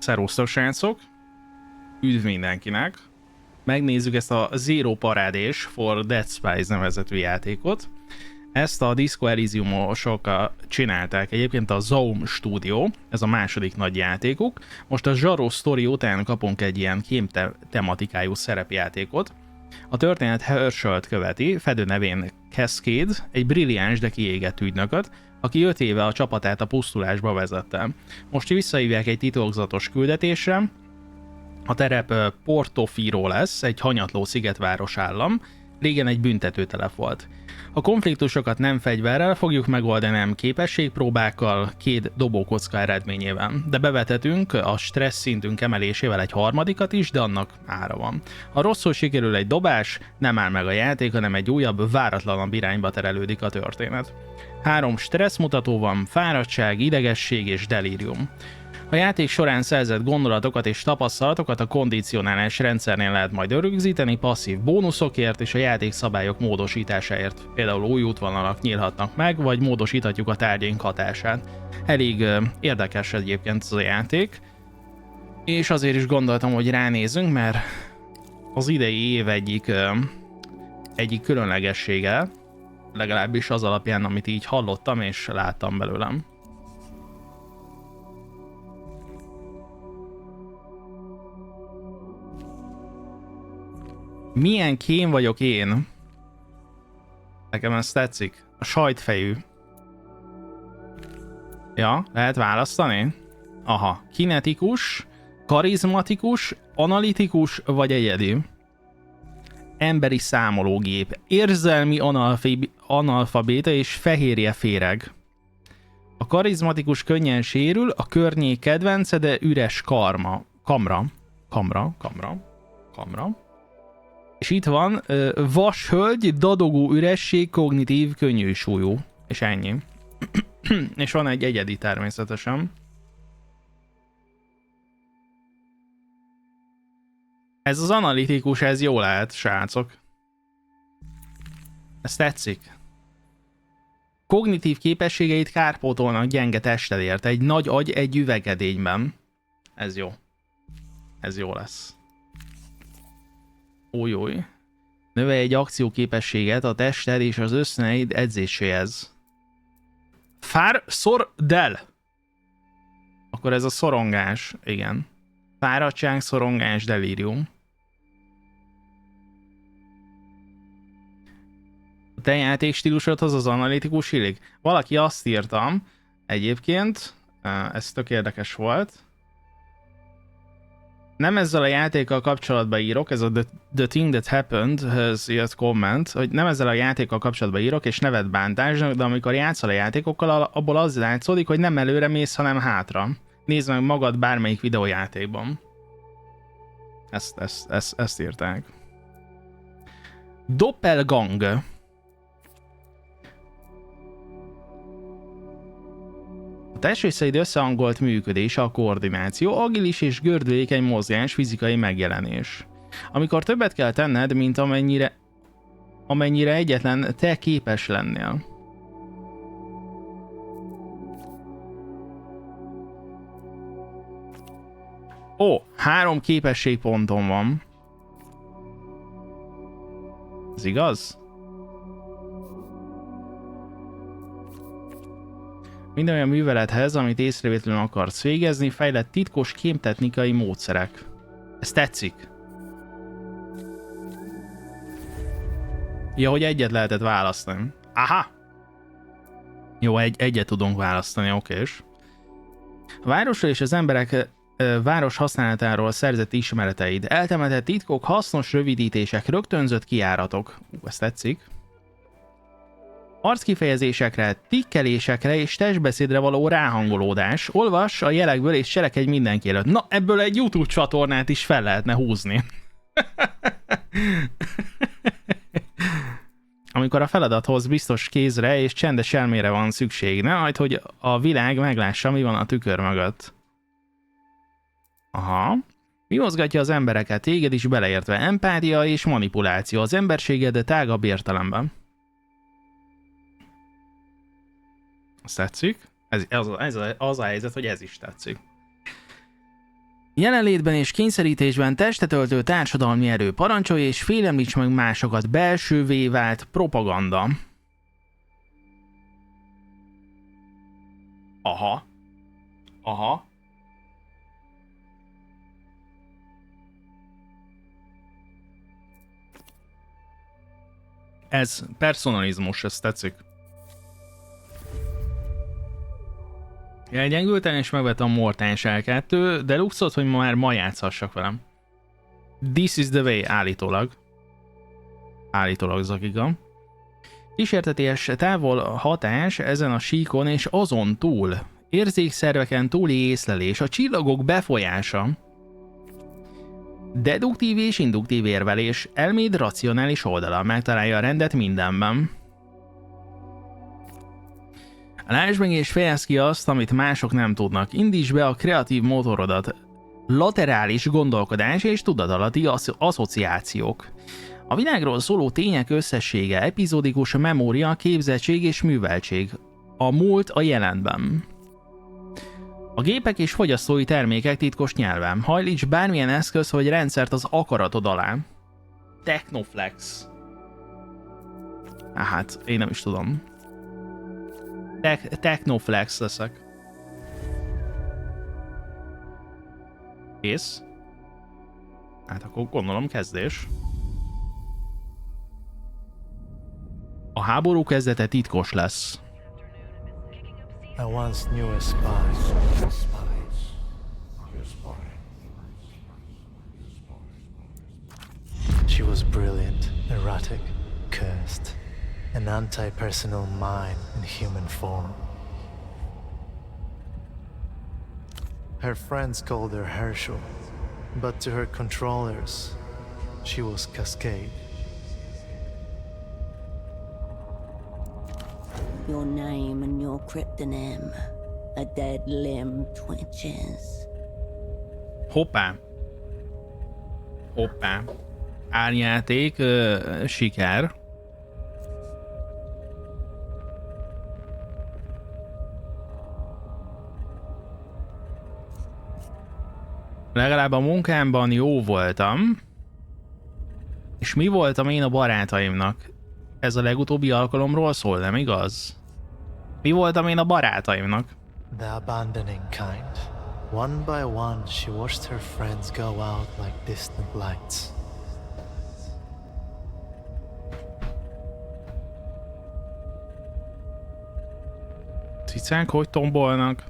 Szerusztok, srácok! Üdv mindenkinek! Megnézzük ezt a Zero Parádés for Dead Spies nevezetű játékot. Ezt a Disco Elysium-osok csinálták egyébként a Zoom Studio, ez a második nagy játékuk. Most a Zsaró Story után kapunk egy ilyen kém tematikájú szerepjátékot. A történet Herschelt követi, fedő nevén Cascade, egy brilliáns, de kiégett ügynököt, aki 5 éve a csapatát a pusztulásba vezette. Most visszahívják egy titokzatos küldetésre. A terep Portofino lesz, egy hanyatló szigetváros állam, régen egy büntetőtelep volt. A konfliktusokat nem fegyverrel fogjuk megoldani, nem képességpróbákkal, 2 dobókocka eredményével. De bevetetünk a stressz szintünk emelésével egy harmadikat is, de annak ára van. Ha rosszul sikerül egy dobás, nem áll meg a játék, hanem egy újabb, váratlanabb irányba terelődik a történet. 3 stressz mutató van, fáradtság, idegesség és delírium. A játék során szerzett gondolatokat és tapasztalatokat a kondicionálás rendszernél lehet majd rögzíteni passzív bónuszokért és a játékszabályok módosításáért. Például új útvonalak nyílhatnak meg, vagy módosíthatjuk a tárgyaink hatását. Elég érdekes egyébként ez a játék, és azért is gondoltam, hogy ránézzünk, mert az idei év egyik különlegessége, legalábbis az alapján, amit így hallottam és láttam belőlem. Milyen kém vagyok én? Nekem ez tetszik. A sajtfejű. Ja, lehet választani? Aha. Kinetikus, karizmatikus, analitikus vagy egyedi? Emberi számológép. Érzelmi analfabéta és fehérje féreg. A karizmatikus könnyen sérül, a környék kedvence, de üres kamra. És itt van vashölgy, dadogó üresség, kognitív, könnyű súlyú. És ennyi. És van egy egyedi természetesen. Ez az analitikus, ez jó lehet, srácok. Ez tetszik. Kognitív képességeit kárpótolnak gyenge testedért. Egy nagy agy egy üvegedényben. Ez jó. Ez jó lesz. Új. Növelj egy akcióképességet a tested és az összeneid edzéséhez. Del. Akkor ez a szorongás, igen. Fáradtság, szorongás, delírium. A te játékstílusodhoz az analitikus illik. Valaki azt írtam, egyébként, ez tök érdekes volt. Nem ezzel a játékkal kapcsolatban írok, ez a The Thing That Happened jött komment, hogy nem ezzel a játékkal kapcsolatban írok, és nevet bántásnak, de amikor játszol a játékokkal, abból az látszódik, hogy nem előre mész, hanem hátra. Nézd meg magad bármelyik videójátékban. Ezt írták. Doppelgang. A testrészeid összehangolt működése, a koordináció, agilis és gördülékeny mozgás, fizikai megjelenés. Amikor többet kell tenned, mint amennyire egyetlen te képes lennél. Ó, 3 képességponton van. Ez igaz? Minden olyan művelethez, amit észrevétlenül akarsz végezni, fejlett titkos kémtechnikai módszerek. Ez tetszik. Ja, hogy egyet lehetett választani. Aha! Jó, egyet tudunk választani, okés. A városról és az emberek város használatáról szerzett ismereteid, eltemetett titkok, hasznos rövidítések, rögtönzött kijáratok. Ez tetszik. Arckifejezésekre, tikkelésekre és testbeszédre való ráhangolódás. Olvass a jelekből és cselekedj mindenki előtt. Na, ebből egy YouTube csatornát is fel lehetne húzni. Amikor a feladathoz biztos kézre és csendes elmére van szükség, ne hagyd, hogy a világ meglássa, mi van a tükör mögött. Aha. Mi mozgatja az embereket, téged is beleértve? Empátia és manipuláció, az emberséged tágabb értelemben. Ez tetszik? Ez az a helyzet, hogy ez is tetszik. Jelenlétben és kényszerítésben testet öltő társadalmi erő parancsolja és félemlíts meg másokat, belsővé vált propaganda. Aha. Aha. Ez personalizmus, ez tetszik. Elgyengültem és megvettem a mortáns L2, de luxot, hogy ma játszhassak velem. This is the way, állítólag. Állítólag Zakiga. Kísérteties távol hatás ezen a síkon és azon túl. Érzékszerveken túli észlelés, a csillagok befolyása. Deduktív és induktív érvelés, elméd racionális oldala, megtalálja a rendet mindenben. Lásd meg és fejezd ki azt, amit mások nem tudnak. Indítsd be a kreatív motorodat. Laterális gondolkodás és tudatalatti asszociációk. A világról szóló tények összessége, epizódikus memória, képzettség és műveltség. A múlt a jelenben. A gépek és fogyasztói termékek titkos nyelven. Hajlíts bármilyen eszköz vagy rendszert az akaratod alá. Technoflex. Hát, én nem is tudom. Technoflex leszek. Kész. Hát akkor gondolom kezdés. A háború kezdete titkos lesz. I once knew a spy. She was brilliant, erratic, cursed, an anti-personal mind in human form. Her friends called her Herschel, but to her controllers, she was Cascade. Your name and your cryptonym. A dead limb twitches. Hoppá. Hoppá. Árjáték, siker. Legalább a munkámban jó voltam. És mi voltam én a barátaimnak? Ez a legutóbbi alkalomról szól, nem igaz? Mi voltam én a barátaimnak? The abandoning kind. One by one, she watched her friends go out like distant lights. Cicák, hogy tombolnak?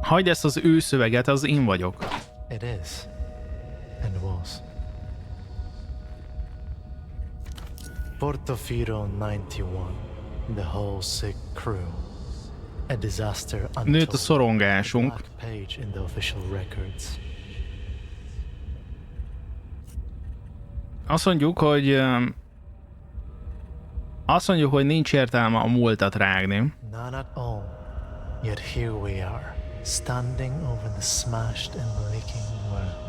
Hagyd ezt az ő szöveget, az én vagyok. It is, and was. Portofino 91, the whole sick crew. A disaster untold. Nőtt a szorongásunk. Black page in the official records. Azt mondjuk, hogy nincs értelme a múltat rágni. None at all. Yet here we are, standing over the smashed and leaking world.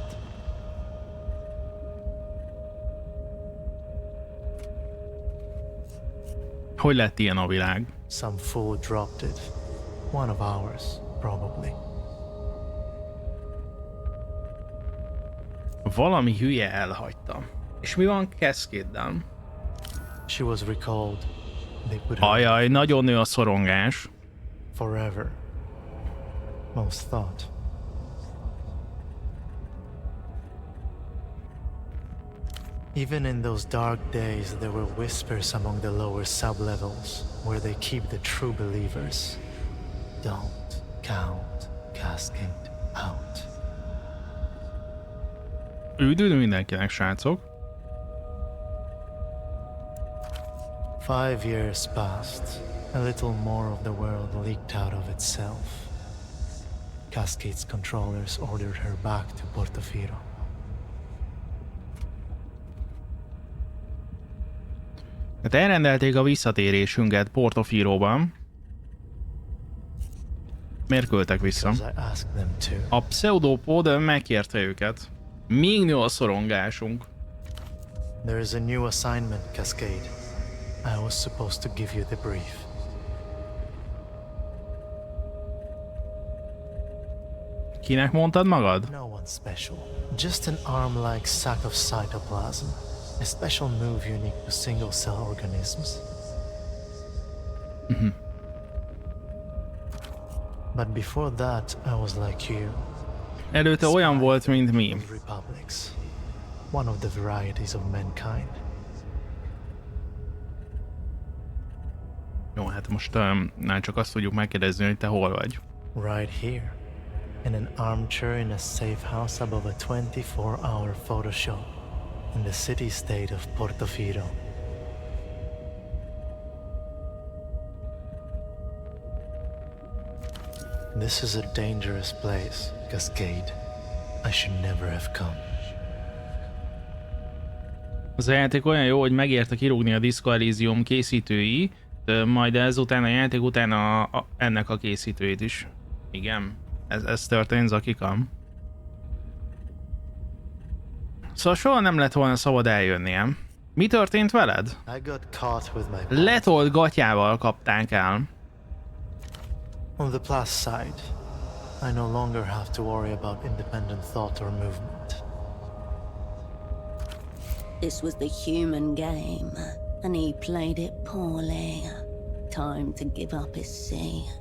Hogy lett ilyen a világ? Some fool dropped it. One of ours, probably. Valami hülye elhagyta. És mi van Cascade-del? She was recalled. They put her Ajaj, nagyon nő a szorongás. forever. Most thought. Even in those dark days, there were whispers among the lower sublevels, where they keep the true believers. Don't count Cascade out. Üdül mindenkinek, srácok. 5 years passed. A little more of the world leaked out of itself. Cascade's controllers ordered her back to Portofino. Hát elrendelték a visszatérésünket Portofiróban. Miért küldtek vissza? Because I asked them to. A pseudopod megkérte őket. Még nő a szorongásunk. There is a new assignment, Cascade. I was supposed to give you the brief. Kinek mondtad magad? No one special. Just an arm-like sack of cytoplasm. A special move unique to single-cell organisms. But before that, I was like you. Előtte olyan volt, mint mi. Republics. One of the varieties of mankind. Jó, hát most csak azt tudjuk megkérdezni, hogy te hol vagy. Right here. In an armchair in a safe house above a 24-hour photo shop in the city-state of Portofino. This is a dangerous place, Cascade. I should never have come. Az a játék olyan jó, hogy megérte kirúgni a Disco Elysium készítői, de majd ezután a játék után ennek a készítőit is. Igen, ez történt, Zakikam. Szóval soha nem lett volna szabad eljönnie. Mi történt veled? I got caught with my Letolt gatyával kapták el. On the plus side, I no longer have to worry about independent thought or movement. This was the human game, and he played it poorly. Time to give up his sea.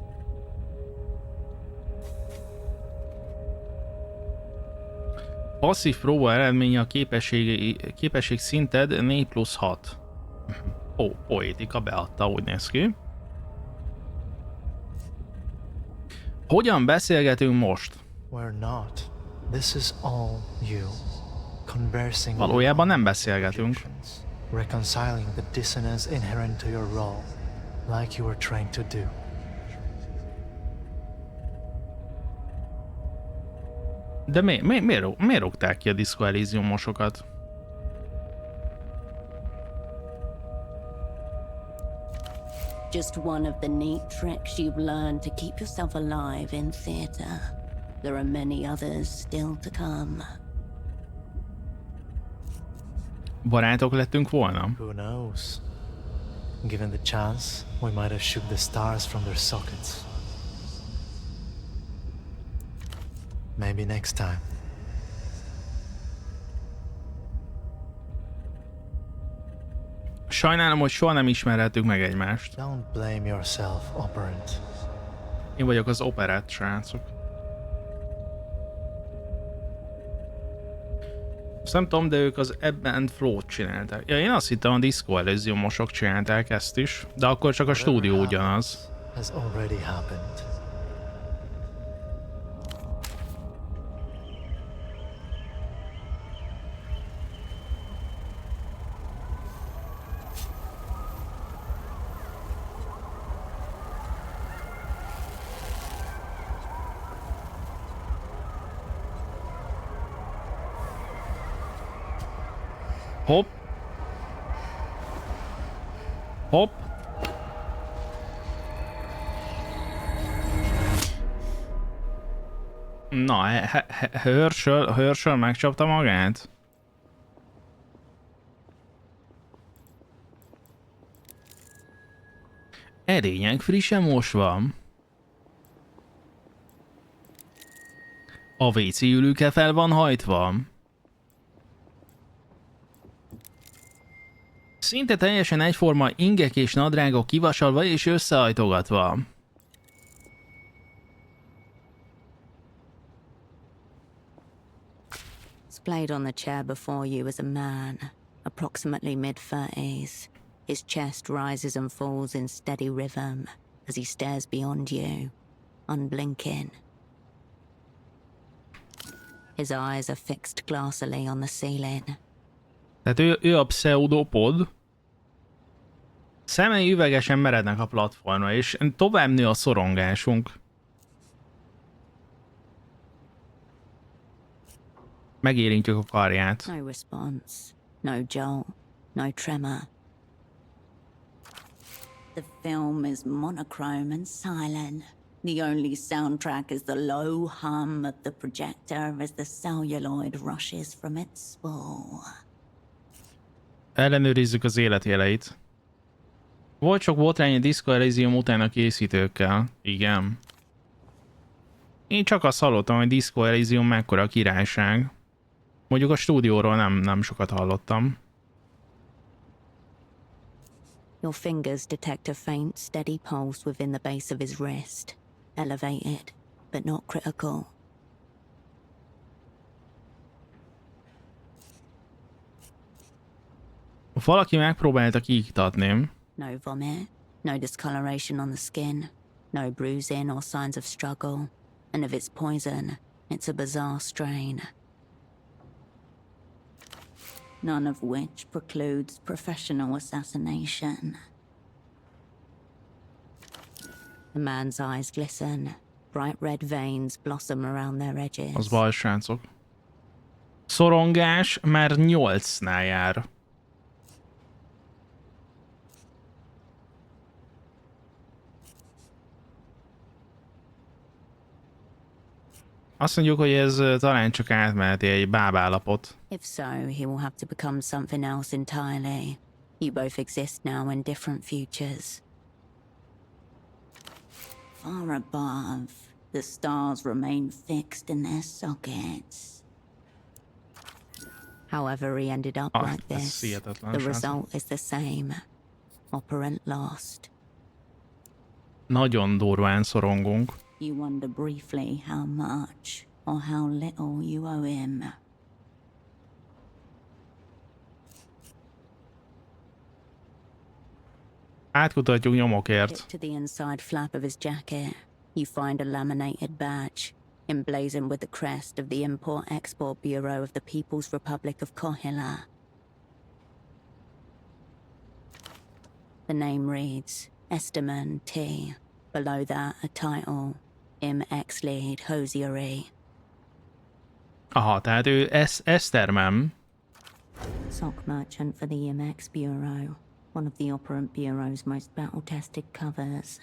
Passzív próba eredménye a képesség szinted 4+6. Ó, poétika beadta, úgy néz ki. Hogyan beszélgetünk most? We're not. This is all you. Conversing. Valójában nem beszélgetünk. Reconciling the dissonance inherent to your role, like you were trained to do. De miért rúgták ki a Disco Elysiumosokat? Just one of the neat tricks you've learned to keep yourself alive in theater. There are many others still to come. Barátok lettünk volna? Who knows? Given the chance, we might have shook the stars from their sockets. Maybe next time. Sajnálom, hogy soha nem ismerhettük meg egymást. Don't blame yourself, operant. Én vagyok az operett, srácok. Azt nem tudom, de ők az Ebb and Flow-t csinálták. Ja, én azt hittem, a Disco Elysiumosok csinálták ezt is, de akkor csak a stúdió ugyanaz. Has already happened. Hopp. Hopp. Na, Herschel megcsapta magát? Erények frissen mosva. A WC ülőke fel van hajtva. Szinte teljesen egyforma ingek és nadrágok kivasalva és összehajtogatva. Splayed on the chair before you is a man, approximately mid-30s. His chest rises and falls in steady rhythm as he stares beyond you, unblinking. His eyes are fixed glassily on the ceiling. Tehát ő a pseudopod. Szemei üvegesen merednek a platformra, és tovább nő a szorongásunk. Megérintjük a karját. No response, no jolt, no tremor. The film is monochrome and silent. The only soundtrack is the low hum of the projector as the celluloid rushes from its spool. Ellenőrizzük az életjeleit. Volt sok botrány a Disco Elysium után a készítőkkel. Igen. Én csak azt hallottam, hogy Disco Elysium mekkora királyság. Mondjuk a stúdióról nem sokat hallottam. Your fingers detect a faint, steady pulse within the base of his wrist. Elevated, but not critical. Valaki megpróbálta kiiktatni. No vomit, no discoloration on the skin, no bruising or signs of struggle. And if it's poison, it's a bizarre strain. None of which precludes professional assassination. The man's eyes glisten. Bright red veins blossom around their edges. Az bal, srácok. Szorongás már 8-nál jár. Azt mondjuk, hogy ez talán csak átmeneti egy bábállapot. If so, he will have to become something else entirely. You both exist now in different futures. Far above, the stars remain fixed in their sockets. However he ended up like this, the result is the same. Operant lost. Nagyon durván szorongunk. You wonder briefly how much or how little you owe him. Átkutatjuk nyomokért. To the inside flap of his jacket, you find a laminated badge, emblazoned with the crest of the Import-Export Bureau of the People's Republic of Kohila. The name reads Esteman T. Below that, a title, M.X. Lead Hosiery. Aha, tehát ő Esterman. Sock merchant for the MX Bureau, one of the Operant Bureau's most battle-tested covers.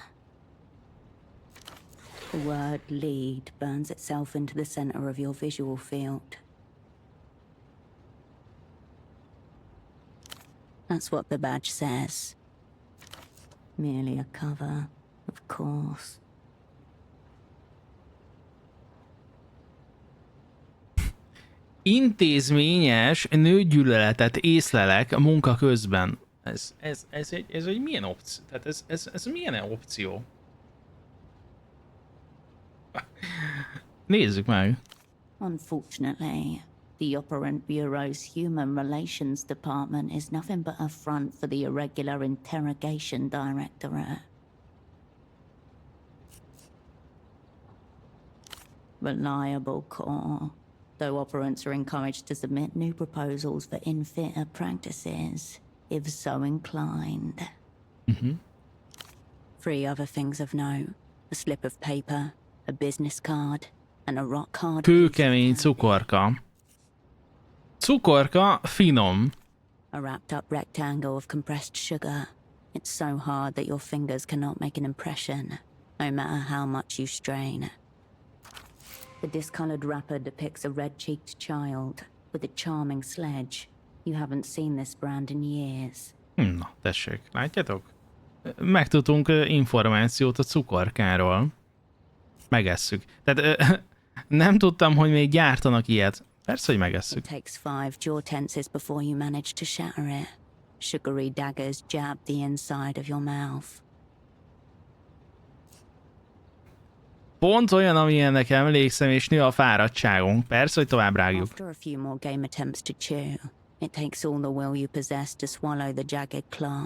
The word lead burns itself into the center of your visual field. That's what the badge says. Merely a cover, of course. Intézményes nőgyűlöletet észlelek a munka közben. Ez egy milyen opció? Tehát ez milyen opció? Nézzük meg. Unfortunately, the Operant Bureau's Human Relations Department is nothing but a front for the Irregular Interrogation Directorate. Reliable core, though operants are encouraged to submit new proposals for in-fitter practices, if so inclined. Mm-hmm. 3 other things of note: a slip of paper, a business card, and a rock hard. Kőkemény cukorka. Cukorka finom. A wrapped up rectangle of compressed sugar. It's so hard that your fingers cannot make an impression, no matter how much you strain. The discolored wrapper depicts a red-cheeked child with a charming sledge. You haven't seen this brand in years. Na, tessék, látjátok? Megtudtunk információt a cukorkáról. Megesszük. Tehát nem tudtam, hogy még gyártanak ilyet. Persze, hogy megesszük. It takes 5 jaw tenses before you manage to shatter it. Sugary daggers jab the inside of your mouth. Pont olyan, amilyennek emlékszem, és nő a fáradtságunk. Persze, hogy tovább rágjuk. After a few more game attempts to chew, it takes all the will you possess to swallow the jagged claw.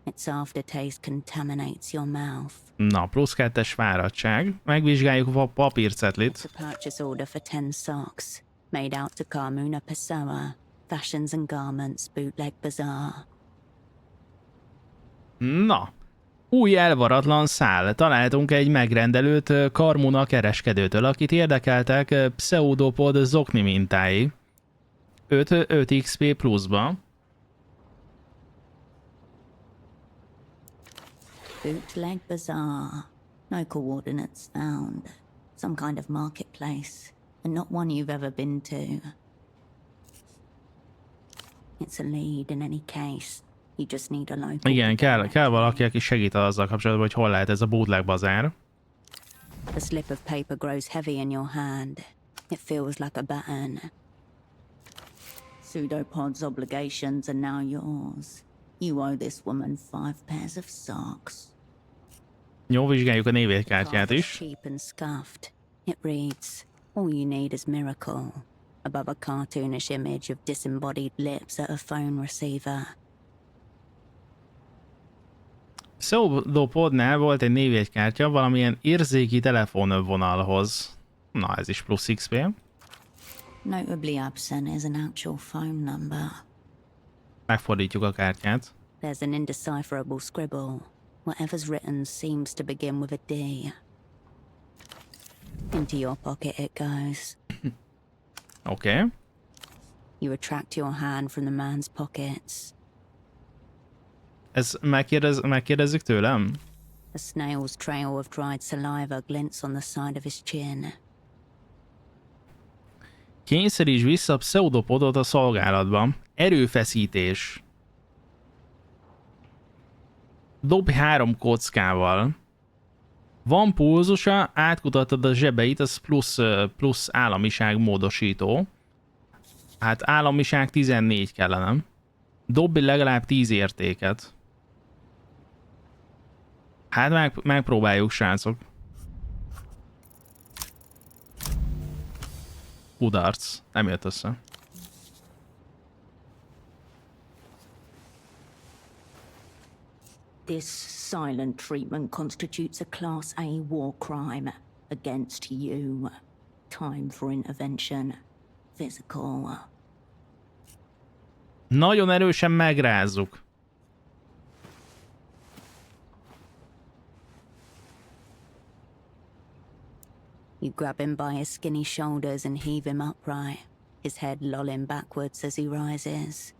Its aftertaste contaminates your mouth. Na, plusz 2-es fáradtság. Megvizsgáljuk a papírcetlit. It's a purchase order for 10 socks, made out to Carmuna Pessoa, Fashions and Garments Bootleg Bazaar. Na, új elvaratlan szál. Találtunk egy megrendelőt Carmuna kereskedőtől, akit érdekeltek pseudopod zokni mintái. 5 XP pluszba. Bootleg Bazaar. No coordinates found. Some kind of marketplace, and not one you've ever been to. It's a lead in any case. You just need a local. Igen, kell valaki, aki segít azzal kapcsolatban, hogy hol lehet ez a bootleg bazár. The slip of paper grows heavy in your hand. It feels like a baton. Pseudopod's obligations are now yours. You owe this woman 5 pairs of socks. Jó, vizsgáljuk a névjegykártyát Card is is. cheap and scuffed. It reads, all you need is miracle. Above a cartoonish image of disembodied lips at a phone receiver. Pseudopodnál volt egy névjegykártya valamilyen érzéki telefonvonalhoz. Na, ez is plusz XP. Notably absent is an actual phone number. Megfordítjuk a kártyát. There's an indecipherable scribble. Whatever's written seems to begin with a D. Into your pocket it goes. Oké. You retract your hand from the man's pockets. Ez megkérdezzük tőlem? A snail's trail of dried saliva glints on the side of his chin. Kényszeríts vissza pseudopodot a szolgálatban. Erőfeszítés. Dobj 3 kockával. Van pulzusa, átkutatod a zsebeit, az plusz államiság módosító. Hát államiság 14 kellene. Dobj legalább 10 értéket. Hát megpróbáljuk, srácok. Kudarc. Nem jött össze. This silent treatment constitutes a Class A war crime against you. Time for intervention. Physical. Nagyon erősen megrázzuk. You grab him by his skinny shoulders and heave him upright, his head lolling backwards as he rises.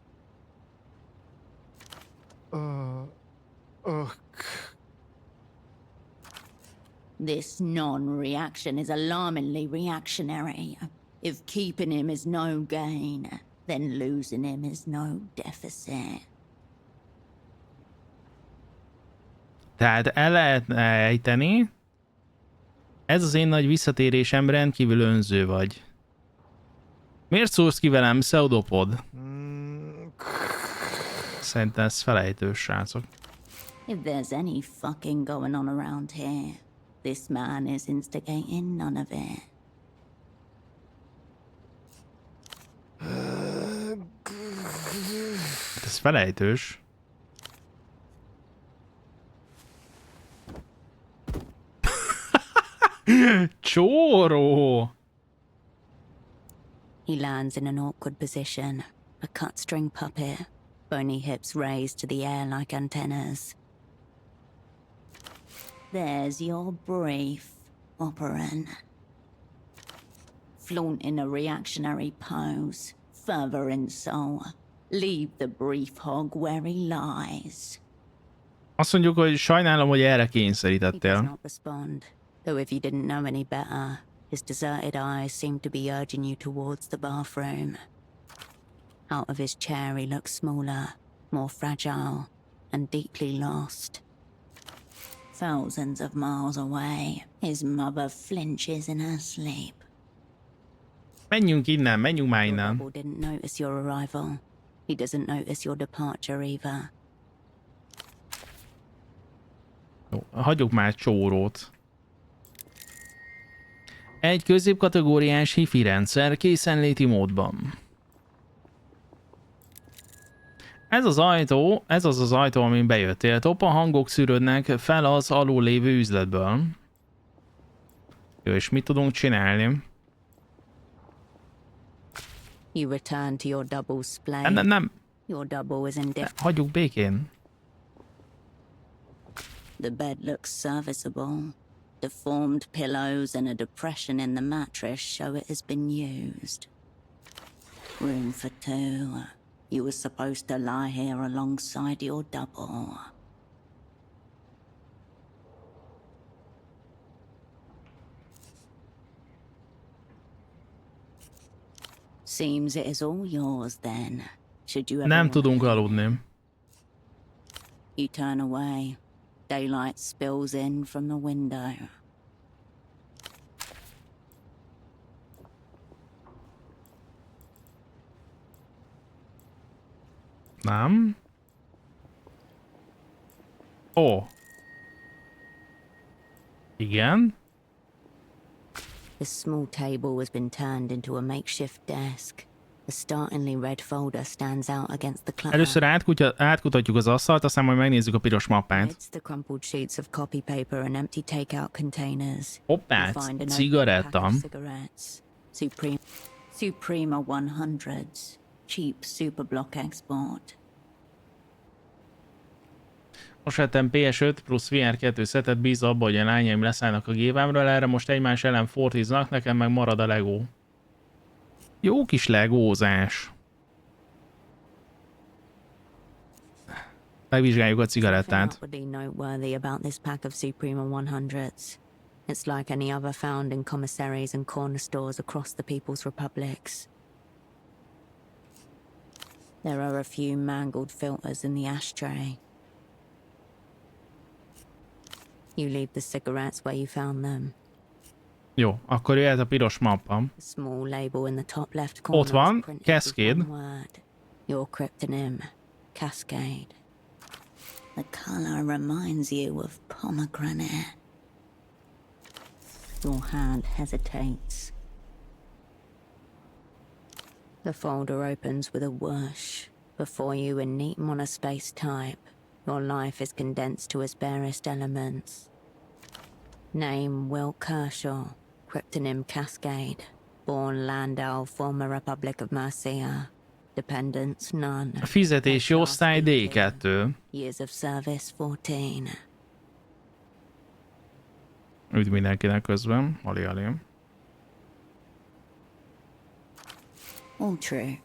This non-reaction is alarmingly reactionary. If keeping him is no gain, then losing him is no deficit. Tehát el lehet ejteni. Ez az én nagy visszatérésem, rendkívül önző vagy. Miért szúrsz ki velem, pseudopod? Szerintem ez felejtős, srácok. If there's any fucking going on around here, this man is instigating none of it. Ez felejtős. Csóró! He lands in an awkward position, a cut-string puppet, bony hips raised to the air like antennas. There's your brief, operant. Flaunting a reactionary pose, further insult. Leave the brief hog where he lies. Azt mondjuk, hogy sajnálom, hogy erre He does kényszerítettél. not respond, though if you didn't know any better, his deserted eyes seem to be urging you towards the bathroom. Out of his chair he looks smaller, more fragile, and deeply lost. Thousands of miles away, his mother flinches in her sleep. Menjünk innen, menjünk már Your innen. double didn't notice your arrival. He doesn't notice your departure either. Jó, hagyjuk már csórót. Egy középkategóriás hifi rendszer készenléti módban. Ez az az ajtó, amin bejöttél. Topa hangok szűrődnek fel az alul lévő üzletből. Jó, és mit tudunk csinálni? You return to your double's plane. Nem. Your double is indifferent. Hagyjuk békén. The bed looks serviceable. Deformed pillows and a depression in the mattress show it has been used. Room for 2. You were supposed to lie here alongside your double. Seems it is all yours then. Should you ever Nem want tudunk it. aludni. You turn away. Daylight spills in from the window. Nem. Ó. Igen. The small table has been turned into a makeshift desk. A startlingly red folder stands out against the clutter. Először átkutatjuk az asztalt, aztán majd megnézzük a piros mappát. Amidst the crumpled sheets of copy paper and empty takeout containers. Hoppá, you find an cigaretta. open pack of cigarettes. Suprema 100s. Cheap superblock export. Most vettem PS5 plusz VR2 szetet, bízva abba, hogy a lányaim leszállnak a gévámról, erre most egymás ellen fortiznak, nekem meg marad a Lego. Jó kis legózás. Megvizsgáljuk a cigarettát. Noteworthy about this pack of Suprema 100s. It's like any other found in commissaries and corner stores across the People's Republics. There are a few mangled filters in the ashtray. You leave the cigarettes where you found them. Jó, akkor jöhet a piros mappa. A small label in the top left corner. Ott van, Cascade. Your cryptonym, Cascade. The color reminds you of pomegranate. Your hand hesitates. The folder opens with a whoosh. Before you in neat monospace type, your life is condensed to its barest elements. Name Will Kershaw, cryptonym Cascade. Born Landau, former Republic of Mercia. Dependents none. A fizetési osztály D2. Years of service 14. Üdv mindenkinek közben. Ali. All true.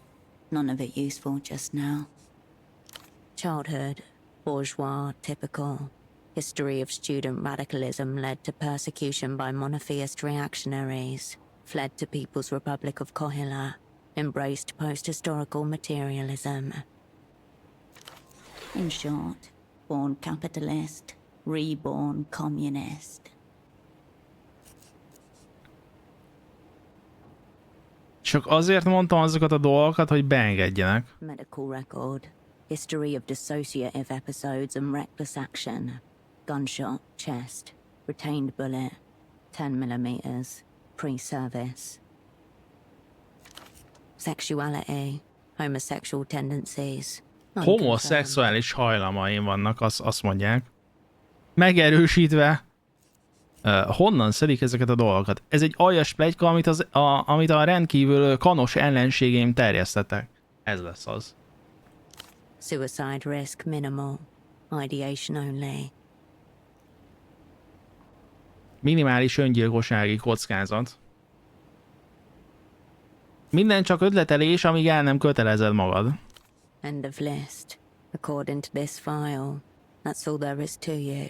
None of it useful just now. Childhood. Bourgeois, typical. History of student radicalism led to persecution by monotheist reactionaries. Fled to People's Republic of Kohila. Embraced post-historical materialism. In short, born capitalist, reborn communist. Csak azért mondtam azokat a dolgokat, hogy beengedjenek. Medical record. History of dissociative episodes and reckless action. Gunshot, chest. Retained bullet. 10mm. Pre-service. Sexuality. Homosexual tendencies. Homoszexuális hajlamaim vannak, azt mondják. Megerősítve. Honnan szedik ezeket a dolgokat? Ez egy aljas pletyka, amit a rendkívül kanos ellenségeim terjesztettek. Ez lesz az. Suicide risk minimal. Ideation only. Minimális öngyilkossági kockázat. Minden csak ötletelés, amíg el nem kötelezed magad. End of list. According to this file. That's all there is to you.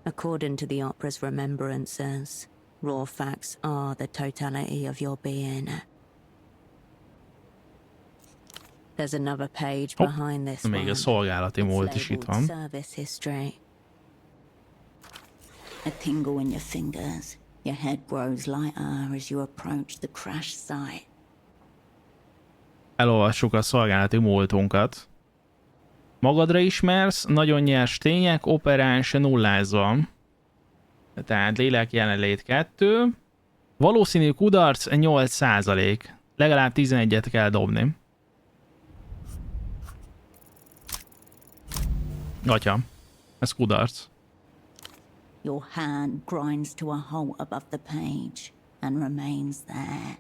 According to the opera's remembrances, raw facts are the totality of your being. There's another page behind this one. Még a szolgálati múlt is itt van. Service history. A tingle in your fingers. Your head grows lighter as you approach the crash site. Elolvassuk a szolgálati múltunkat. Magadra ismersz, nagyon nyers tények, operáns nullázva. Tehát lélek jelenlét 2. Valószínű kudarc 8%. Legalább 11-et kell dobni. Atya, ez kudarc. Your hand grinds to a halt above the page and remains there.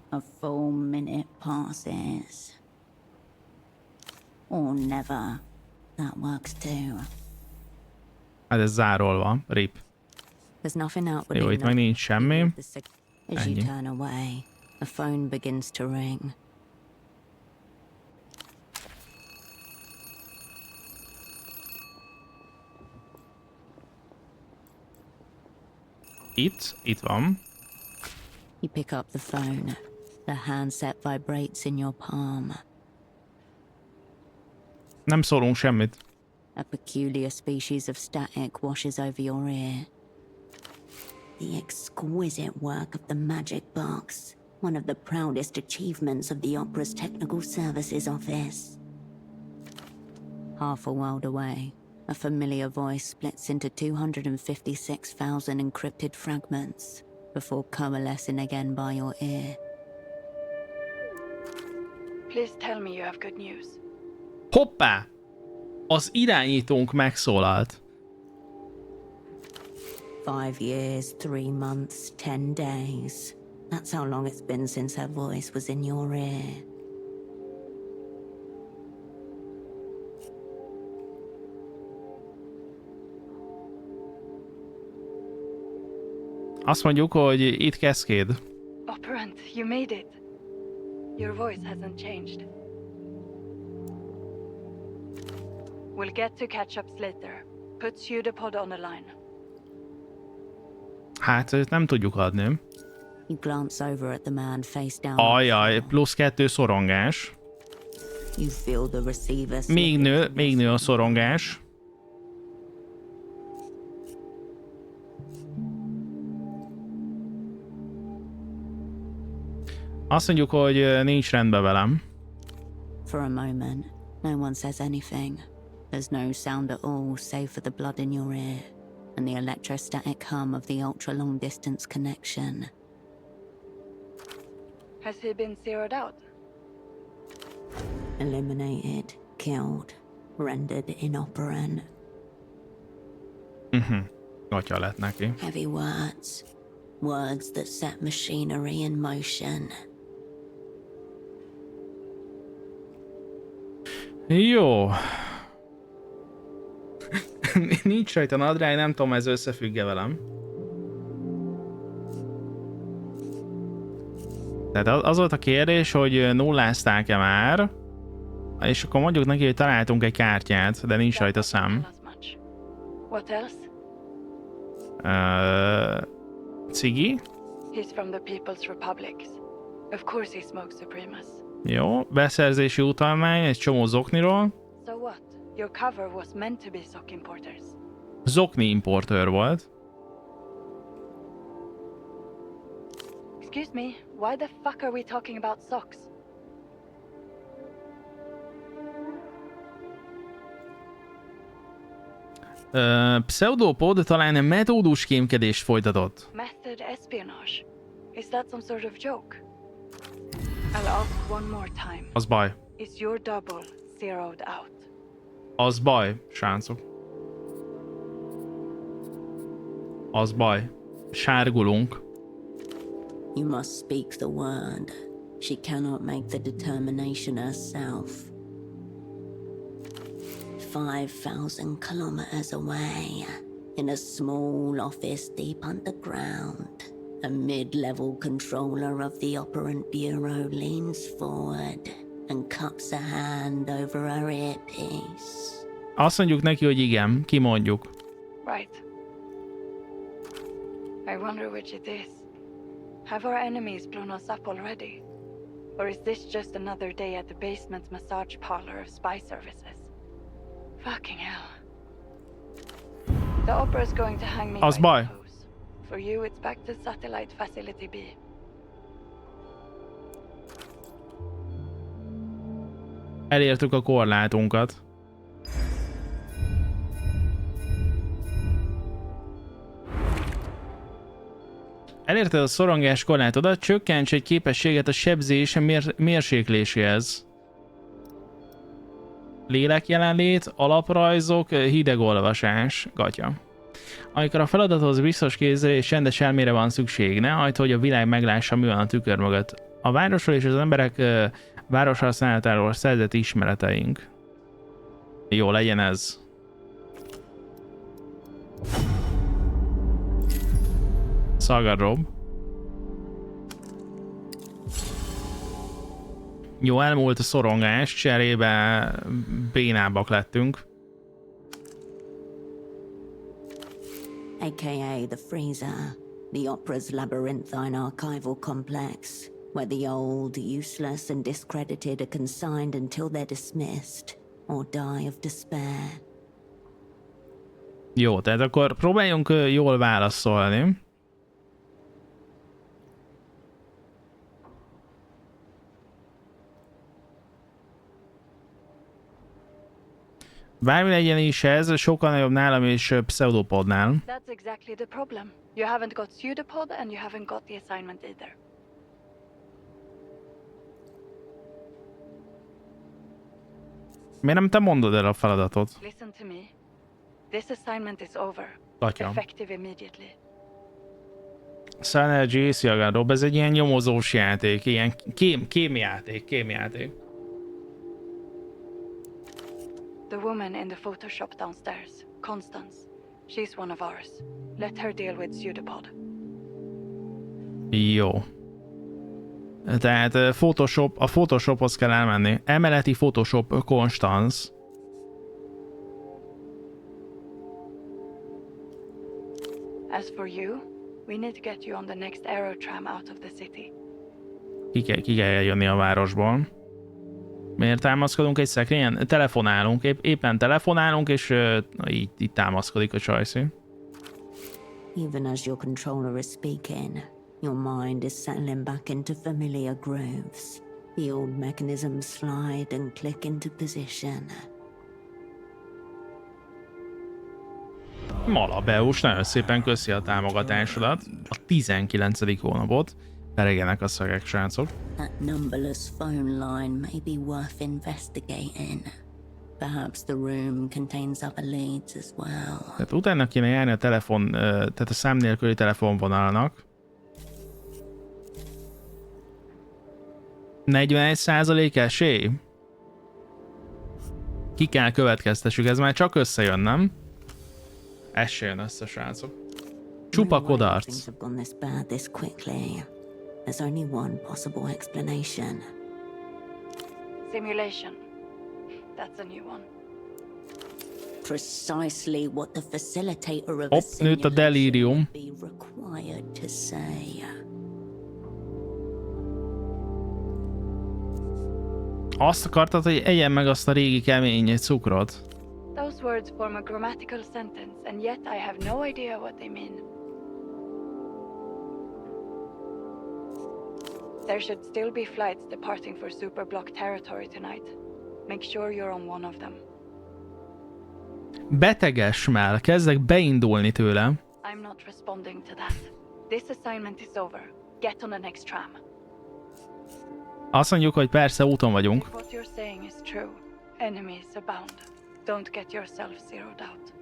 A full minute passes. Or never. That works too. Hát ez zárolva. Rip. There's nothing outward. Jó, itt meg nincs semmi. As you Ennyi. turn away, a phone begins to ring. Itt van. You pick up the phone. The handset vibrates in your palm. Nem szólunk semmit. A peculiar species of static washes over your ear. The exquisite work of the magic box, one of the proudest achievements of the opera's technical services office. Half a world away, a familiar voice splits into 256,000 encrypted fragments before coalescing again by your ear. Please tell me you have good news. Hoppá! Az irányítónk megszólalt. 5 years, 3 months, 10 days. That's how long it's been since her voice was in your ear. Azt mondjuk, hogy itt Cascade. Operant, you made it. Your voice hasn't changed. We'll get to catch-ups later. Put pseudopod on the line. Hát, őt nem tudjuk adni. You glance over at the man face down. Ajaj, +2 szorongás. You feel the receiver. Még nő a szorongás. Azt mondjuk, hogy nincs rendben velem. For a moment, no one says anything. There's no sound at all save for the blood in your ear and the electrostatic hum of the ultra-long distance connection. Has he been zeroed out? Eliminated, killed, rendered inoperant. Atya lett neki. Heavy words. Words that set machinery in motion. Jó. Nincs rajta nadrág, nem tudom, ez összefügg-e velem. Tehát az volt a kérdés, hogy nullázták-e már, és akkor mondjuk neki, hogy találtunk egy kártyát, de nincs rajta szám. What else? Cigi? He's from the People's Republics. Of course he smokes Supremus. Jó, beszerzési utalmány, egy csomó zokniról. So what? Your cover was meant to be sock importers. Zokni importőr volt. Excuse me, why the fuck are we talking about socks? Pseudopod talán metódus kémkedést folytatott. Method espionage? Is that some sort of joke? I'll ask one more time. Az baj. Is your double zeroed out? Az baj, srácok. Az baj. Sárgulunk. You must speak the word. She cannot make the determination herself. 5,000 kilometers away, in a small office deep underground, a mid-level controller of the Operant Bureau leans forward and cups a hand over her earpiece. Azt mondjuk neki, hogy igen, kimondjuk. Right. I wonder which it is. Have our enemies blown us up already? Or is this just another day at the basement massage parlor of spy services? Fucking hell. The opera's going to hang me Az by baj. the toes. For you, it's back to Satellite Facility B. Elértük a korlátunkat. Elérted a szorongás korlátodat, csökkents egy képességet a sebzés mérsékléséhez. Lélekjelenlét, alaprajzok, hidegolvasás, gatya. Amikor a feladathoz biztos kézre és rendes elmére van szükség, ne hagyd, hogy a világ meglássa, mi van a tükör mögött. A városról és az emberek városhasználatáról szerzett ismereteink. Jó, legyen ez. Szagarob. Jó, elmúlt a szorongás, cserébe bénábbak lettünk. AKA the Freezer, the Opera's labyrinthine archival complex, where the old, useless and discredited are consigned until they're dismissed, or die of despair. Jó, tehát akkor próbáljunk jól válaszolni. Bármi legyen is ez, sokkal nagyobb nálam és Pseudopodnál. That's exactly the problem. You haven't got Pseudopod and you haven't got the assignment either. Miért nem te mondod el a feladatot? Listen to me. This assignment is over. Atya. Effective immediately. Synergy, Rob, ez egy ilyen nyomozós játék, ilyen kémjáték. The woman in the Photoshop downstairs, Constance. She's one of ours. Let her deal with Pseudopod. Jó. Tehát a Photoshophoz kell elmenni. Emeleti Photoshop Constance. As for you, we need to get you on the next aero tram out of the city. Ki kell jönni a városból. Miért támaszkodunk egy szekrényen? Telefonálunk, éppen telefonálunk, és így támaszkodik a csajszi. Even as your controller is speaking, your mind is settling back into familiar grooves. The old mechanisms slide and click into position. Malabeus, nagyon szépen köszi a támogatásodat. A 19. hónapot. Peregenek a szögek, srácok. That numberless phone line may be worth investigating. Perhaps the room contains other leads as well. Tehát utána kéne járni a telefon, tehát a szám nélküli telefonvonalnak. 41% esély? Ki kell következtessük, ez már csak összejön, nem? Ez se jön össze, srácok. Csupa kodarc. There's only one possible explanation. Simulation. That's a new one. Precisely what the facilitator of a nőtt a delírium. be required to say. Azt akartad, hogy egyen meg azt a régi kemény cukrot? Those words form a grammatical sentence, and yet I have no idea what they mean. There should still be flights departing for Superblock territory tonight. Make sure you're on one of them. Beteges már, kezdek beindulni tőle. I'm not responding to that. This assignment is over. Get on the next tram. Azt mondjuk, hogy persze úton vagyunk. If what you're saying is true, enemies abound. Don't get yourself zeroed out.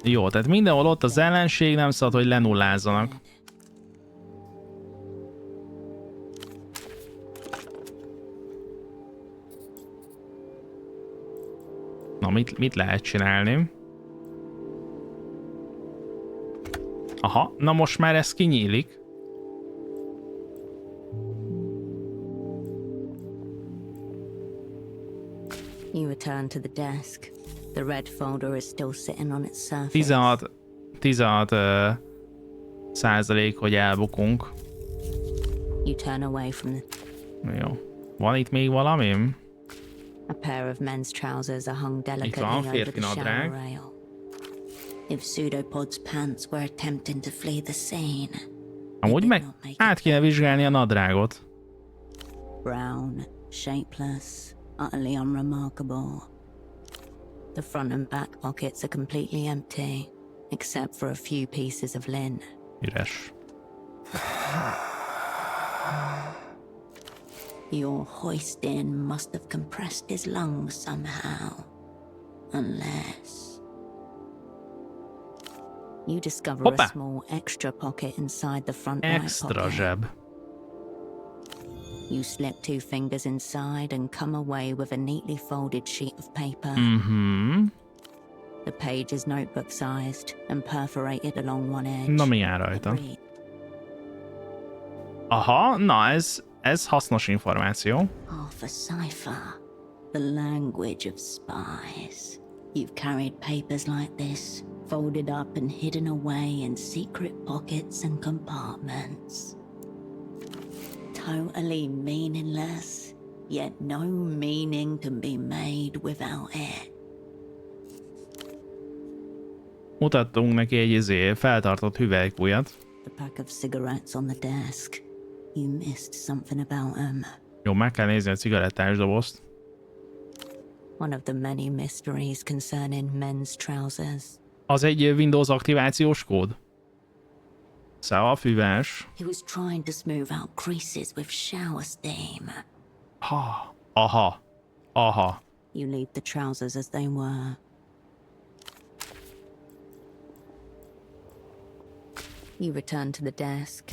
Jó, tehát mindenhol ott az ellenség, nem szabad, hogy lenullázzanak. Na, mit lehet csinálni? Aha, na most már ez kinyílik. You return to the desk. The red folder is still sitting on its surface. 16 százalék, hogy elbukunk. You turn away from the... Jó. Van itt még valami? A pair of men's trousers are hung delicately over férfi the shower nadrág. rail. If Pseudopod's pants were attempting to flee the scene, Amúgy meg át kéne vizsgálni a nadrágot. brown, shapeless, utterly unremarkable. The front and back pockets are completely empty, except for a few pieces of linen. Üres. Your hoist-in must have compressed his lungs somehow. Unless... You discover Hoppa! a small extra pocket inside the front right Extra pocket. zseb. You slip 2 fingers inside and come away with a neatly folded sheet of paper. Mhm. The page is notebook-sized and perforated along one edge. Na, mi áll rajta? Read. Aha, na ez hasznos információ. Half a cipher. The language of spies. You've carried papers like this, folded up and hidden away in secret pockets and compartments. Totally meaningless, yet no meaning can be made without it. Mutattunk neki egy feltartott hüvelykújat. The pack of cigarettes on the desk. You missed something about them. Jó, meg kell nézni a cigarettás dobozt. One of the many mysteries concerning men's trousers. Az egy Windows aktivációs kód. Szóval füves. He was trying to smooth out creases with shower steam. Ha. Aha. Aha. You leave the trousers as they were. You return to the desk,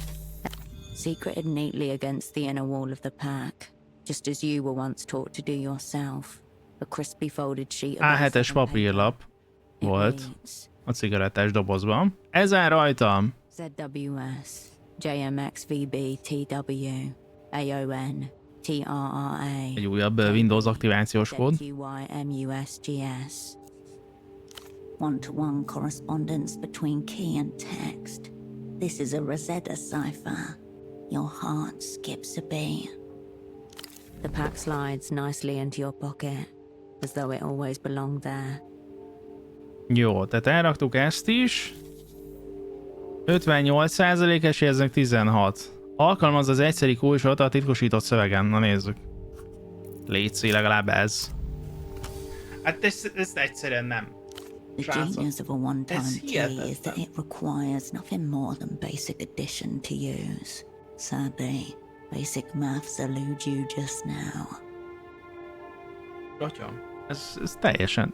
secreted neatly against the inner wall of the pack, just as you were once taught to do yourself. A crispy folded sheet of A7-es papírlap volt a cigarettás dobozban. Ezen rajtam. ZWS, JMXVB TW, AON, TRRA. Egy újabb Windows aktivációs kód. ZQYMUSGS. One-to-one correspondence between key and text. This is a Rosetta cipher. Your heart skips a beat. The pack slides nicely into your pocket, as though it always belonged there. Jó, tehát elraktuk ezt is. 58% esélyeznek 16. Alkalmaz az egyszeri kulcsot a titkosított szövegen. Na nézzük. Létszik legalább ez. Hát ezt egyszerűen nem. The genius of a one-time key is that it requires nothing more than basic addition to use. Sadly, basic maths elude you just now. Gatyam. Ez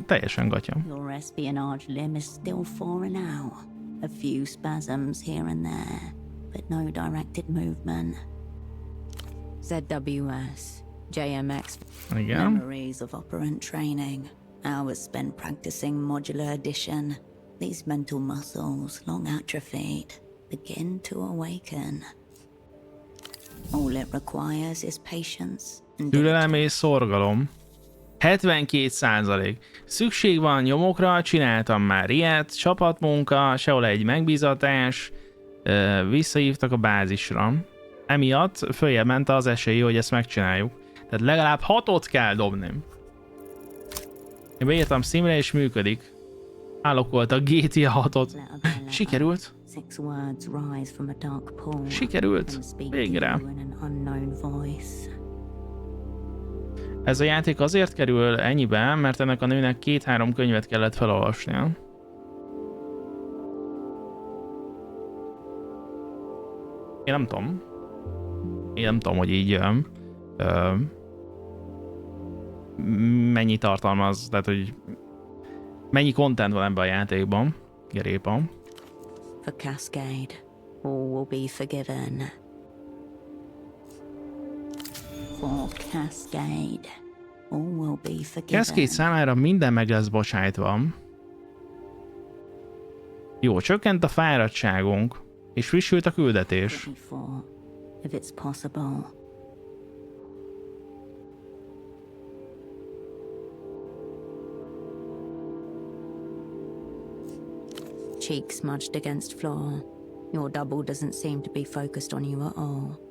teljesen gatyam. Your espionage limb is still foreign out. A few spasms here and there, but no directed movement. ZWS, JMX, Igen. memories of operant training. Hours spent practicing modular addition. These mental muscles, long atrophied, begin to awaken. All it requires is patience and Türelem és szorgalom. 72%. Szükség van nyomokra, csináltam már ilyet, csapatmunka, sehol egy megbízatás, visszahívtak a bázisra. Emiatt följebb ment az esély, hogy ezt megcsináljuk. Tehát legalább 6-ot kell dobni. Én beírtam Steamre és működik. Állokolt a GTA 6-ot. Sikerült. Sikerült. Végre. Ez a játék azért kerül ennyibe, mert ennek a nőnek 2-3 könyvet kellett felolvasnia. Én nem tudom, hogy így mennyi tartalmaz, tehát hogy mennyi content van ebben a játékban. Gerépa. For Cascade, all will be forgiven. For Cascade, all will be forgiven. Cascade számára minden meg lesz bocsájtva. Jó, csökkent a fáradtságunk, és frissült a küldetés. If it's possible. Cheek smudged against floor. Your double doesn't seem to be focused on you at all.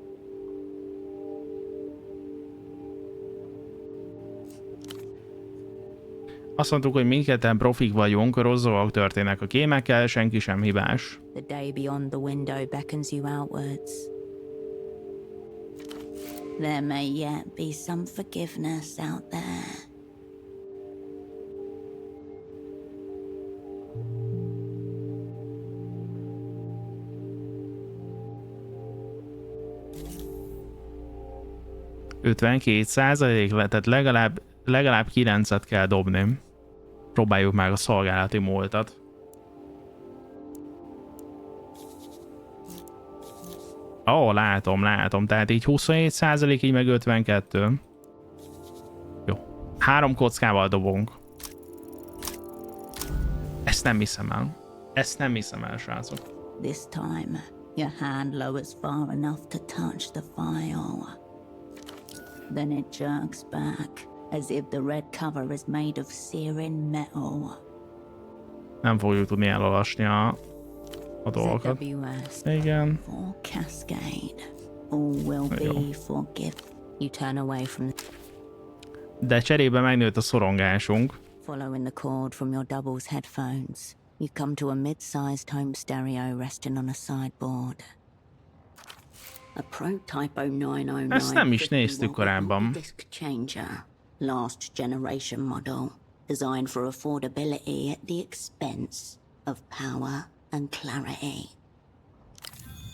Azt mondtuk, hogy mindketten profik vagyunk, rossz dolgok történnek a kémekkel, senki sem hibás. The day beyond the window beckons you outwards. There may yet be some forgiveness out there. %52, tehát legalább 9-et kell dobni. Próbáljuk meg a szolgálati múltat. Ó, látom, tehát így 27%, így meg 52. Jó. 3 kockával dobunk. Ezt nem hiszem el, srácok. This time, your hand lowers far enough to touch the file. Then it jerks back, as if the red cover is made of searing metal. Nem fogjuk tudni elolvasni a dolgokat. Igen. For Cascade, all will be forgiven. You turn away from De cserébe megnőtt a szorongásunk. following the cord from your double's headphones. You come to a mid-sized home stereo resting on a sideboard. A Protype 0909 Ezt nem is néztük korábban. disc changer, last generation model, designed for affordability at the expense of power and clarity.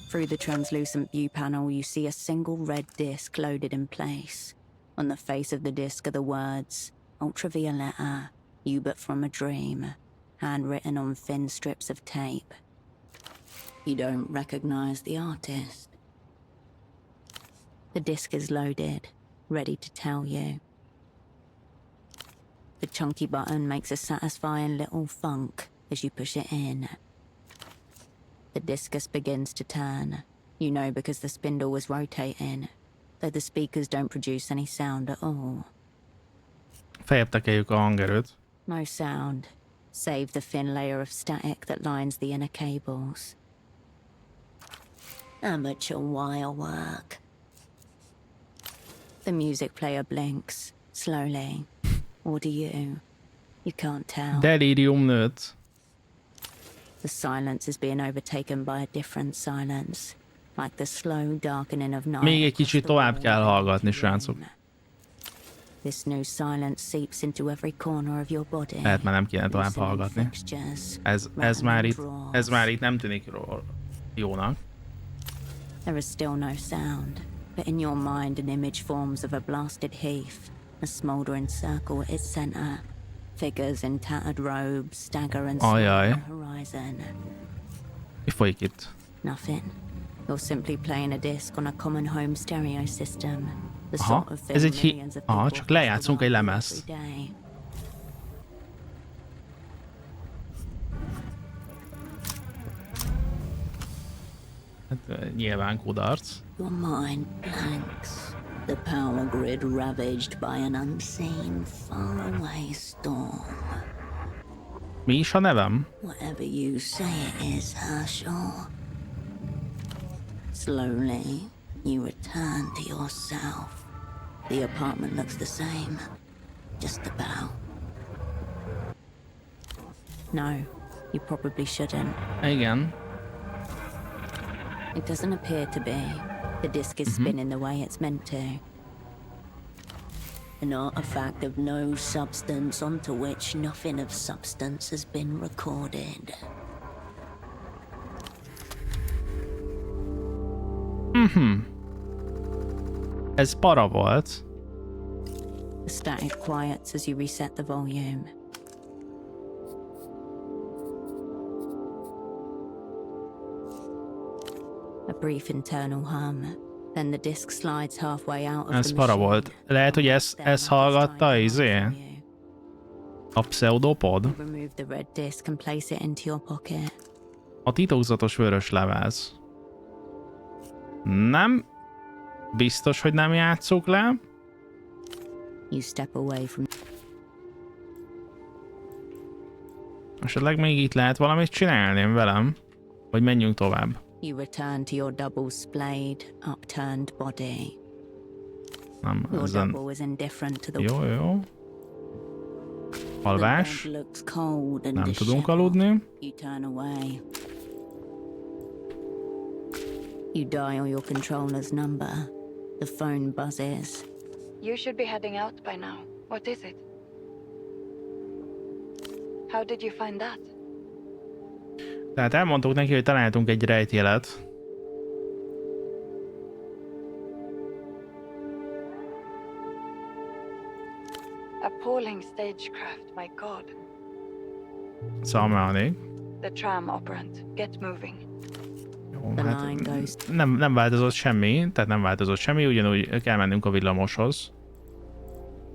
Through the translucent view panel, you see a single red disc loaded in place. On the face of the disc are the words, Ultravioletta, you but from a dream, handwritten on thin strips of tape. You don't recognize the artist. The disc is loaded, ready to tell you. The chunky button makes a satisfying little thunk as you push it in. The discus begins to turn. You know because the spindle was rotating, though the speakers don't produce any sound at all. Feljebb tekeljük a hangerőt. No sound, save the thin layer of static that lines the inner cables. Amateur wire work. The music player blinks, slowly. Or do you? You can't tell. Delirium nőtt. The silence is being overtaken by a different silence, like the slow darkening of night. Még egy kicsit tovább kell hallgatni, srácok. This new silence seeps into every corner of your body. Lehet már nem kéne tovább hallgatni. Ez már itt nem tűnik jónak. There is still no sound, but in your mind an image forms of a blasted heath, a smouldering circle at its center. Figures in tattered robes stagger and sway on the horizon. Mi folyik itt? Nothing. You're simply playing a disc on a common home stereo system. The Aha, sort of ez thing egy millions of people csak lejátszunk egy every lemezt. day. Hát nyilván kudarc. Your mind blanks. The power grid ravaged by an unseen, faraway storm. Mi is a nevem? Whatever you say it is, Herschel. Slowly, you return to yourself. The apartment looks the same. Just about. No, you probably shouldn't. Igen. It doesn't appear to be. The disc is spinning the way it's meant to. An artifact of no substance onto which nothing of substance has been recorded. Ez para volt. The static quiets as you reset the volume. A brief internal hum. Then the disc slides halfway out of Ez the para machine. volt. Lehet, hogy ez hallgatta, a pseudopod? You remove the red disc and place it into your pocket. A titokzatos vörös lemez. Nem. Biztos, hogy nem játsszuk le. You step away from. Esetleg még itt lehet valamit csinálni velem. Vagy menjünk tovább. You return to your double-splayed, upturned body. Nem, Your ezen... double is indifferent to the Jó. Alvás. The bed looks cold and Nem tudunk disheveled. aludni. You turn away. You dial your controller's number. The phone buzzes. You should be heading out by now. What is it? How did you find that? Tehát elmondtuk neki, hogy találtunk egy rejtjelet. Appalling stagecraft, my god. Szalmánik. The tram operant. Get moving. Jó, The hát line goes. nem változott semmi, tehát nem változott semmi, ugyanúgy kell mennünk a villamoshoz.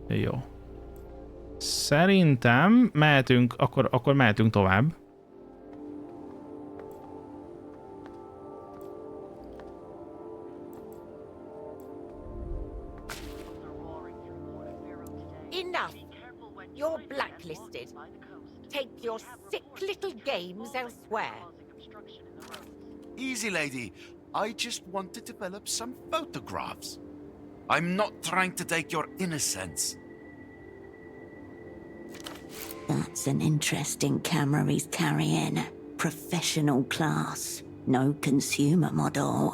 Jó. Szerintem mehetünk, akkor mehetünk tovább. Enough! You're blacklisted. Take your sick little games elsewhere. Easy, lady. I just want to develop some photographs. I'm not trying to take your innocence. That's an interesting camera he's carrying. Professional class. No consumer model.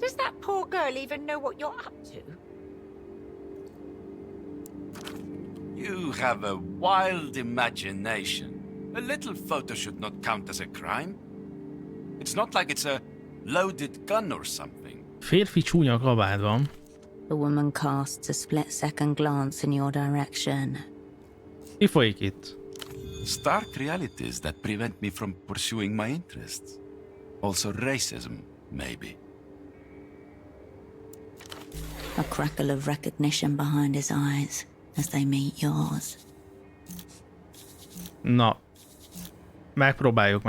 Does that poor girl even know what you're up to? You have a wild imagination. A little photo should not count as a crime. It's not like it's a loaded gun or something. Férfi csúnya kabátban. The woman casts a split-second glance in your direction. Mi folyik itt? Stark realities that prevent me from pursuing my interests. Also racism, maybe. A crackle of recognition behind his eyes as they meet yours. Na. Megpróbáljuk.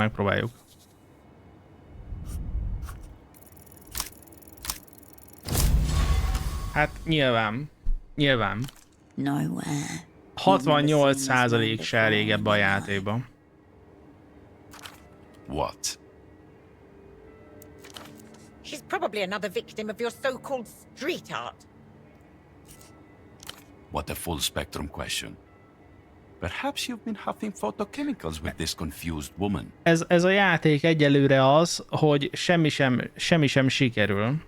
Hát nyilván. Nowhere. 68% se elég ebbe a játékban. What? She's probably another victim of your so-called street art. What a full spectrum question. Perhaps you've been huffing photochemicals with this confused woman. Ez a játék egyelőre az, hogy semmi sem sikerül.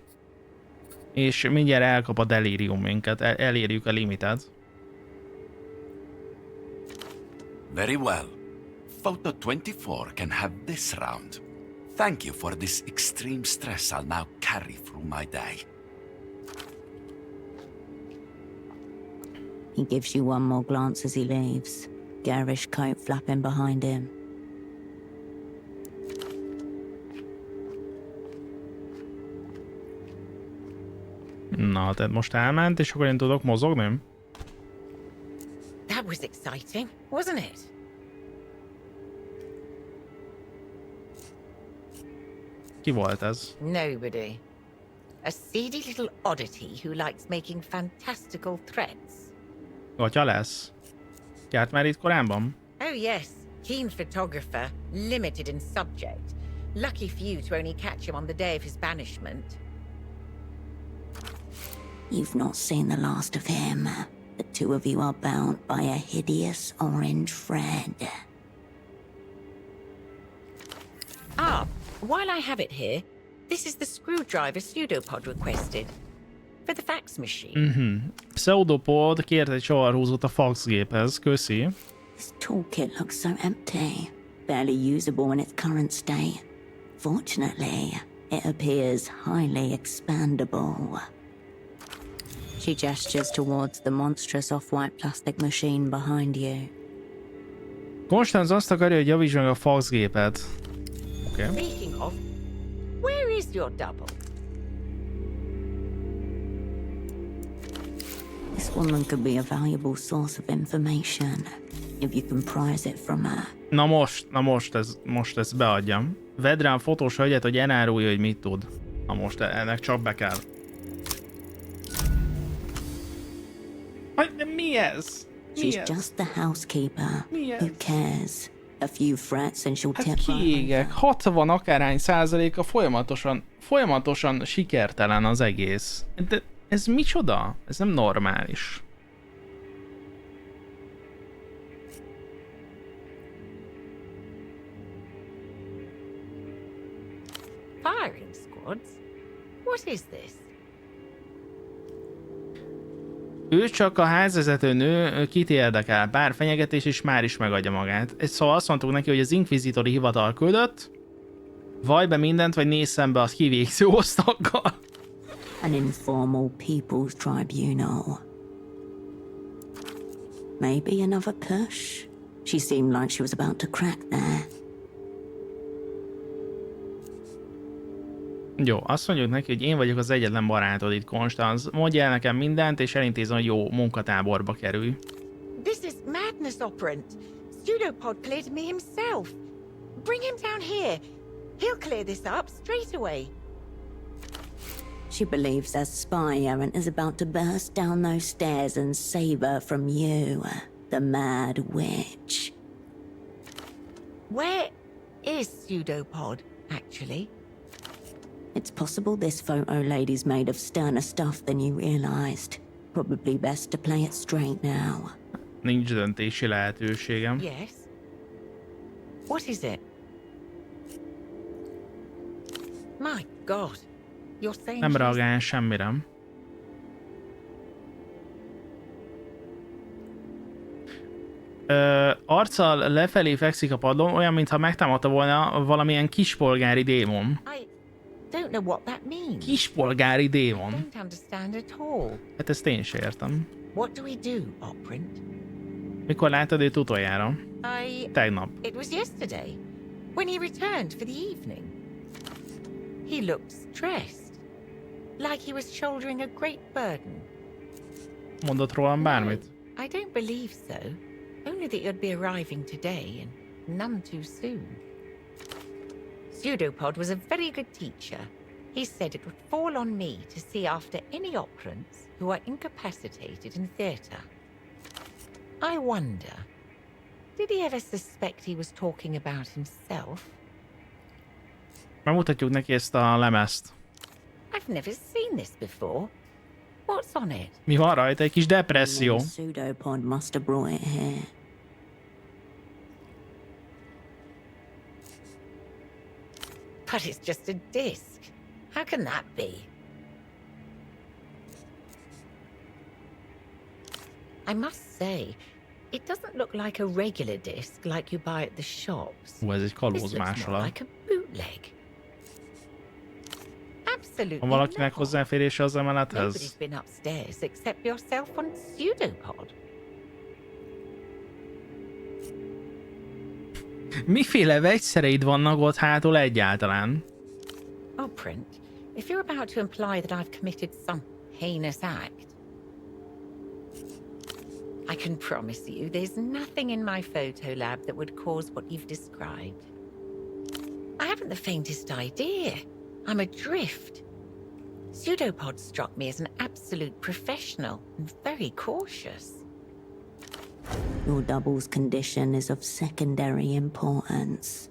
És mindjárt elkap a delírium minket, elérjük a limitet. Very well. Photo 24 can have this round. Thank you for this extreme stress I'll now carry through my day. He gives you one more glance as he leaves. Garish coat flapping behind him. Na, tehát most elment, és akkor én tudok mozogni? That was exciting, wasn't it? Ki volt ez? Nobody. A seedy little oddity who likes making fantastical threats. Gatya lesz? Járt már itt korábban? Oh yes, keen photographer, limited in subject. Lucky for you to only catch him on the day of his banishment. You've not seen the last of him. The two of you are bound by a hideous orange thread. Ah, while I have it here, this is the screwdriver pseudopod requested. For the fax machine. Pseudopod kért egy csavarhúzót a faxgéphez, köszi. This toolkit looks so empty, barely usable in its current state. Fortunately, it appears highly expandable. She gestures towards the monstrous off-white plastic machine behind you. Konstanz azt akarja, hogy javítsd meg a faxgépet. Oké. Speaking of, where is your double? This woman could be a valuable source of information if you can prise it from her. Na most ezt beadjam. Vedd rá a fotós hölgyet, hogy elárulja, hogy mit tud. Na most ennek csak be kell. De mi ez? She's just the housekeeper. Yes. Who cares? A few threats and she'll Hát tip right kiégek. 60 akárhány százaléka folyamatosan sikertelen az egész. De ez micsoda? Ez nem normális. Firing squads? What is this? Ő csak a házvezető nő, kit érdekel, pár fenyegetés és már is megadja magát. Szóval azt mondtuk neki, hogy az inkvizitori hivatal küldött, vaj be mindent, vagy nézz szembe a kivégző osztakkal. An informal people's tribunal. Maybe another push? She seemed like she was about to crack there. Jó, azt mondjuk neki, hogy én vagyok az egyetlen barátod itt, Konstanz. Mondj el nekem mindent, és elintézem, hogy jó munkatáborba kerülj. This is madness operant. Pseudopod cleared me himself. Bring him down here. He'll clear this up straight away. She believes a spy errant is about to burst down those stairs and save her from you, the mad witch. Where is Pseudopod, actually? It's possible this photo lady's made of sterner stuff than you realized. Probably best to play it straight now. Nincs döntési lehetőségem. Yes? What is it? My God. You're saying Nem she's... reagál semmire. Arccal lefelé fekszik a padlón, olyan, mintha megtámadta volna valamilyen kispolgári démon. I don't know what that means. Kispolgári démon. Don't understand at all. Hát ezt én sem értem. What do we do, Oprint? Mikor láttad őt utoljára? Tegnap. It was yesterday, when he returned for the evening. He looked stressed, like he was shouldering a great burden. Mondott rólam bármit? I don't believe so. Only that you'd be arriving today, and none too soon. Pseudopod was a very good teacher. He said it would fall on me to see after any operants who are incapacitated in theatre. I wonder, did he ever suspect he was talking about himself? Megmutatjuk neki ezt a lemezt. I've never seen this before. What's on it? Mi van rajta? Egy kis depresszió. Pseudopod must have brought it here. But it's just a disc. How can that be? I must say, it doesn't look like a regular disc like you buy at the shops. Ez egy This kalóz looks more másolat. like a bootleg. Absolutely Van valakinek not. hozzáférése az Nobody's emelethez? been upstairs except yourself on Pseudopod. Miféle vegyszereid vannak ott hátul egyáltalán? Oprint, if you're about to imply that I've committed some heinous act, I can promise you there's nothing in my photo lab that would cause what you've described. I haven't the faintest idea. I'm adrift. Pseudopod struck me as an absolute professional and very cautious. Your double's condition is of secondary importance.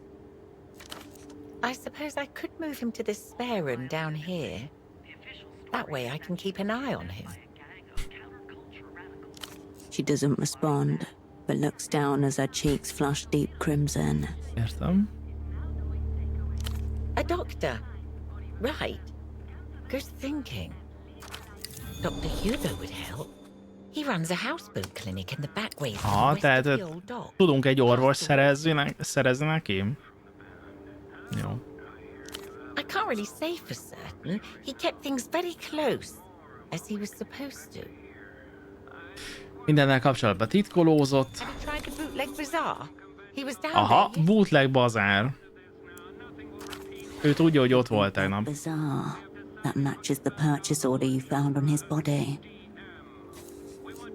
I suppose I could move him to the spare room down here. That way I can keep an eye on him. She doesn't respond, but looks down as her cheeks flush deep crimson. Értem. A doctor. Right. Good thinking. Dr. Hugo would help. He runs a houseboat clinic in the back ways Aha, west of tehát the old dock. tudunk egy orvos szerezni neki? Jó. I can't really say for certain. He kept things very close, as he was supposed to. Mindennel kapcsolatban titkolózott. Have you tried the bootleg bazaar? He was down Aha, there. bootleg bazár. Ő tudja, hogy ott volt tegnap. Bizarre. That matches the purchase order you found on his body.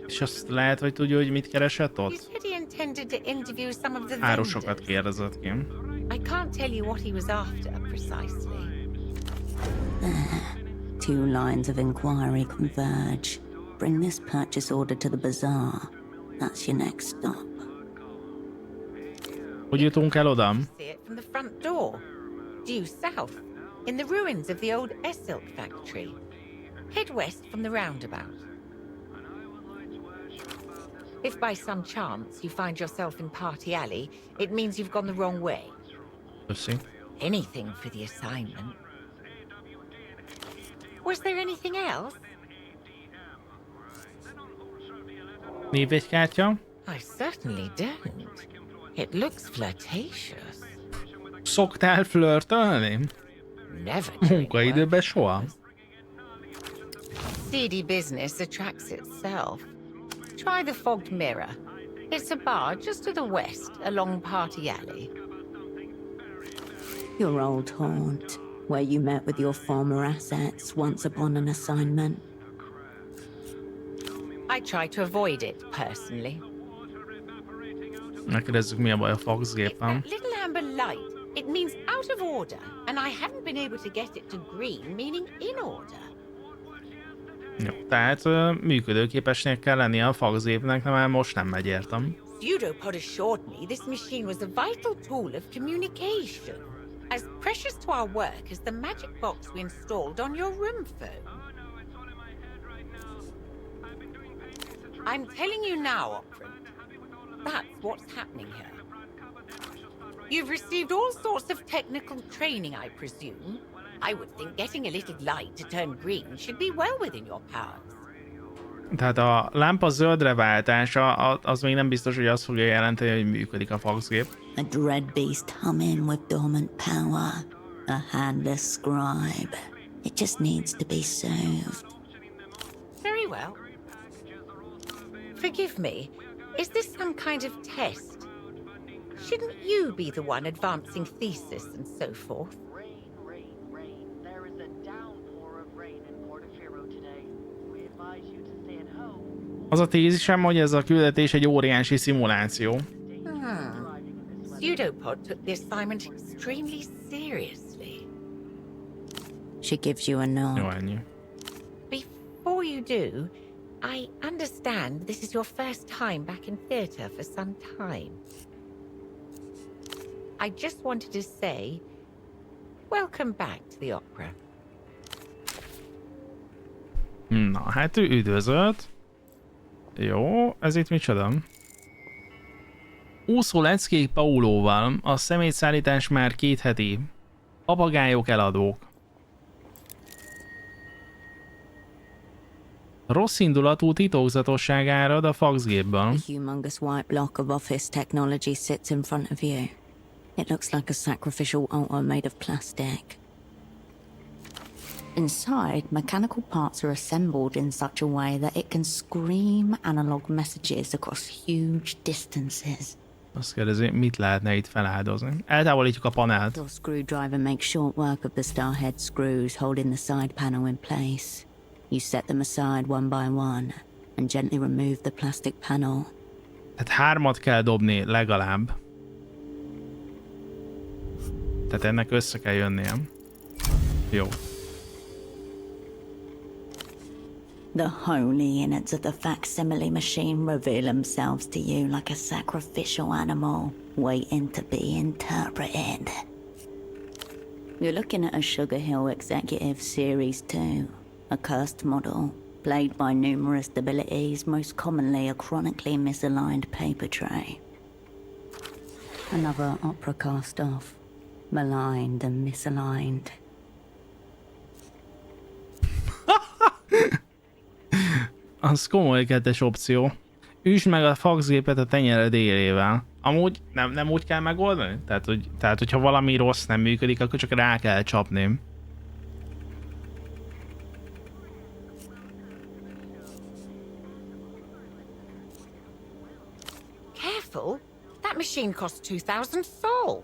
És azt lehet, hogy tudja, hogy mit keresett He ott? said he intended to interview some of the Árusokat vendors. kérdezett ki. I can't tell you what he was after precisely. Two lines of inquiry converge. Bring this purchase order to the bazaar. That's your next stop. Hogy jutunk el oda? See it from the front door. Due south, in the ruins of the old Essilk factory. Head west from the roundabout. If by some chance you find yourself in Party Alley, it means you've gone the wrong way. Köszi. Anything for the assignment. Was there anything else? Névjegykártya? I certainly don't. It looks flirtatious. Szoktál flörtölni? Never during Munkaidőben soha. Seedy business attracts itself. Try the Fogged Mirror. It's a bar just to the west along Party Alley. Your old haunt, where you met with your former assets once upon an assignment. I try to avoid it personally. Megkérdezzük, mi a baj a It's faxgéppel. that little amber light. It means out of order, and I haven't been able to get it to green, meaning in order. Jó, tehát működőképesnek kell lennie a faxgépnek, de már most nem megy, értem. Pseudopod assured me this machine was a vital tool of communication. As precious to our work as the magic box we installed on your room phone. I'm telling you now, Operant. That's what's happening here. You've received all sorts of technical training, I presume. I would think getting a little light to turn green should be well within your powers. Tehát a lámpa zöldre váltása, az még nem biztos, hogy azt fogja jelenteni, hogy működik a faxgép. A dread beast humming with dormant power. A handless scribe. It just needs to be soothed. Very well. Forgive me, is this some kind of test? Shouldn't you be the one advancing thesis and so forth? Rain. There is a downpour of rain in Portofino today. We advise you to stay at home. Az a tézisem, hogy ez a küldetés egy óriási szimuláció. Pseudopod took the assignment extremely seriously. She gives you a nod. Jó, ennyi. Before you do, I understand this is your first time back in theatre for some time. I just wanted to say, welcome back to the opera. Na, hát ő üdvözölt. Jó, ez itt micsoda? Úszó leckék Paulóval, a szemétszállítás már 2 heti. Papagájok eladók. Rossz indulatú titokzatosság árad a faxgépben. A humongous white block of office technology sits in front of you. It looks like a sacrificial altar made of plastic. Inside, mechanical parts are assembled in such a way that it can scream analog messages across huge distances. Azt kérdezi, mit lehetne itt feláldozni? Eltávolítjuk a panelt. Your screwdriver makes short work of the starhead screws holding the side panel in place. You set them aside one by one and gently remove the plastic panel. Tehát 3 kell dobni legalább. Tehát ennek össze kell jönnie. Jó. The holy innards of the facsimile machine reveal themselves to you like a sacrificial animal waiting to be interpreted. You're looking at a Sugar Hill Executive Series 2, a cursed model, plagued by numerous debilities, most commonly a chronically misaligned paper tray. Another opera cast off, maligned and misaligned. Az komoly 2-es opció. Üsd meg a faxgépet a tenyered élével. Amúgy nem úgy kell megoldani? Tehát, hogyha valami rossz nem működik, akkor csak rá kell csapni. Careful, that machine costs 2,000 sol.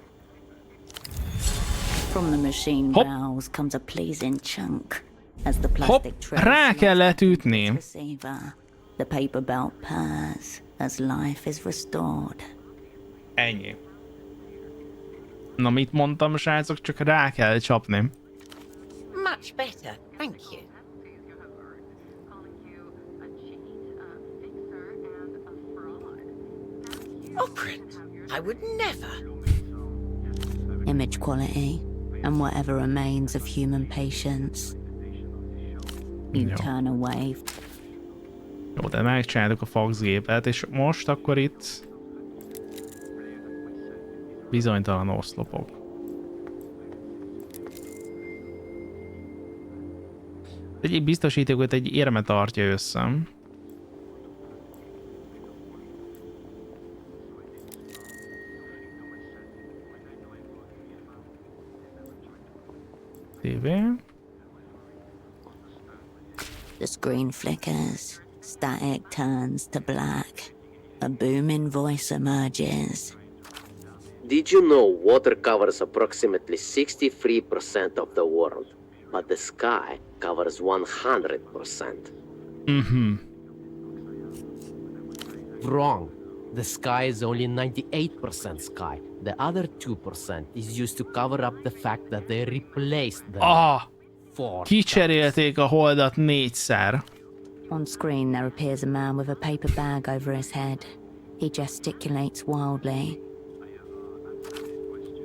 From the machine Hopp. bowels comes a pleasing chunk as the Hopp, plastic tray rá kellett ütni. receiver. The paper belt purrs as life is restored. Ennyi. Na, mit mondtam, srácok? Csak rá kell csapni. Much better, thank you. Operant, I would never. Image quality and whatever remains of human patience. You Jó. turn away. Jó, de megcsináltuk a faxgépet, és most akkor itt bizonytalan oszlopok. Egy biztosítékot egy érme tartja össze. TV. The screen flickers. Static turns to black. A booming voice emerges. Did you know water covers approximately 63% of the world, but the sky covers 100%? Wrong. The sky is only 98% sky. The other 2% is used to cover up the fact that they replaced the four Kicserélték a holdat 4-szer. On screen, there appears a man with a paper bag over his head. He gesticulates wildly.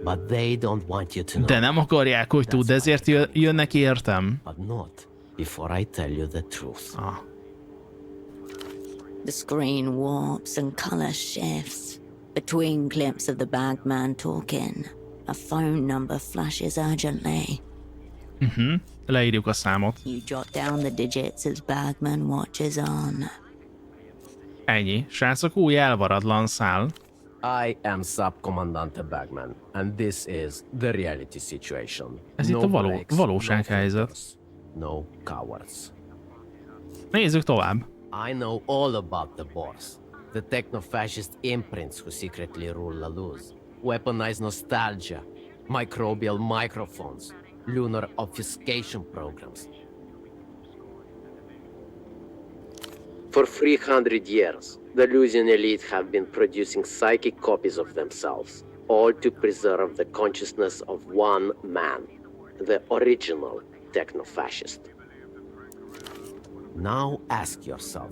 But they don't want you to know. De nem akarják, hogy tudd, ezért jönnek értem. But not before I tell you the truth. Ah. The screen warps and color shifts. Between clips of the bagman talking, a phone number flashes urgently. Leírjuk a számot. You jot down the digits as bagman watches on. Ennyi. Srácok, új elvaradlan szál. I am Subcommandante Bagman, and this is the reality situation. Ez itt a valósághelyzet. No cowards. Nézzük tovább. I know all about the boss. The techno-fascist imprints who secretly rule La Luz. Weaponized nostalgia. Microbial microphones. Lunar obfuscation programs. For 300 years, the Lusian elite have been producing psychic copies of themselves, all to preserve the consciousness of one man, the original techno-fascist. Now ask yourself,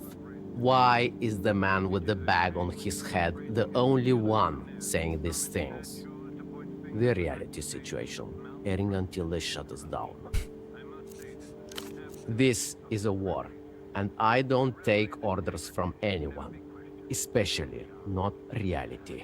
why is the man with the bag on his head the only one saying these things? The reality situation, airing until they shut us down. This is a war, and I don't take orders from anyone, especially not reality.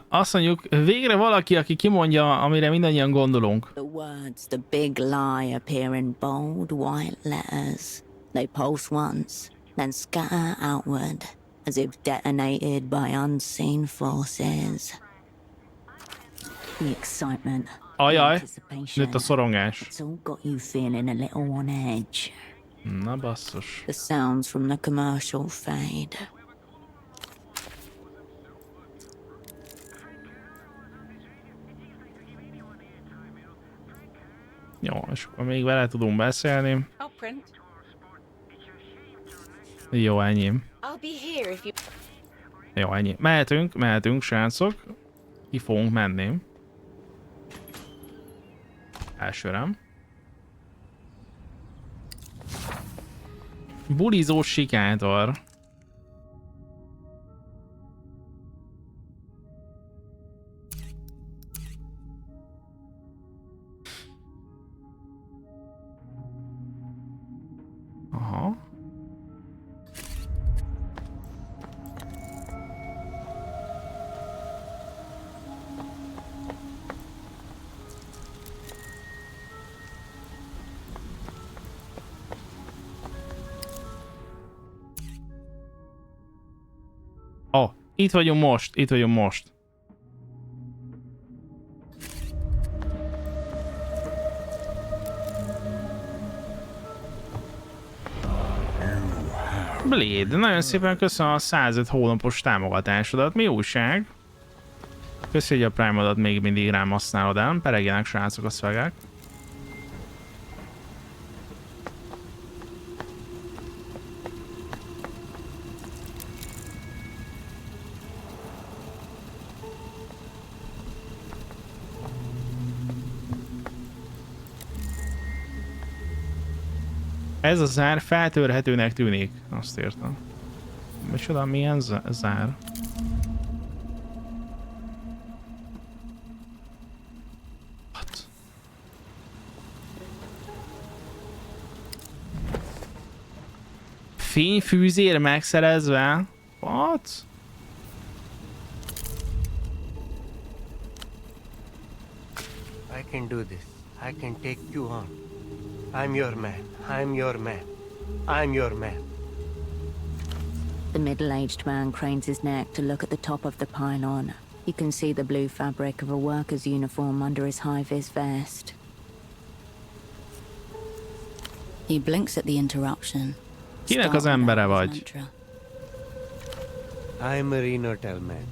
Azt mondjuk, végre valaki, aki kimondja, amire mindannyian gondolunk. The words, the big lie, appear in bold white letters. They pulse once, then scatter outward, as if detonated by unseen forces. The excitement, Ajaj, nőtt a szorongás. it's all got you feeling a little on edge. Na basszus. The sounds from the commercial fade. Jó, és akkor még vele tudunk beszélni. I'll print. Jó, ennyi. I'll be here if you... Jó, ennyi. Mehetünk, srácok. Ki fogunk menni. Elsőre. Bulizós sikátor. Aha. Oh, itt vagyunk most. Blade, nagyon szépen köszönöm a 105 hónapos támogatásodat. Mi újság? Köszönjük a Prime-odat, még mindig rám használod el. Peregjenek, srácok, a szövegek. Ez a zár feltörhetőnek tűnik. Azt értem. Micsoda, milyen zár? What? Fényfűzér megszerezve? What? I can do this. I can take you on. I'm your man. I'm your man. I'm your man. The middle-aged man cranes his neck to look at the top of the pylon. You can see the blue fabric of a worker's uniform under his high-vis vest. He blinks at the interruption. Kinek az embere vagy? I'm a Renotel man.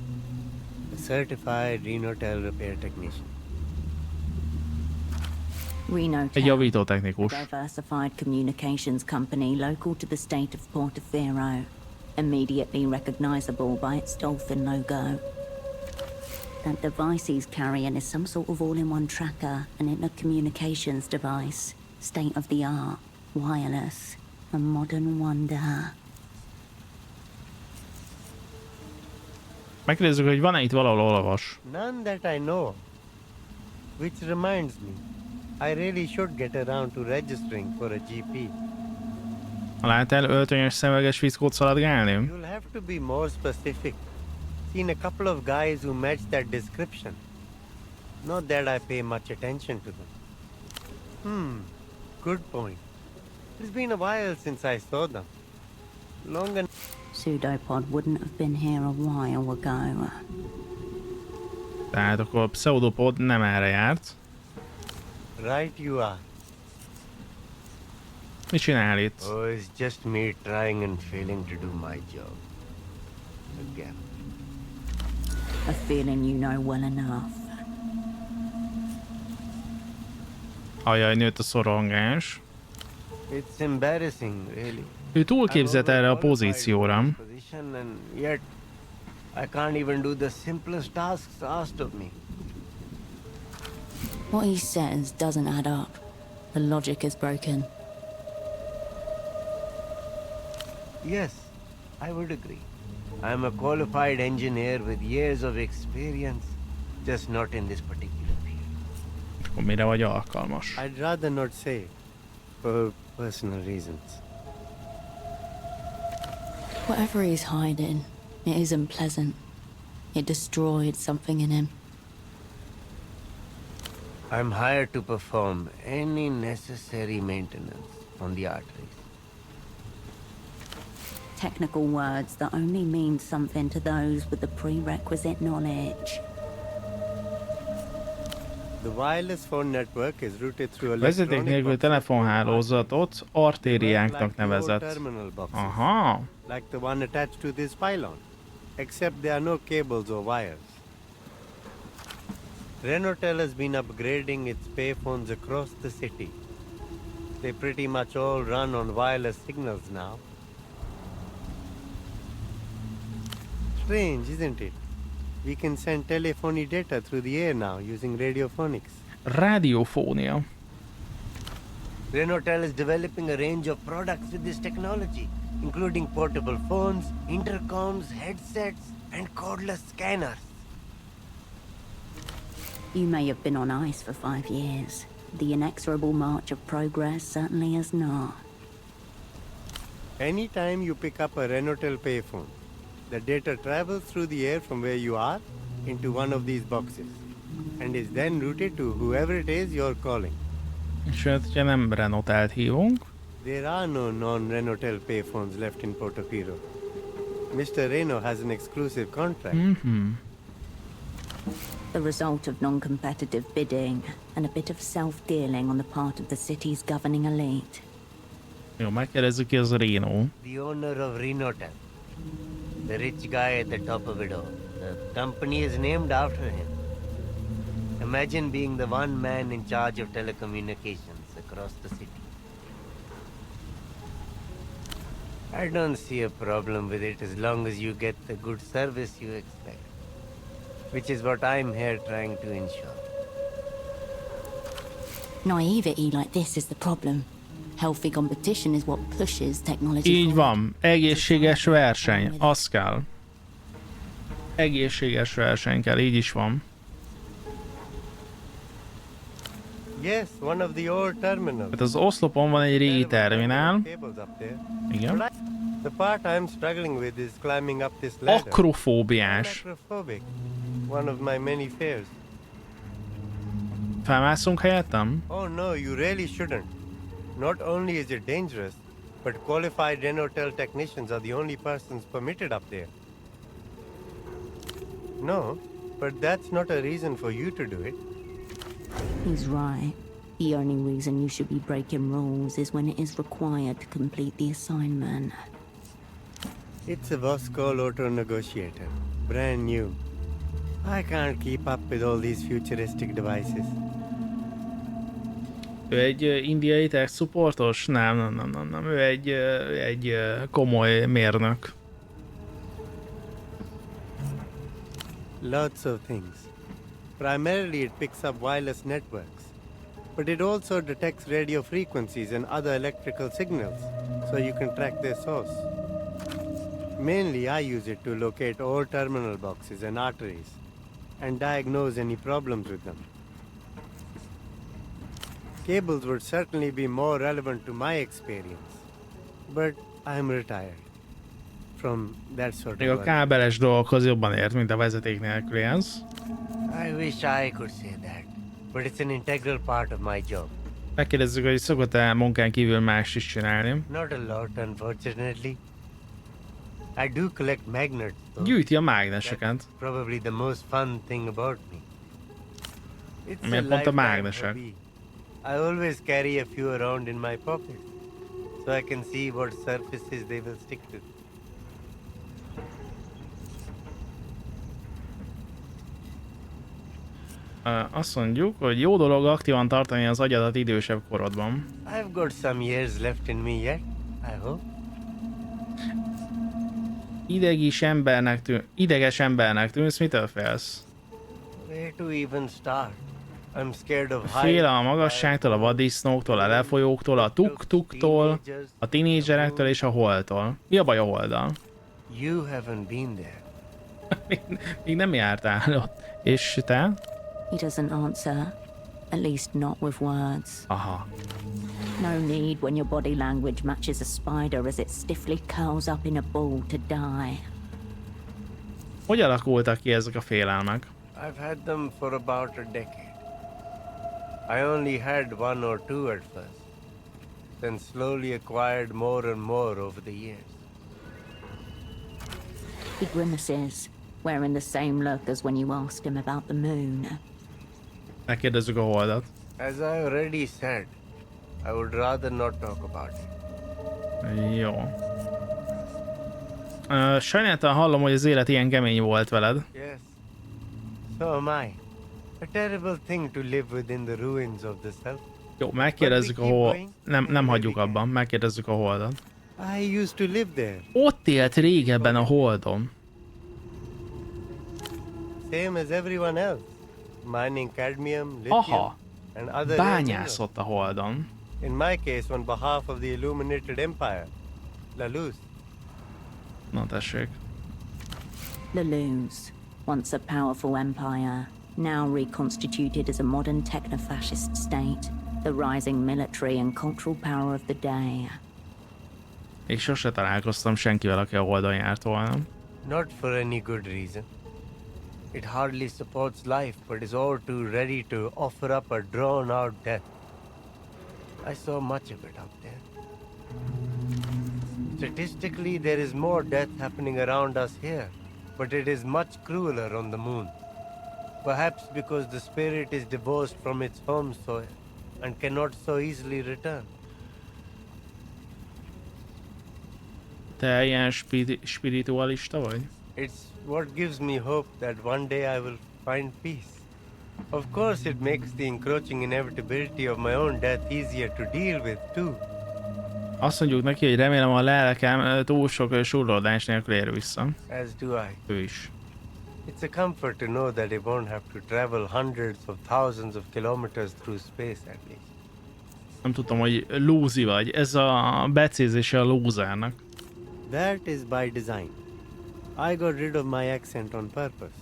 A certified Renotel repair technician. Egy javítótechnikus. A diversified communications company local to the state of Portofino, immediately recognizable by its dolphin logo. That device he's carrying is some sort of all-in-one tracker, an intercommunications device, state-of-the-art, wireless, a modern wonder. Megkérdezzük, hogy van-e itt valahol olvas. None that I know of. Which reminds me, I really should get around to registering for a GP. Láttál öltönyös szemüveges fickót szaladgálni? You'll have to be more specific. Seen a couple of guys who match that description. Not that I pay much attention to them. Good point. It's been a while since I saw them. Long enough. Pseudopod wouldn't have been here a while ago. Tehát akkor a pseudopod nem erre járt. Right you are. Mit csinál itt? Oh, it's just me trying and failing to do my job. Again. A feeling you know well enough. Ajaj, nőtt a szorongás. It's embarrassing, really. Ő túlképzett erre a pozícióra. And yet, I can't even do the simplest tasks asked of me. What he says doesn't add up. The logic is broken. Yes, I would agree. I'm a qualified engineer with years of experience, just not in this particular field. Akkor mire vagy alkalmas? I'd rather not say, for personal reasons. Whatever he's hiding, it isn't pleasant. It destroyed something in him. I'm hired to perform any necessary maintenance on the arteries. Technical words that only mean something to those with the prerequisite knowledge. The wireless phone network is routed through Vezeték nélkül telefonhálózatot artériáknak nevezett. Aha. Like the one attached to this pylon, except there are no cables or wires. Renotel has been upgrading its payphones across the city. They pretty much all run on wireless signals now. Strange, isn't it? We can send telephony data through the air now using radiophonics. Rádiófónia. Renotel is developing a range of products with this technology, including portable phones, intercoms, headsets, and cordless scanners. You may have been on ice for 5 years. The inexorable march of progress certainly has not. Anytime you pick up a Renotel payphone, the data travels through the air from where you are into one of these boxes, and is then routed to whoever it is you're calling. Sőt, hogyha nem Renotelt hívunk. There are no non-Renotel payphones left in Portofino. Mr. Reno has an exclusive contract. The result of non-competitive bidding and a bit of self-dealing on the part of the city's governing elite. Jó, megkérdezzük ki az Reno. The owner of Renotel. The rich guy at the top of it all. The company is named after him. Imagine being the one man in charge of telecommunications across the city. I don't see a problem with it as long as you get the good service you expect. Which is what I'm here trying to ensure. Naivety like this is the problem. Healthy competition is what pushes technology Így forward. van. Egészséges verseny. Az kell. Egészséges verseny kell. Így is van. Yes, one of the old terminals. Hát az oszlopon van egy régi terminál. Igen. The part I'm struggling with is climbing up this ladder. Akrofóbiás. Acrophobic. One of my many fears. Felmászunk helyettem? Oh no, you really shouldn't. Not only is it dangerous, but qualified Renotel technicians are the only persons permitted up there. No, but that's not a reason for you to do it. He's right. The only reason you should be breaking rules is when it is required to complete the assignment. It's a Voskhod auto negotiator. Brand new. I can't keep up with all these futuristic devices. Ő egy indiai tech supportos? Nem. Ő egy komoly mérnök. Lots of things. Primarily it picks up wireless networks, but it also detects radio frequencies and other electrical signals, so you can track their source. Mainly, I use it to locate old terminal boxes and arteries and diagnose any problems with them. Cables would certainly be more relevant to my experience, but I'm retired from that sort Még of a work. kábeles dolgokhoz jobban ért, mint a vezeték nélkülihez. I wish I could say that, but it's an integral part of my job. Megkérdezzük, hogy szokott-e munkán kívül más is csinálni. Not a lot, unfortunately. I do collect magnets, though. Gyűjti a mágneseket. Probably the most fun thing about me. It's Miért pont a lifetime mágnesek? hobby. I always carry a few around in my pocket, so I can see what surfaces they will stick to. Azt mondjuk, hogy jó dolog aktívan tartani az agyadat idősebb korodban. I've got some years left in me yet, I hope. Ideges embernek tűnsz, mitől félsz? Where to even start? I'm scared of Fél a magasságtól, a vaddisznóktól, a lefolyóktól, a tuk-tuktól, a tinédzserektől és a holdtól. Mi a baj a holddal? You haven't been there. Még nem jártál ott. És te? He doesn't answer, at least not with words. Aha. No need when your body language matches a spider as it stiffly curls up in a ball to die. Hogy alakultak ki ezek a félelmek? I've had them for about a decade. I only had one or two at first, then slowly acquired more and more over the years. He grimaces, wearing the same look as when you asked him about the moon. Megkérdezzük a holdat. As I already said, I would rather not talk about it. Jó. Sajnáltan hallom, hogy az élet ilyen kemény volt veled. Yes, so am I. A terrible thing to live within the ruins of the self. Jó, megkérdezzük a nem hagyjuk abban, megkérdezzük a holdat. I used to live there. Ott élt régebben a holdon. Same as everyone else. Mining cadmium, lithium, Aha, and other bányászott a holdon. in my case on behalf of the Illuminated Empire, Laluz. Na tessék. Laluz, once a powerful empire, now reconstituted as a modern techno-fascist state, the rising military and cultural power of the day. És sose találkoztam senkivel, aki a holdon járt volna. Not for any good reason. It hardly supports life, but is all too ready to offer up a drawn-out death. I saw much of it up there. Statistically, there is more death happening around us here, but it is much crueler on the moon. Perhaps because the spirit is divorced from its home soil and cannot so easily return. Te ilyen spiritualista vagy? It's what gives me hope that one day I will find peace. Of course, it makes the encroaching inevitability of my own death easier to deal with, too. Azt mondjuk neki, hogy remélem a lelkem túl sok surlódás nélkül ér vissza. As do I. Ő is. It's a comfort to know that I won't have to travel hundreds of thousands of kilometers through space, at least. Nem tudtam, hogy lúzi vagy. Ez a becézése a lúzernek. That is by design. I got rid of my accent on purpose.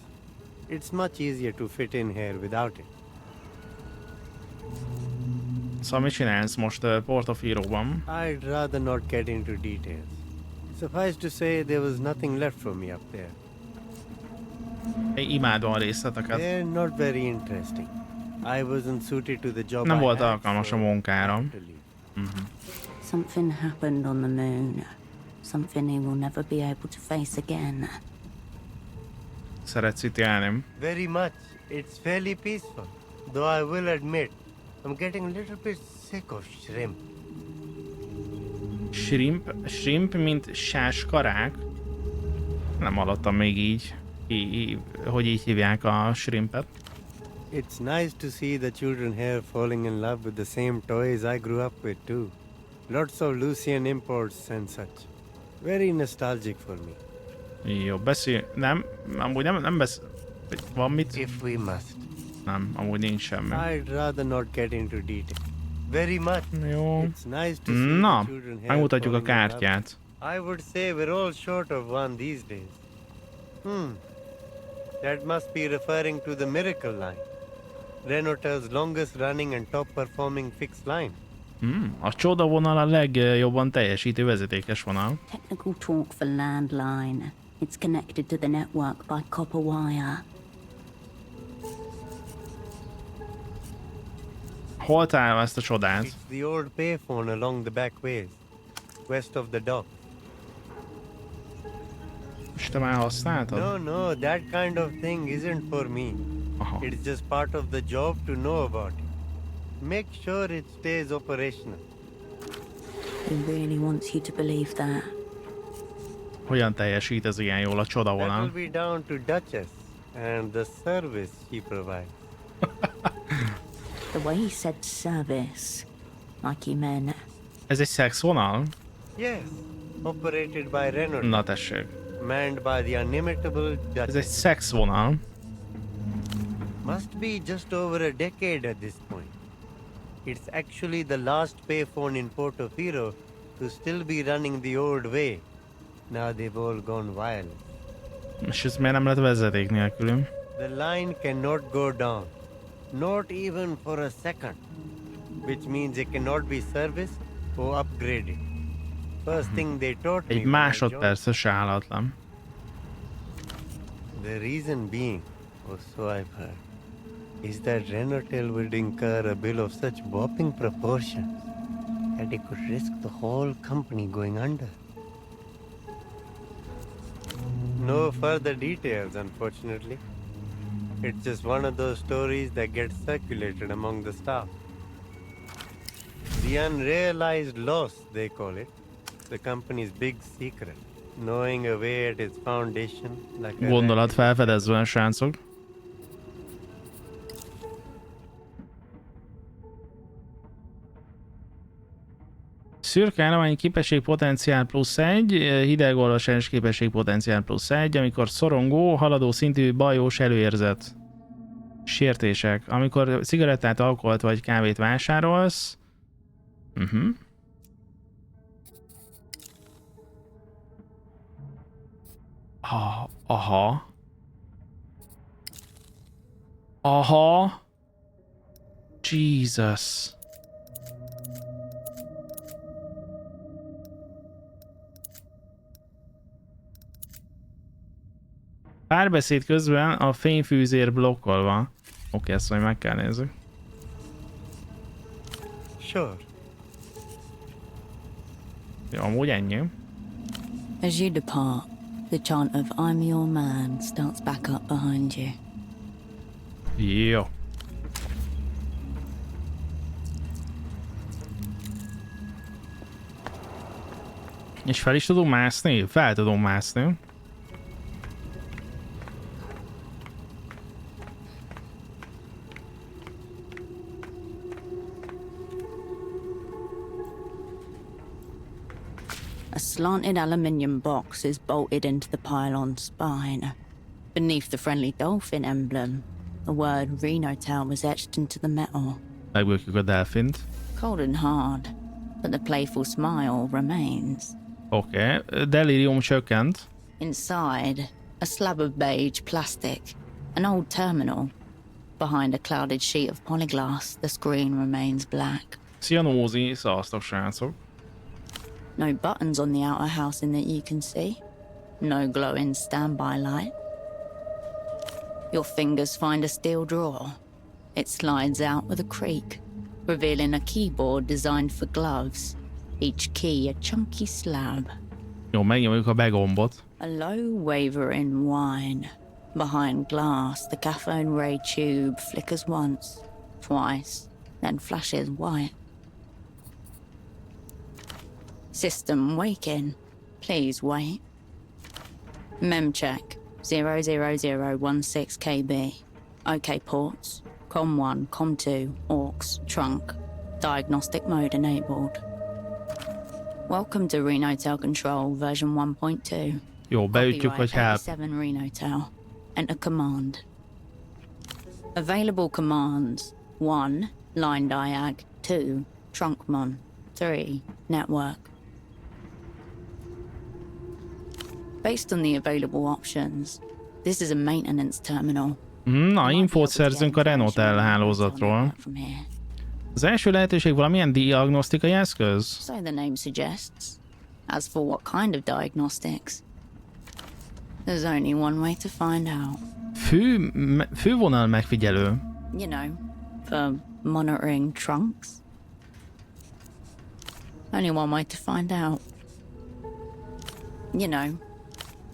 It's much easier to fit in here without it. Szóval mit csinálsz most Portofino-ban? I'd rather not get into details. Suffice to say, there was nothing left for me up there. Én imádom a részleteket. They're not very interesting. I wasn't suited to the job. Nem I volt had, alkalmas a so munkára. I had to leave. Something happened on the moon. Something he will never be able to face again. Szeretsz itt élni? Very much. It's fairly peaceful. Though I will admit, I'm getting a little bit sick of shrimp. Shrimp, mint sáskarák? Nem hallottam még így, hogy így hívják a shrimpet. It's nice to see the children here falling in love with the same toys I grew up with too. Lots of Lucian imports and such. Very nostalgic for me. Jó, nem, amúgy nem van mit? If we must. Nem, amúgy nincs semmi. I'd rather not get into detail. Very much. Jó. It's nice to see Na, the children here megmutatjuk a falling in love. kártyát. I would say we're all short of one these days. That must be referring to the Miracle line. Renault's longest running and top performing fixed line. A csodavonal a legjobban teljesítő vezetékes vonal. Technical talk for landline. It's connected to the network by copper wire. Hol találom ezt a csodát? It's the old payphone along the back ways, west of the dock. És te már használtad? No, that kind of thing isn't for me. Aha. It's just part of the job to know about it. Make sure it stays operational. He really wants you to believe that. Hogyan teljesít ez ilyen jól a That csodavonal? will be down to Duchess and the service she provides. The way he said service, like he meant. Ez egy szexvonal? Yes, operated by Renault, Na tessék. manned by the inimitable Ez Duchess. egy szexvonal. Must be just over a decade at this point. It's actually the last payphone in Portofino to still be running the old way. Now they've all gone wireless. És ez miért nem lett vezeték nélkülünk? The line cannot go down, not even for a second, which means it cannot be serviced or upgraded. First thing they taught me Egy when I másodperc se állatlan. joined. The reason being, or so I've heard, is that Renault would incur a bill of such whopping proportions that it could risk the whole company going under. No further details, unfortunately. It's just one of those stories that gets circulated among the staff. The unrealized loss, they call it. The company's big secret. Knowing a way at its foundation like a Gondolat felfedezve, srácok. Szürke állomány képesség potenciál +1, hidegolvasás képesség potenciál +1, amikor szorongó, haladó szintű bajós előérzet. Sértések. Amikor cigarettát, alkoholt vagy kávét vásárolsz. Aha. Jesus. Párbeszéd közben a fényfűzér blokkolva. Oké, ezt majd meg kell nézzük. Sure. Jó, amúgy ennyi. As you depart, the chant of "I'm your man" starts back up behind you. Jó. És fel is tudunk mászni? Fel tudunk mászni. A slanted aluminium box is bolted into the pylon spine. Beneath the friendly dolphin emblem, the word Renotel was etched into the metal. Megbökjük a delfint. Cold and hard, but the playful smile remains. Oké, delirium csökkent. Inside, a slab of beige plastic, an old terminal. Behind a clouded sheet of polyglass, the screen remains black. Szia Nózi, szavaztok srácok. No buttons on the outer housing that you can see. No glowing standby light. Your fingers find a steel drawer. It slides out with a creak, revealing a keyboard designed for gloves. Each key a chunky slab. Jó, megnyomjuk a begombot. A low wavering whine. Behind glass, the cathode ray tube flickers once, twice, then flashes white. System waking. Please wait. Mem check. 00016 KB. OK ports. COM1, COM2, AUX, trunk. Diagnostic mode enabled. Welcome to Renotel Control version 1.2. Jó, beütjük, hogy help. 7 Renotel. Enter command. Available commands. 1. Line diag. 2. Trunkmon. 3. Network. Based on the available options, this is a maintenance terminal. Na, infót szerzünk a Renault hálózatról. Az első lehetőség valamilyen diagnosztikai eszköz? So the name suggests. As for what kind of diagnostics, there's only one way to find out. Fővonal megfigyelő. You know, for monitoring trunks. Only one way to find out. You know,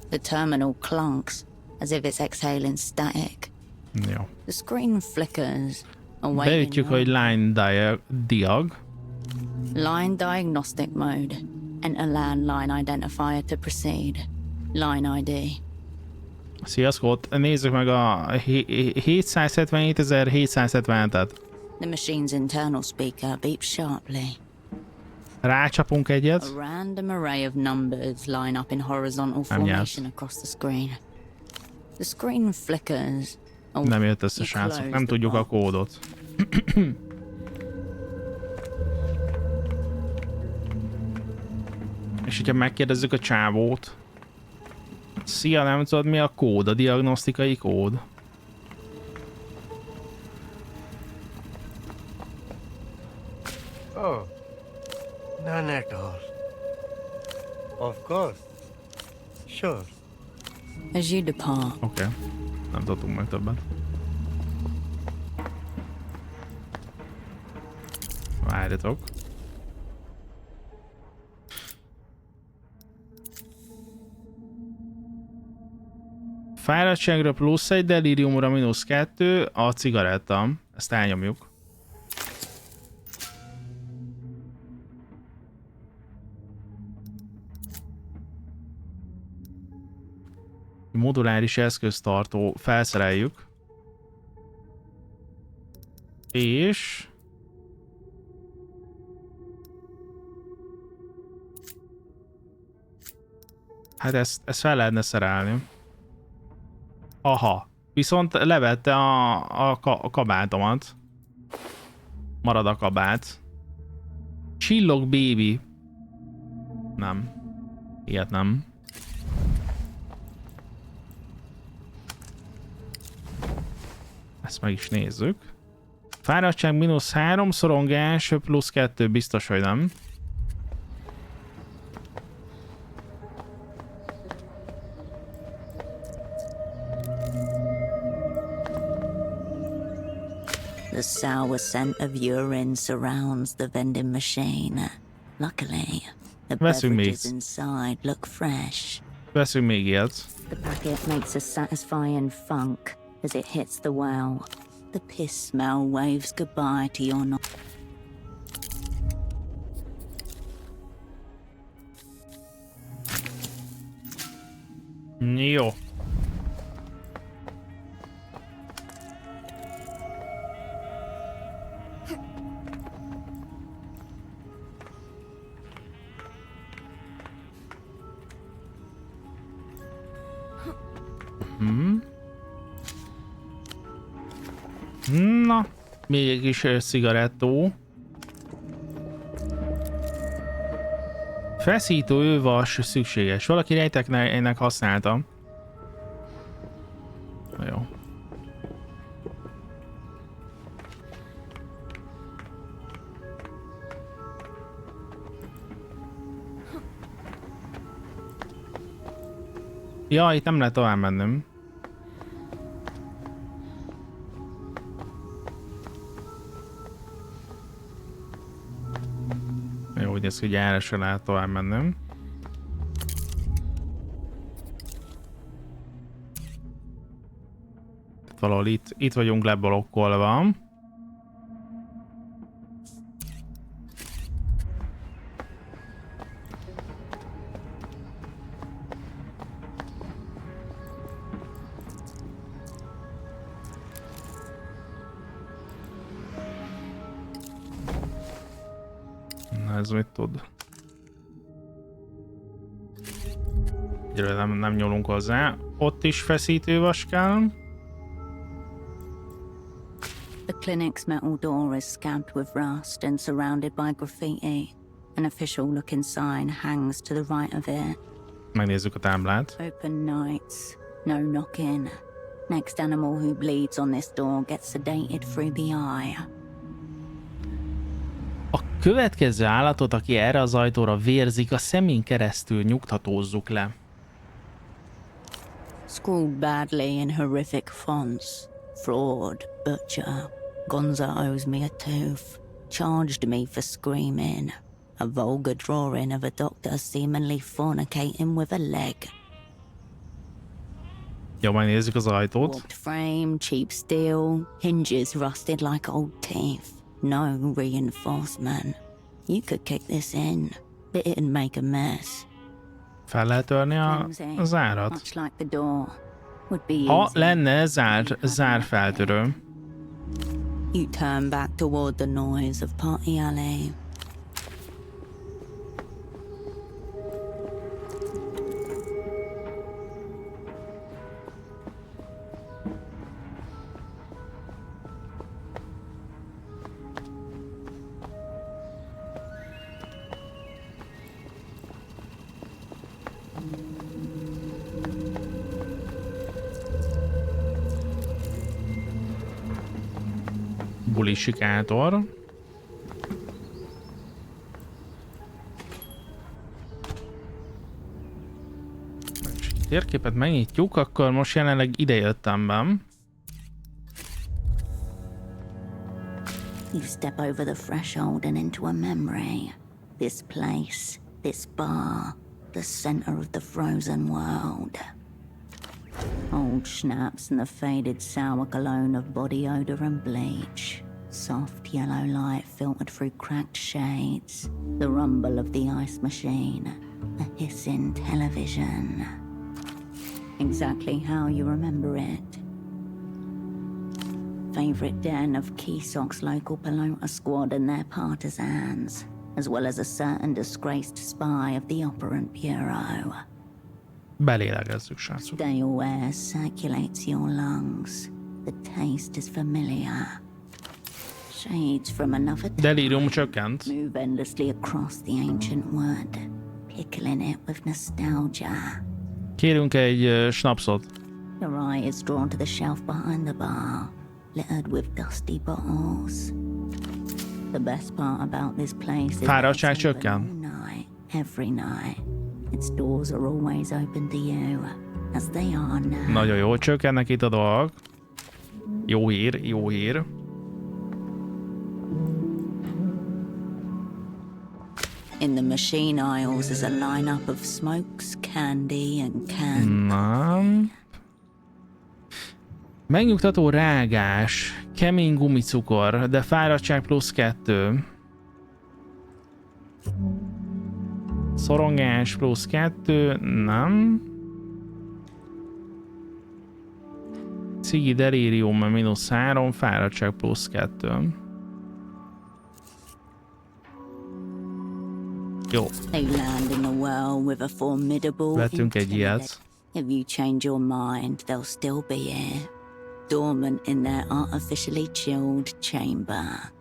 the terminal clunks as if it's exhaling static. Jó. The screen flickers. Beütjük, hogy line diag. Line diagnostic mode. Enter landline identifier to proceed. Line ID. Sziasztok, nézzük meg a 777.777-et. The machine's internal speaker beeps sharply. Rácsapunk egyet. A random array of numbers line up in horizontal formation across the screen. The screen flickers. Nem jött össze, srácok. Nem tudjuk a kódot. És hogyha megkérdezzük a csávót. Szia, nem tudod mi a kód, a diagnosztikai kód? Oh, none at all. Of course. Sure. As you depart. Oké. Nem tudtunk meg többet. Várjatok. Fáradtságra +1, delíriumra -2, a cigaretta. Ezt elnyomjuk. Moduláris eszköztartó, felszereljük. És... hát ezt fel lehetne szerelni. Aha. Viszont levette a kabátomat. Marad a kabát. Csillog baby. Nem. Ilyet nem. Ezt meg is nézzük. Fáradtság -3, szorongás +2, biztos, hogy nem. The sour scent of urine surrounds the vending machine. Luckily, the beverages inside look fresh. Veszünk még ilyet. The packet makes a satisfying funk as it hits the well. The piss smell waves goodbye to your Jó. Na, még egy kis cigarettó. Feszítő ővas szükséges. Valaki rejteknek használta. Jó. Ja, itt nem lehet tovább mennem. Jó, úgy néz ki, hogy erre se lehet tovább mennem. Valahol itt vagyunk leblokkolva. Ez mit tud? Gyere, nem nyúlunk hozzá. Ott is feszítővas kell. The clinic's metal door is scabbed with rust and surrounded by graffiti. An official-looking sign hangs to the right of it. Megnézzük a táblát. Open nights, no knocking. Next animal who bleeds on this door gets sedated through the eye. A következő állatot, aki erre az ajtóra vérzik, a szemén keresztül nyugtatózzuk le. Scrawled badly in horrific fonts. Fraud, butcher. Gonza owes me a tooth. Charged me for screaming. A vulgar drawing of a doctor seemingly fornicating with a leg. Jó, majd nézzük az ajtót. Warped frame, cheap steel, hinges rusted like old teeth. No reinforcement. You could kick this in, but it'd make a mess. Fel lehet törni a zárat. Much like the door. Would be Ha easy. lenne zárfeltörő. You turn back toward the noise of Party Alley. Bulisikátor. Térképet megnyitjuk, akkor most jelenleg ide jöttem be. You step over the threshold and into a memory. This place, this bar, the center of the frozen world. Old schnapps and the faded sour cologne of body odor and bleach. Soft yellow light filtered through cracked shades. The rumble of the ice machine. A hissing television. Exactly how you remember it. Favorite den of Keysok's local pelota squad and their partisans, as well as a certain disgraced spy of the operant bureau. Belélegezzük, srácok. Stale air circulates your lungs. The taste is familiar. Shades from another Delirium csökkent. move endlessly across the ancient wood, pickling it with nostalgia. Kérünk egy snapsot. Your eye is drawn to the shelf behind the bar, littered with dusty bottles. The best part about this place is Fáradtság that it's open csökken. all night, every night. Its doors are always open to you, as they are now. Nagyon jó, csökkennek itt a dolgok. Jó hír, jó hír. In the machine aisles is a lineup of smokes, candy and cans. Nem. Megnyugtató rágás, kemény gumicukor, de fáradtság +2. Szorongás +2, nem. Cigi delírium -3, fáradtság +2. Jó, They land in the well with a formidable vettünk egy ilyet. If you change your mind, they'll still be here, dormant in their artificially chilled chamber.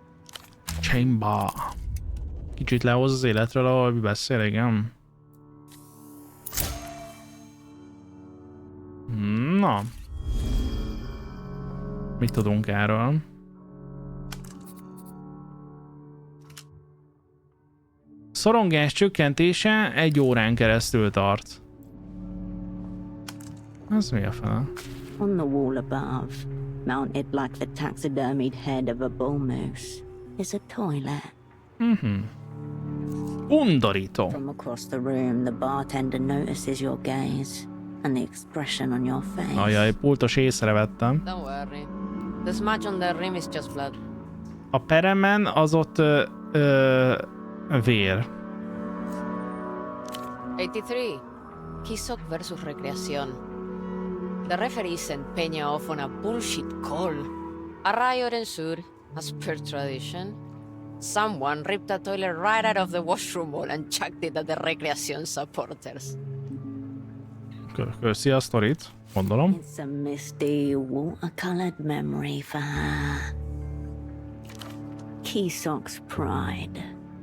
Chamber. Kicsit lehoz az életről, ahol beszél, igen. Na. Mit tudunk erről? Szorongás csökkentése 1 órán keresztül tart. Ez mi a fele? On the wall above, mounted like the taxidermied head of a bull moose, is a toilet. Undorító. From across the room, the bartender notices your gaze and the expression on your face. Ajaj, pultos észrevettem. Don't worry. The smudge on the rim is just blood. A peremen az ott vér. 83. Kisok versus Recreación. The referee sent Peña off on a bullshit call. A riot ensued, as per tradition. Someone ripped a toilet right out of the washroom wall and chucked it at the Recreación supporters. Köszi a sztorit, gondolom. It's a misty, watercolored memory for her. Keysok's pride,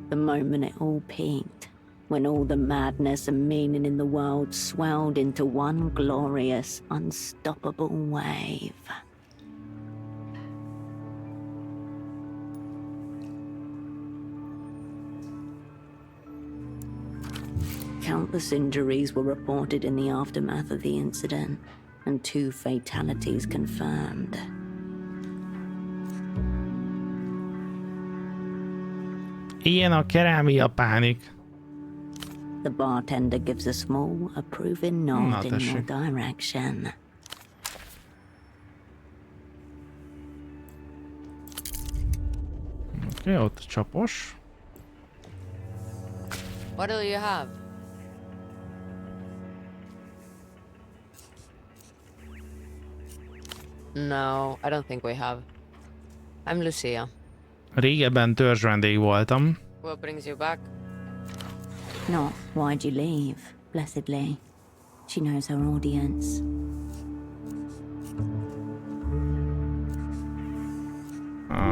the moment it all peaked. when all the madness and meaning in the world swelled into one glorious, unstoppable wave. Countless injuries were reported in the aftermath of the incident, and 2 fatalities confirmed. Ilyen a kerámia pánik. The bartender gives a small, approving nod in your direction. Oké, ott csapos. What do you have? No, I don't think we have. I'm Lucia. Régebben törzsvendég voltam. What brings you back? Not why'd you leave, blessedly. She knows her audience.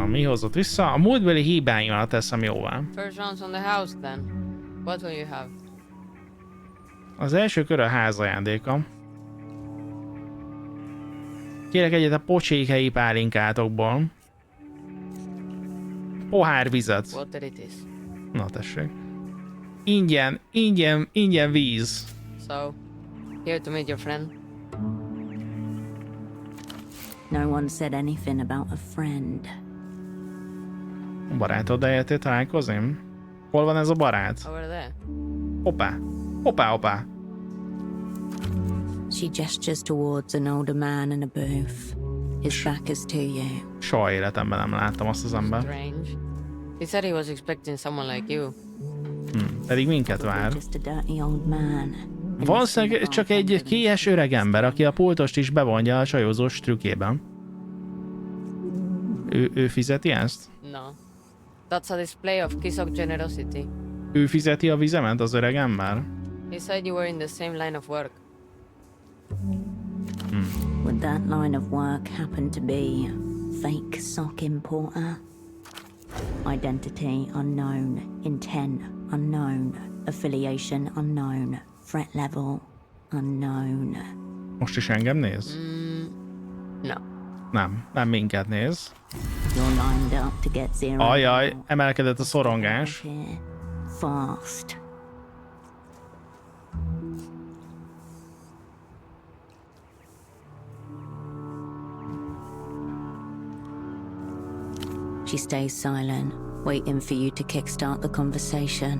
Mi hozott vissza? A múltbeli hibáimat teszem jóvá. First round's on the house then. What will you have? Az első kör a ház ajándéka. Kérek egyet a pocsék helyi pálinkátokból. Pohár vizet. Water it is. Na tessék. Ingyen víz. So, here to meet your friend? No one said anything about a friend. A barátoddal jöttél találkozni? Hol van ez a barát? Over there. Hoppá. Hoppá. She gestures towards an older man in a booth. His back is to you. Soha életemben nem láttam azt az embert. Strange. He said he was expecting someone like you. Pedig minket vár. Just a dirty old man. Valószínűleg csak egy kéhes öreg ember, aki a pultost is bevonja a csajozós trükkében. Ő fizeti ezt? No. That's a display of Kisok generosity. Ő fizeti a vizemet, az öreg ember? He said you were in the same line of work. Would that line of work happen to be fake sock importer? Identity unknown, intent unknown, affiliation unknown, threat level unknown. Most is engem néz? No. Nem minket néz. You're lined up to get zero. Ajaj, emelkedett a szorongás. Fast. She stays silent, waiting for you to kickstart the conversation.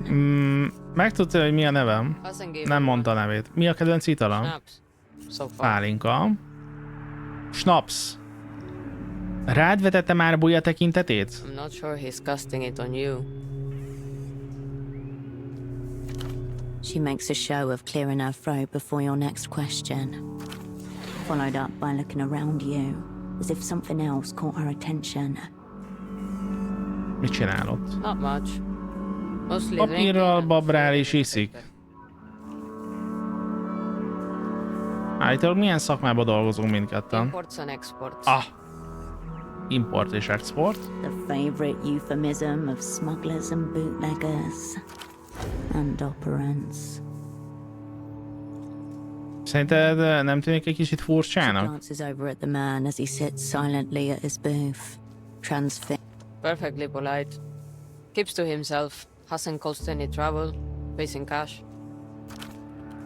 Megtudta, hogy mi a nevem? Nem mondta a nevét. Mi a kedvenc itala? Snaps. So far. Pálinka. Snaps. Rád vetette már búja tekintetét? I'm not sure he's casting it on you. She makes a show of clearing her throat before your next question, followed up by looking around you, as if something else caught her attention. Mit csinál ott? Not much. Mostly Papírral babrál és iszik. Állítólag milyen szakmában dolgozunk mindketten? Imports and exports. Import és export. The favorite euphemism of smugglers and bootleggers and operants. Szerinted nem tűnik egy kicsit She furcsának? glances over at the man as he sits silently at his booth, transfixed. Perfectly polite. Keeps to himself. Hasn't caused any trouble. Pays in cash.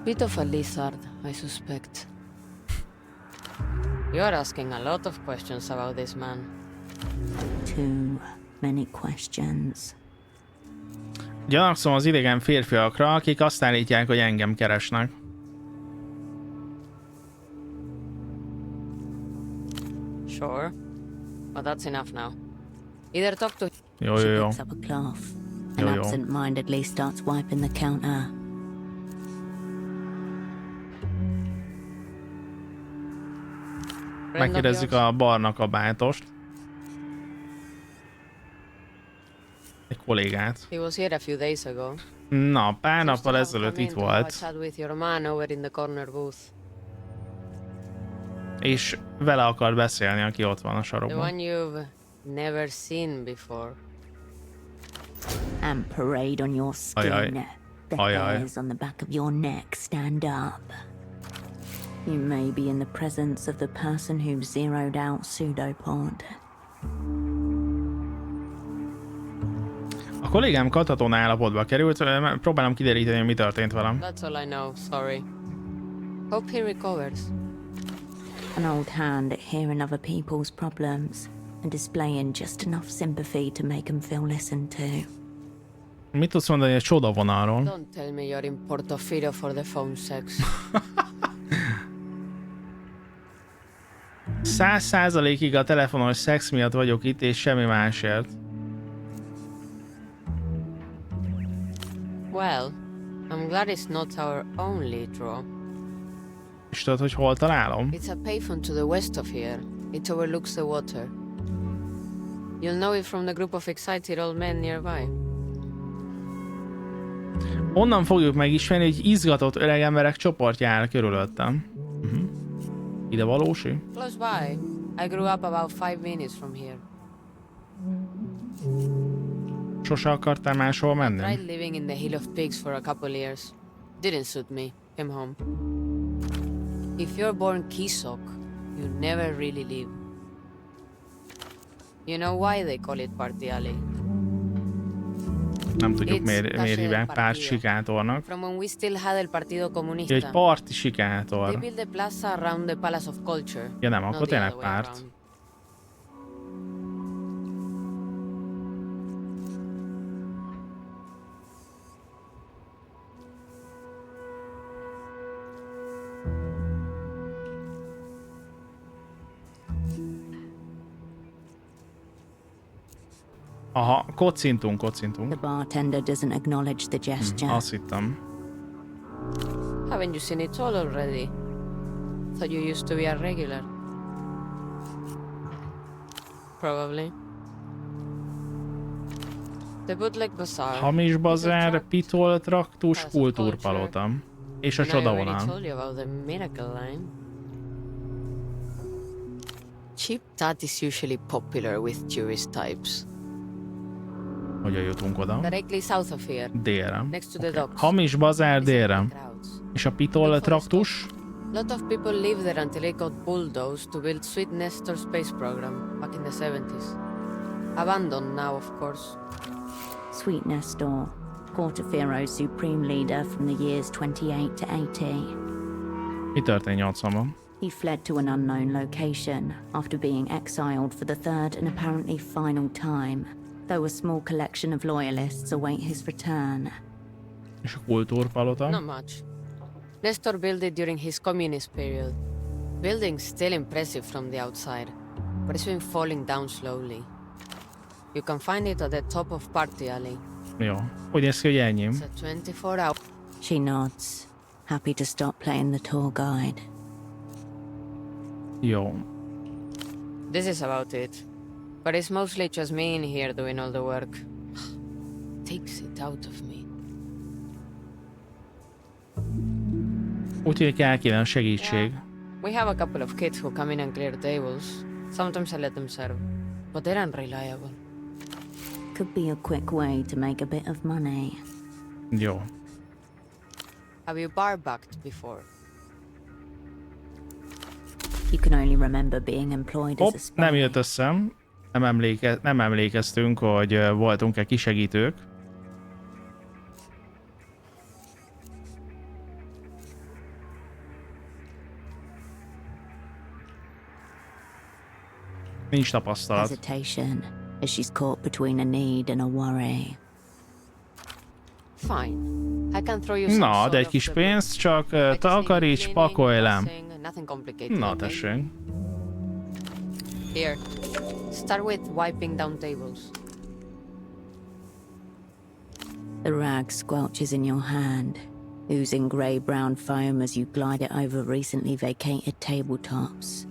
Bit of a lizard, I suspect. You're asking a lot of questions about this man. Too many questions. Gyanakszom az idegen férfiakra, akik azt állítják, hogy engem keresnek. Sure. But that's enough now. Either talk to Jó. She picks up a cloth and Yo. absent-mindedly starts wiping the counter. Megkérdezzük a barna kabátost. Egy kollégát. He was here a few days ago. Na, pár nappal ezelőtt itt volt, Chat with your man over in the corner booth. és vele akar beszélni, aki ott van a The sarokban. one you've never seen before. And parade on your skin. Ajaj. The hairs on the back of your neck stand up. You may be in the presence of the person who zeroed out Pseudopod. A kollégám kataton állapotba került, próbálom kideríteni, hogy mi történt velem. That's all I know, sorry. Hope he recovers. An old hand at hearing other people's problems and displaying just enough sympathy to make them feel listened to. Mit tudsz mondani egy csodavonalról? Don't tell me you're in Portofino for the phone sex. 100%-ig a telefonos szex miatt vagyok itt, és semmi másért. Well, I'm glad it's not our only draw. És tudod, hogy hol találom? It's a payphone to the west of here. It overlooks the water. You'll know it from the group of excited old men nearby. Onnan fogjuk megismerni, hogy izgatott öreg emberek csoportja áll körülöttem. Ide valósi? Close by. I grew up about 5 minutes from here. Sose akartál máshol menni? Tried living in the Hill of Pigs for a couple years. Didn't suit me. Came home. If you're born Kisok, you never really live. You know why they call it Party Alley? Nem tudjuk miért hívják párt sikátornak. From when we still had el Partido Comunista. Egy parti sikátor. They built the plaza around the Palace of Culture. Ja nem, akkor tényleg párt. Aha, kocintunk. The bartender doesn't acknowledge the gesture. Azt hittem. Haven't you seen it all already? Thought you used to be a regular. Probably. The bootleg bazaar. Hamis bazár, pitol, traktus, kultúrpalota. És a csodavonal. Cheap tat is usually popular with tourist types. Hogyan jutunk oda? Directly south of here. Délre. Next to the docks. Hamis bazár délre. És a pitol traktus? Lot of people lived there until it got bulldozed to build Sweet Nestor space program back in the 70s. Abandoned now, of course. Sweet Nestor, Portofero's supreme leader from the years 28 to 80. Mi történt 80-ban? He fled to an unknown location after being exiled for the third and apparently final time, though a small collection of loyalists await his return. És a kultúrpalota? Not much. Nestor built it during his communist period. Building's still impressive from the outside, but it's been falling down slowly. You can find it at the top of Party Alley. Jó. Úgy néz ki, hogy enyém. It's a 24-hour... She nods, happy to stop playing the tour guide. Jó. This is about it. But it's mostly just me in here doing all the work. Takes it out of me. Úgyhogy kell kéne a segítség. We have a couple of kids who come in and clear tables. Sometimes I let them serve, but they're unreliable. Could be a quick way to make a bit of money. Jó. Have you bar-backed before? You can only remember being employed as a spy. Nem jött össze. Nem emlékeztünk, hogy voltunk-e kisegítők. Nincs tapasztalat. Hesitation, as she's caught between a need and a worry. Fine. I can throw you some Na, sort de egy of kis the- pénzt, csak I just need takaríts, cleaning, pakolj le. washing, nothing complicated, Na, okay? tessék. Here. Start with wiping down tables. The rag squelches in your hand, oozing grey-brown foam as you glide it over recently vacated tabletops.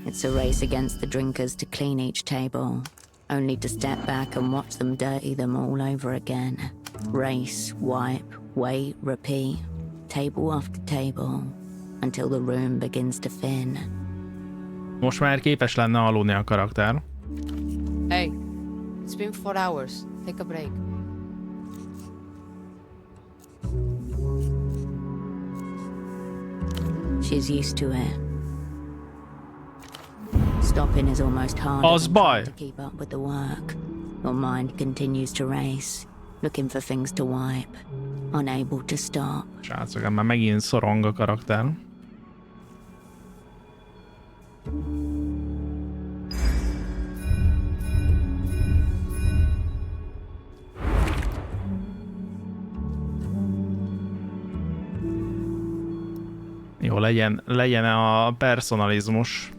It's a race against the drinkers to clean each table, only to step back and watch them dirty them all over again. Race, wipe, wait, repeat, table after table, until the room begins to thin. Most már képes lenne aludni a karakter. Hey, it's been 4 hours. Take a break. She's used to it. Stopping is almost harder Az than baj. trying to keep up with the work. Your mind continues to race, looking for things to wipe, unable to stop. Srácok, már megint szorong a karakter. Jó, legyen a personalizmus.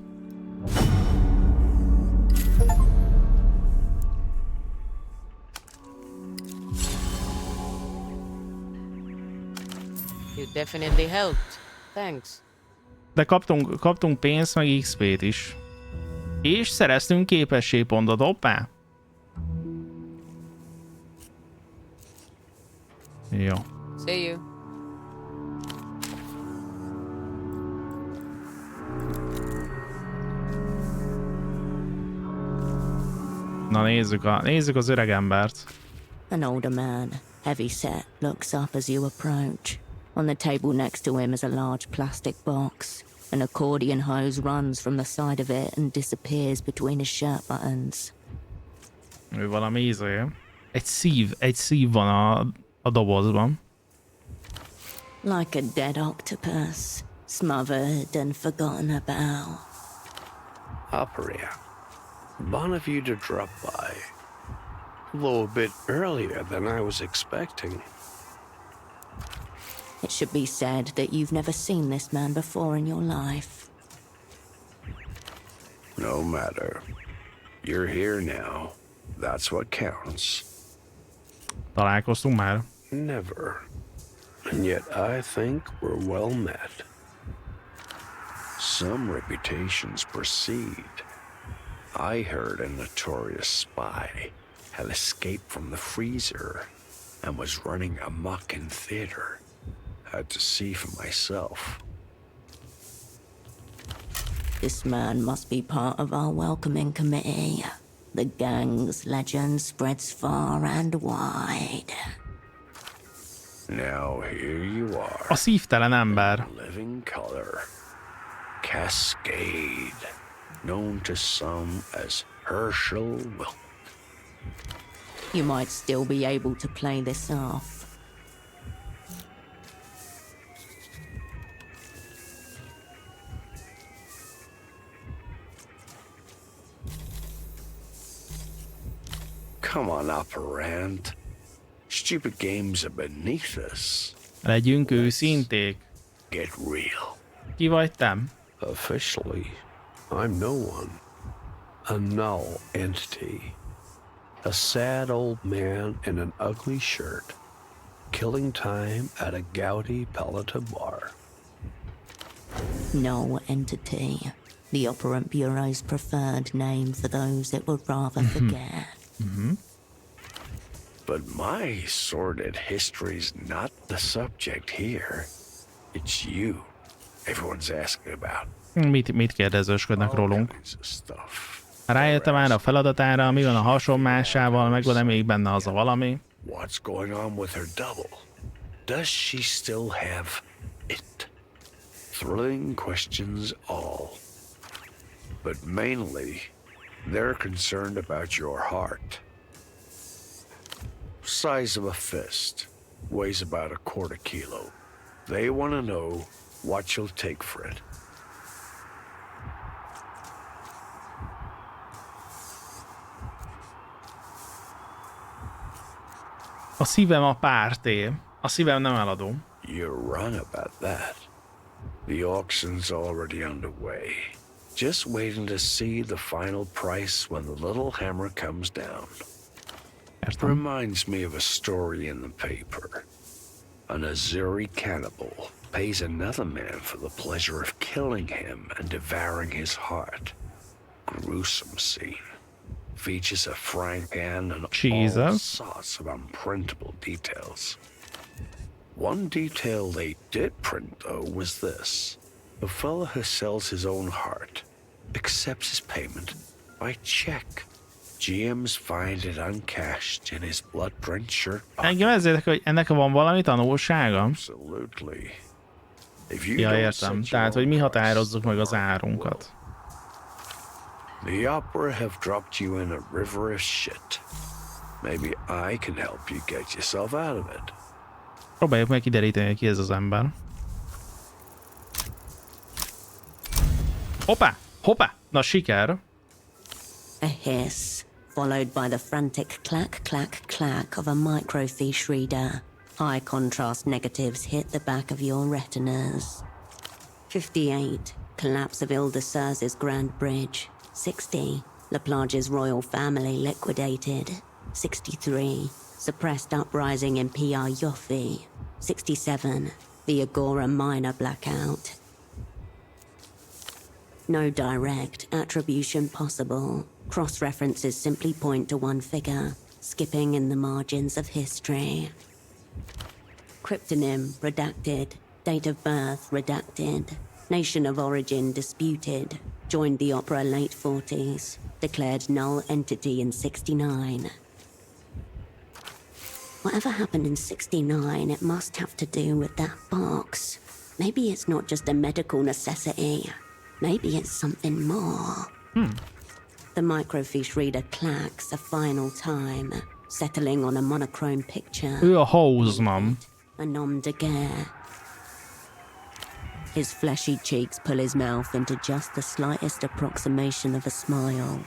You definitely helped. Thanks. De kaptunk pénzt, meg XP-t is. És szereztünk képességpontot, hoppá! Jó. See you. Na nézzük az öreg embert. An older man, heavy set, looks up as you approach. On the table next to him is a large plastic box. An accordion hose runs from the side of it and disappears between his shirt buttons. Ő valami ízé. Egy szív van a dobozban. Like a dead octopus, smothered and forgotten about. Opera. Bon of you to drop by. Though a bit earlier than I was expecting. It should be said that you've never seen this man before in your life. No matter. You're here now. That's what counts. Találkoztunk már? Never. And yet I think we're well met. Some reputations precede. I heard a notorious spy had escaped from the freezer and was running amok in theater. Had to see for myself. This man must be part of our welcoming committee. The gang's legend spreads far and wide. Now here you are. A szívtelen ember. Living color. Cascade. Known to some as Herschel Wilk. You might still be able to play this off. Come on, operant. Stupid games are beneath us. Legyünk őszinték. Get real. Ki vagy te? Officially, I'm no one. A null entity. A sad old man in an ugly shirt, killing time at a gaudy paleta bar. No entity. The Operant Bureau's preferred name for those that would rather forget. But my sordid history's not the subject here. It's you everyone's asking about. Mit kérdezősködnek rólunk? Kinds of stuff. Rájöttem már a feladatára, mi van a hasonlásával, meg van-e még benne az a valami? What's going on with her double? Does she still have it? Thrilling questions all. But mainly, they're concerned about your heart. Size of a fist, weighs about a quarter kilo. They want to know what you'll take for it. A szívem a párté. A szívem nem eladó. You're wrong about that. The auction's already underway. Just waiting to see the final price when the little hammer comes down. Értem. Reminds me of a story in the paper. An Azuri cannibal pays another man for the pleasure of killing him and devouring his heart. Gruesome scene. Features a frying pan and all Jesus. sorts of unprintable details. One detail they did print, though, was this. The fella who sells his own heart accepts his payment by check. GMs find it uncashed in his blood-drenched shirt pocket. Engem ez érdekel, hogy ennek van valami tanulsága? Absolutely. If you Ja, don't értem. set your Tehát, hogy own mi prices, határozzuk meg az the market árunkat. will. The opera have dropped you in a river of shit. Maybe I can help you get yourself out of it. Próbáljuk meg kideríteni, ki ez az ember. Hoppá! Hoppá! Na, siker! A hiss, followed by the frantic clack, clack, clack of a microfiche reader. High contrast negatives hit the back of your retinas. 58. Collapse of Ildeser's Grand Bridge. 60. Laplage's royal family liquidated. 63. Suppressed uprising in PR Yoffi. 67. The Agora minor blackout. No direct attribution possible. Cross-references simply point to one figure, skipping in the margins of history. Cryptonym redacted. Date of birth redacted. Nation of origin disputed. Joined the opera late 40s. Declared null entity in 69. Whatever happened in 69, it must have to do with that box. Maybe it's not just a medical necessity. Maybe it's something more. The microfiche reader clacks a final time, settling on a monochrome picture. Ő a Hausman. A nom de guerre. His fleshy cheeks pull his mouth into just the slightest approximation of a smile.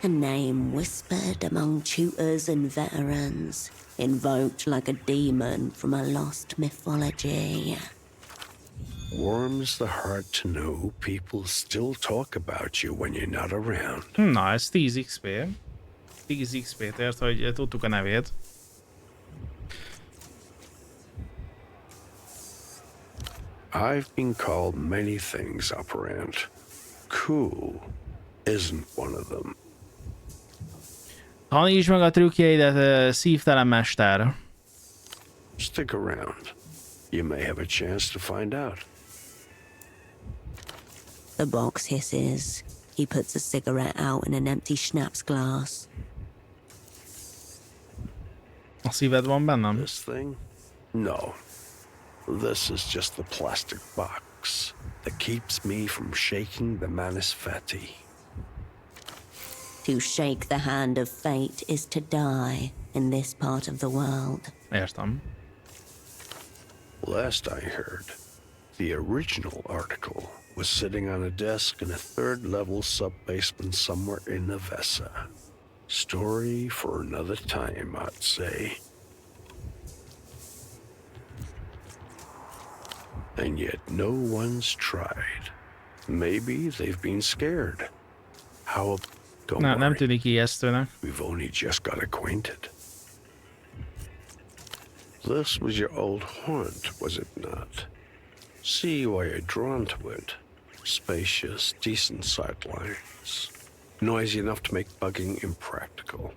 A name whispered among tutors and veterans, invoked like a demon from a lost mythology. Warms the heart to know people still talk about you when you're not around. Na, ez 10 XP. 10 XP-t ért, hogy tudtuk a nevét. I've been called many things, operant. Cool isn't one of them. Tanítsd meg a trükkjeidet, szívtelen mester. Stick around. You may have a chance to find out. The box hisses. He puts a cigarette out in an empty schnapps glass. A szíved van bennem? This thing? No. This is just the plastic box that keeps me from shaking the manus fati. To shake the hand of fate is to die in this part of the world. Értem. Last I heard, the original article was sitting on a desk in a third-level sub-basement somewhere in Nevessa. Story for another time, I'd say. And yet no one's tried. Maybe they've been scared. How... Don't Nem worry. tűnik ijesztőnek. We've only just got acquainted. This was your old haunt, was it not? See why you're drawn to it. Spacious, decent sightlines. Noisy enough to make bugging impractical.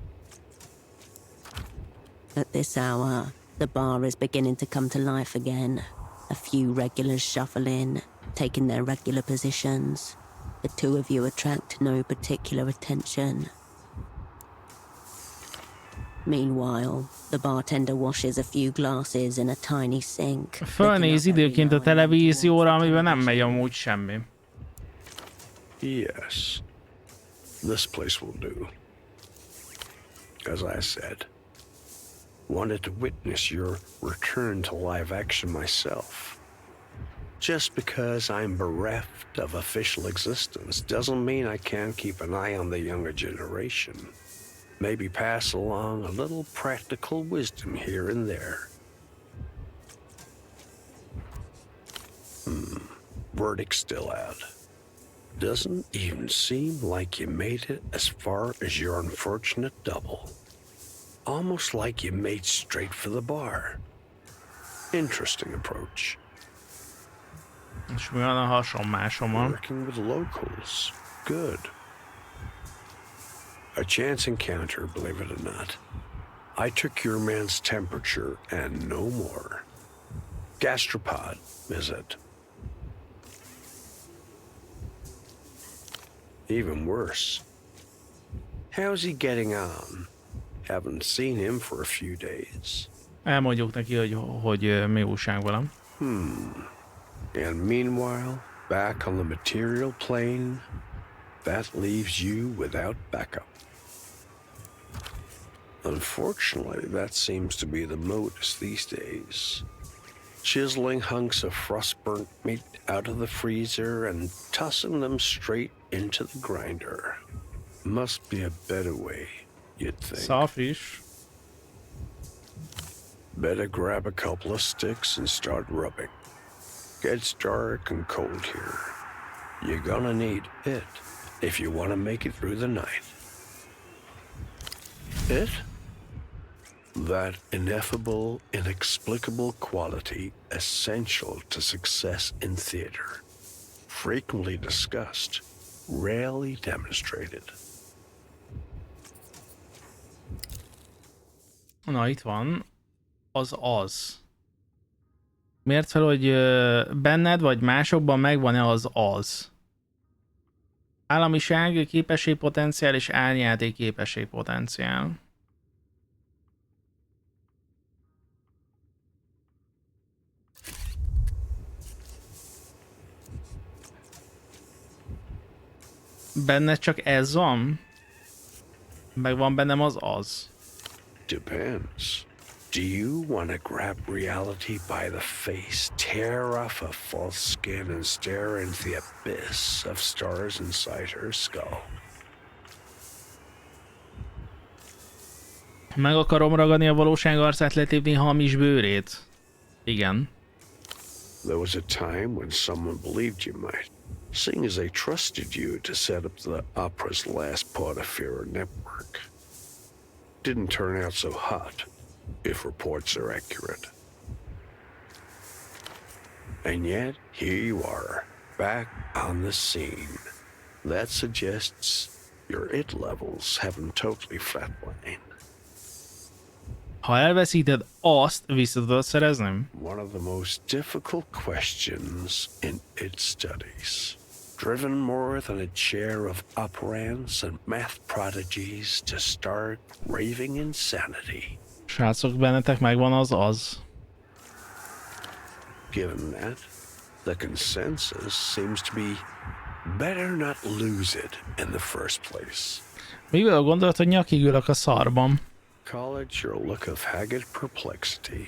At this hour, the bar is beginning to come to life again. A few regulars shuffle in, taking their regular positions. The two of you attract no particular attention. Meanwhile, the bartender washes a few glasses in a tiny sink. Fölnéz időként a televízióra, amiben nem megy amúgy semmi. Yes. This place will do. As I said, wanted to witness your return to live action myself. Just because I'm bereft of official existence doesn't mean I can't keep an eye on the younger generation. Maybe pass along a little practical wisdom here and there. Verdict still out. Doesn't even seem like you made it as far as your unfortunate double. Almost like you made straight for the bar. Interesting approach. És mi van a hasonmásommal? Working with locals. Good. A chance encounter, believe it or not. I took your man's temperature and no more. Gastropod, is it? Even worse. How's he getting on? Haven't seen him for a few days. Elmondjuk neki, hogy mi újság velem. And meanwhile, back on the material plane, that leaves you without backup. Unfortunately, that seems to be the modus these days. Chiseling hunks of frost-burnt meat out of the freezer and tossing them straight into the grinder. Must be a better way, you'd think. Sawfish. Better grab a couple of sticks and start rubbing. Gets dark and cold here. You're gonna need it if you want to make it through the night. It? That ineffable, inexplicable quality essential to success in theater. Frequently discussed, rarely demonstrated. Na, itt van az. Miért fel, hogy benned vagy másokban megvan-e az? Államiság, képességpotenciál és árnyáték képességpotenciál. Benned csak ez van? Meg van bennem az? Depends. Do you want to grab reality by the face, tear off a false skin, and stare into the abyss of stars inside her skull? Meg akarom ragadni a valóság arcát, letépni hamis bőrét. Igen. There was a time when someone believed you might, seeing as they trusted you to set up the opera's last Portaferro network. Didn't turn out so hot, if reports are accurate. And yet, here you are, back on the scene. That suggests your it levels haven't totally flatlined. Ha elveszíted azt, vissza tudod szerezni? One of the most difficult questions in it studies. Driven more than a chair of operands and math prodigies to start raving insanity. Srácok, bennetek megvan az. Given that, the consensus seems to be better not lose it in the first place. Mivel gondolod, hogy nyakig ülök a szarban? College your look of haggard perplexity,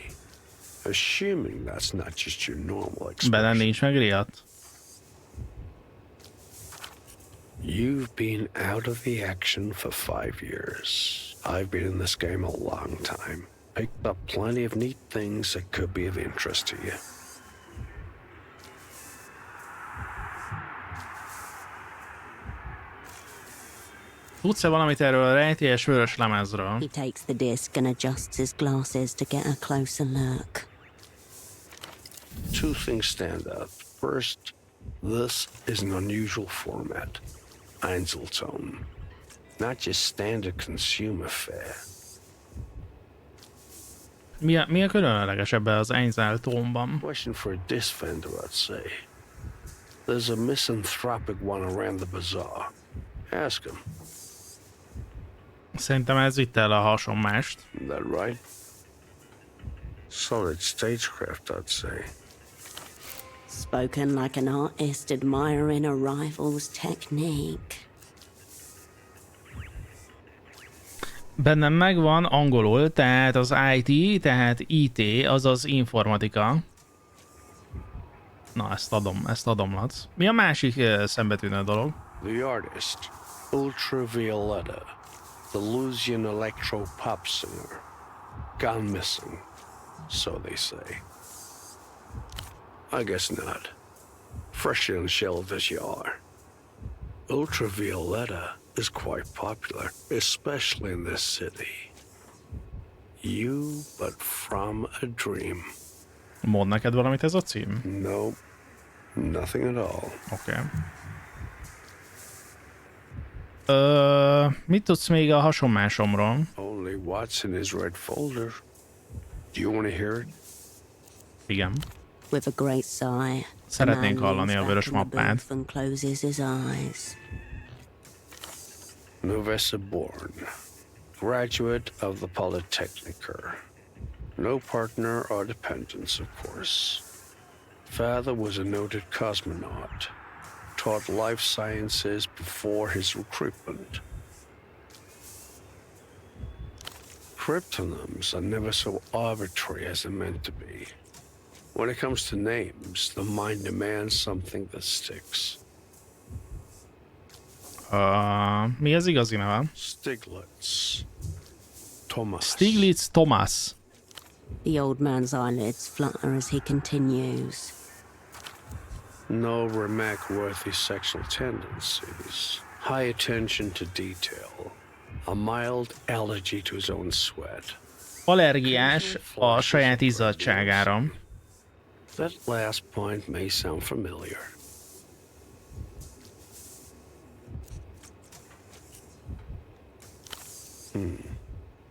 assuming that's not just your normal expression. Benne nincs meg riadt. You've been out of the action for 5 years. I've been in this game a long time. Picked up plenty of neat things that could be of interest to you. Tudsz-e valamit erről a rejtélyes vörös lemezről? He takes the disc and adjusts his glasses to get a closer look. 2 things stand out. First, this is an unusual format. Einzeltone. Not just standard consumer fare. Mi a különleges ebben az Einzeltónban? Question for a disc vendor, I'd say. There's a misanthropic one around the bazaar. Ask him. Szerintem ez vitte el a hasonmást. That right? Solid stagecraft, I'd say. Spoken like an artist admiring a rival's technique. Bennem megvan angolul, tehát az IT, tehát IT, azaz informatika. Na, ezt adomlatsz. Mi a másik szembetűnő dolog? The artist, Ultravioletta, the Lusian electro-pop singer. Gone missing, so they say. I guess not. Freshly unshelved as you are. Ultravioletta is quite popular, especially in this city. You but from a dream. Mond neked valamit ez a cím? No, nothing at all. Oké. Mit tudsz még a hasonmásomról? Only what's in his red folder. Do you want to hear it? Igen. With a great sigh, Szeretnénk hallani a vörös mappát. and closes his eyes. Novessa born, graduate of the Polytechniker. No partner or dependents, of course. Father was a noted cosmonaut, taught life sciences before his recruitment. Cryptonyms are never so arbitrary as they're meant to be. When it comes to names, the mind demands something that sticks. Mi az igazi neve? Stiglitz. Thomas. Stiglitz Thomas. The old man's eyelids flutter as he continues. No remark-worthy sexual tendencies. High attention to detail. A mild allergy to his own sweat. Allergiás a saját izzadságára. That last point may sound familiar.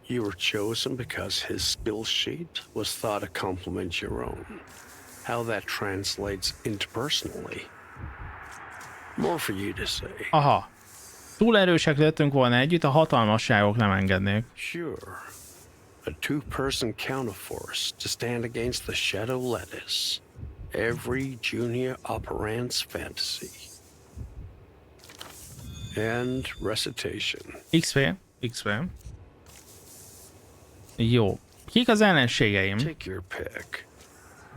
You were chosen because his skill sheet was thought to complement your own. How that translates interpersonally. More for you to say. Aha. Túl erősek lettünk volna együtt, a hatalmasságok nem engednék. Sure. A two-person counterforce to stand against the shadow lettuce. Every junior operand's fantasy. And recitation. XP. Jó. Kik az ellenségeim? Take your pick.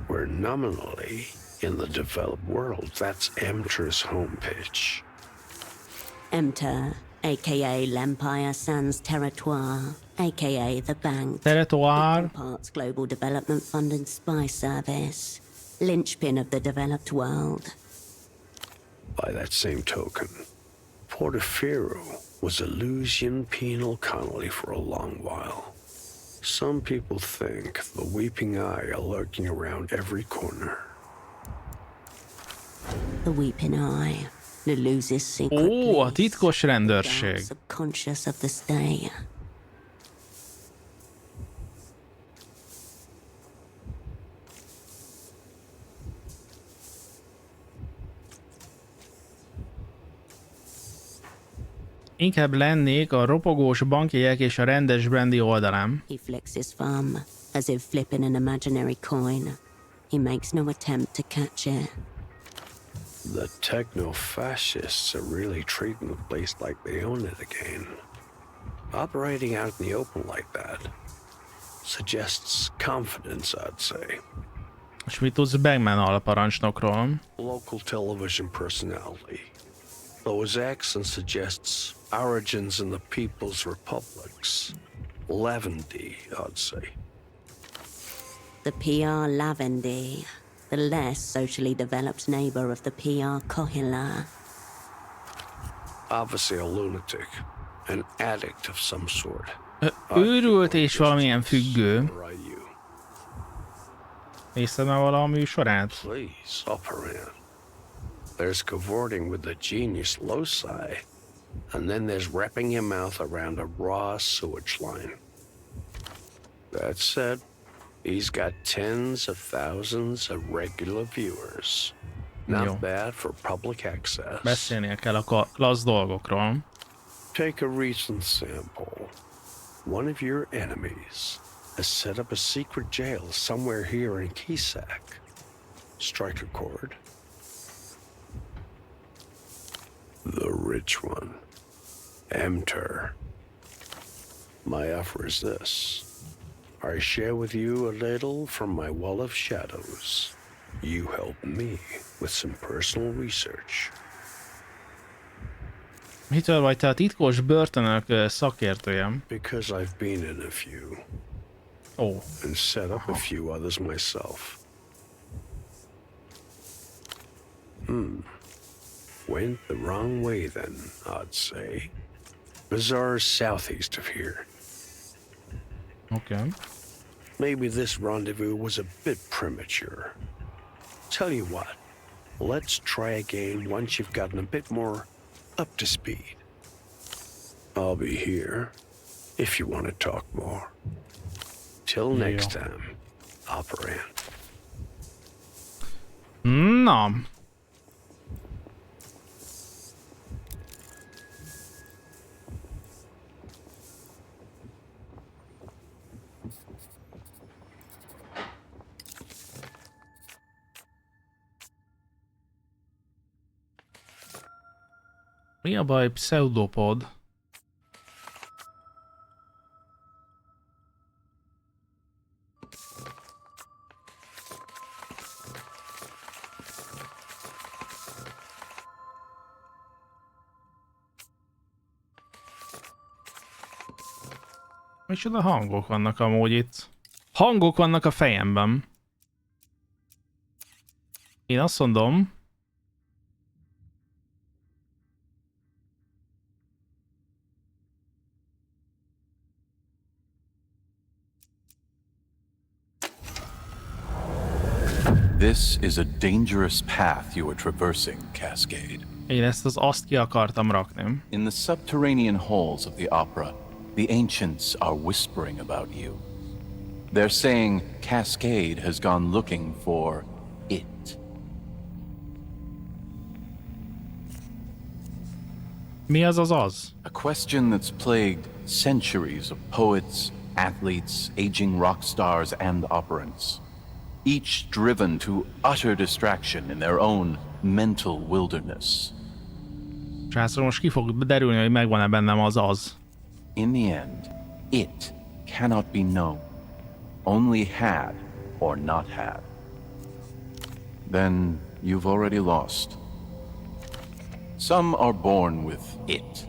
We're nominally in the developed world. That's Emter's home pitch. Emter, aka L'Empire Sans Territoire, aka the Bank. Territoire. Parts Global Development Fund and Spy Service. Linchpin of the developed world. By that same token, Portaferro was Illusion penal colony for a long while. Some people think the Weeping Eye are lurking around every corner. The Weeping Eye. Lulu's secret Ó, a titkos rendőrség. Subconscious of the stay. Inkább lennék a ropogós bankjegyek és a rendes brandy oldalán. He flicks his thumb, as if flipping an imaginary coin. He makes no attempt to catch it. The techno-fascists are really treating the place like they own it again. Operating out in the open like that suggests confidence, I'd say. És mit tudsz Bagman alparancsnokról? Local television personality. Though his accent suggests origins in the People's Republics. Lavendy, I'd say. The PR Lavendy, the less socially developed neighbor of the PR Kohila. Obviously a lunatic, an addict of some sort. Őrült és valamilyen függő. Nézted már valaha a műsorát? Please, operand. There's cavorting with the genius loci, and then there's wrapping your mouth around a raw sewage line. That said, he's got tens of thousands of regular viewers. Not bad for public access. Beszélnie kell a klassz dolgokról. Take a recent sample. One of your enemies has set up a secret jail somewhere here in Kisak. Strike a chord. The rich one. Emter. My offer is this. I share with you a little from my wall of shadows. You help me with some personal research. Mitől vagy te a titkos börtönök szakértője? Because I've been in a few. Oh. And set up a few others myself. Went the wrong way then, I'd say. Bazaar's southeast of here. Okay. Maybe this rendezvous was a bit premature. Tell you what, let's try again once you've gotten a bit more up to speed. I'll be here if you want to talk more. Till next time, operand. Na. Mi a baj, pseudopod? Micsoda hangok vannak amúgy itt? Hangok vannak a fejemben. Én azt mondom... This is a dangerous path you are traversing, Cascade. Én ezt azt ki akartam rakni. In the subterranean halls of the opera, the ancients are whispering about you. They're saying Cascade has gone looking for it. Mi az az az? A question that's plagued centuries of poets, athletes, aging rock stars, and operants. Each driven to utter distraction in their own mental wilderness. Srácok, most ki fog derülni, hogy megvan-e bennem az az. In the end, it cannot be known. Only had or not had. Then you've already lost. Some are born with it.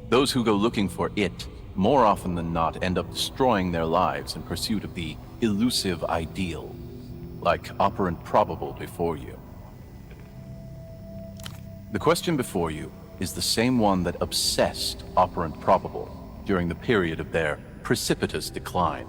Those who go looking for it, more often than not, end up destroying their lives in pursuit of the elusive ideal, like operant probable before you. The question before you is the same one that obsessed operant probable during the period of their precipitous decline.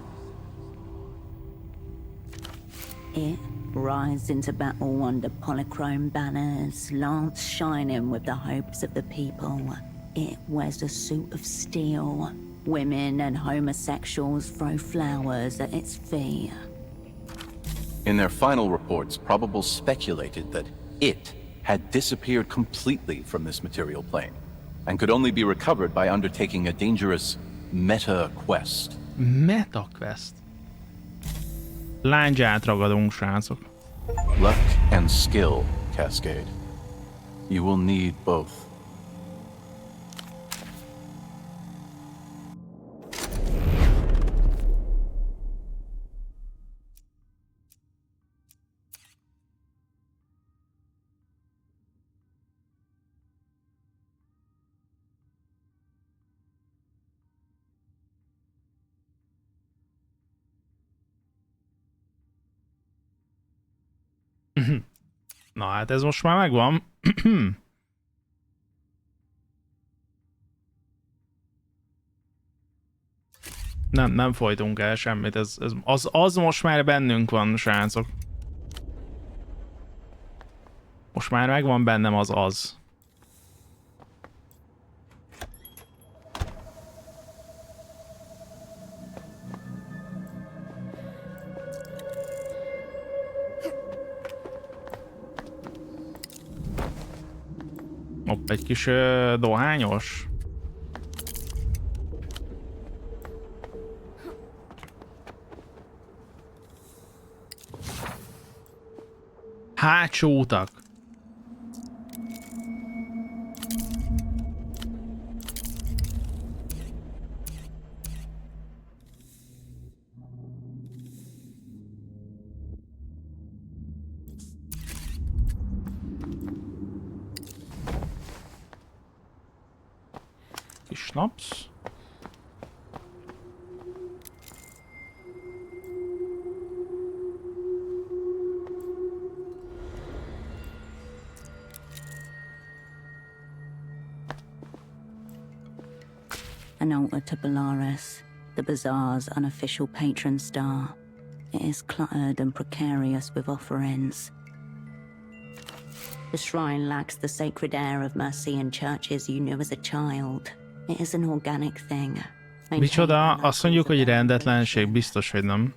It rides into battle under polychrome banners, lance shining with the hopes of the people. It wears a suit of steel. Women and homosexuals throw flowers at its feet. In their final reports, Probable speculated that it had disappeared completely from this material plane and could only be recovered by undertaking a dangerous meta-quest. Meta-quest? Lángyát ragadunk, srácok. Luck and skill, Cascade. You will need both. Na hát ez most már megvan. Nem folytunk el semmit, az most már bennünk van, srácok. Most már megvan bennem az. Hopp, egy kis dohányos. Hátsó utak. Snaps. An altar to Belarus, the bazaar's unofficial patron star. It is cluttered and precarious with offerings. The shrine lacks the sacred air of Mercian churches you knew as a child. It is an organic thing. Micsoda, azt mondjuk, hogy rendetlenség, biztos, hogy nem.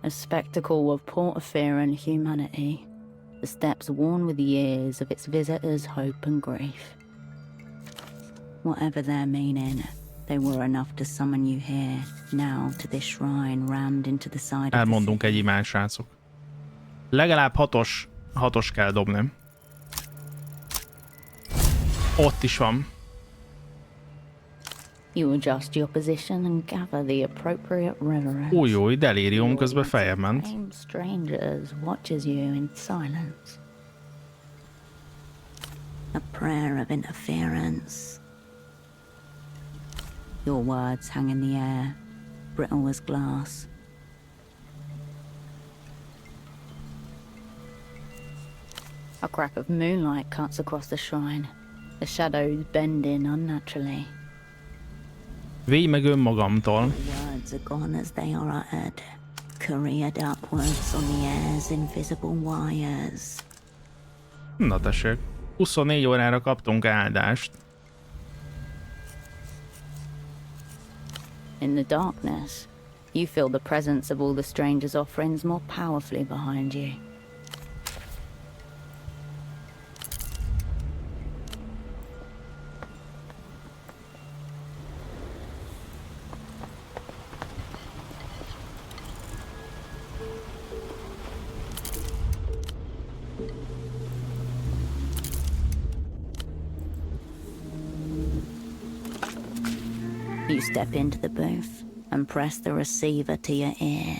A spectacle of porphyrian humanity. The steps worn with years of its visitors' hope and grief. Whatever their meaning, they were enough to summon you here, now to this shrine rammed into the side of the Elmondunk egy imád, srácok. Legalább hatos kell dobni. Ott is van. You adjust your position and gather the appropriate reverence. Új, delírium, közben feljebb ment. Same strangers watches you in silence. A prayer of interference. Your words hang in the air, brittle as glass. A crack of moonlight cuts across the shrine. The shadows bend in unnaturally. Véj meg önmagamtól. Words are gone as they are uttered, careered upwards on the air's invisible wires. Na tessék. 24 órára kaptunk áldást. In the darkness, you feel the presence of all the strangers' offerings more powerfully behind you. You step into the booth and press the receiver to your ear.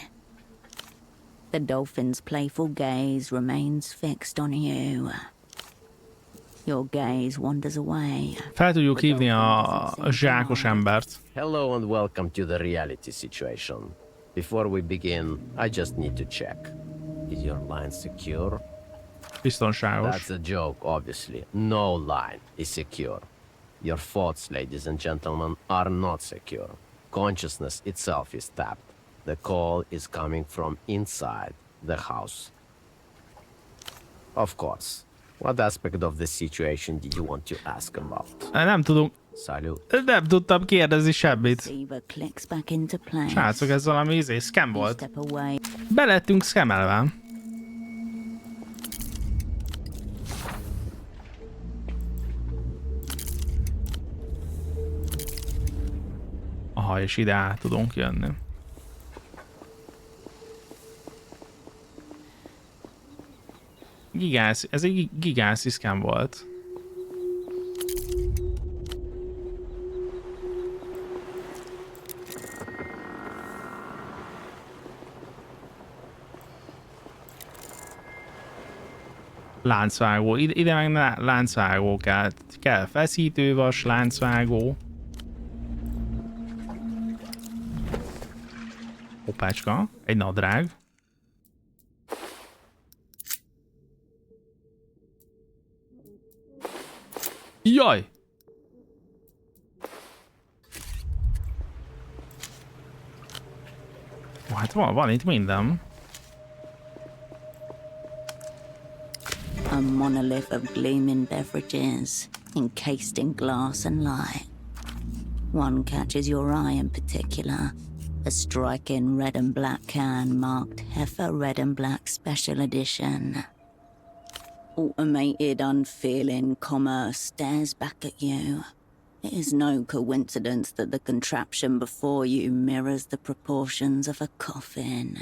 The dolphin's playful gaze remains fixed on you. Your gaze wanders away. Fel tudjuk hívni a zsákos embert. Hello and welcome to the reality situation. Before we begin, I just need to check. Is your line secure? Biztonságos. That's a joke, obviously. No line is secure. Your thoughts, ladies and gentlemen, are not secure. Consciousness itself is tapped. The call is coming from inside the house. Of course. What aspect of the situation did you want to ask about? Nem tudunk. Salute. Nem tudtam kérdezni semmit. Receiver clicks back into place. Srácok, ez valami scam volt. Step away. Belettünk scamelve. Aha, és ide át tudunk jönni. Ez egy gigászi scam volt. Láncvágó. Ide meg láncvágó kell. Kell feszítővas, láncvágó. Hoppácska, egy nadrág. Jaj! Hát van itt minden. A monolith of gleaming beverages, encased in glass and light. One catches your eye in particular. A striking red and black can marked Heifer Red and Black Special Edition. Automated, unfeeling commerce stares back at you. It is no coincidence that the contraption before you mirrors the proportions of a coffin.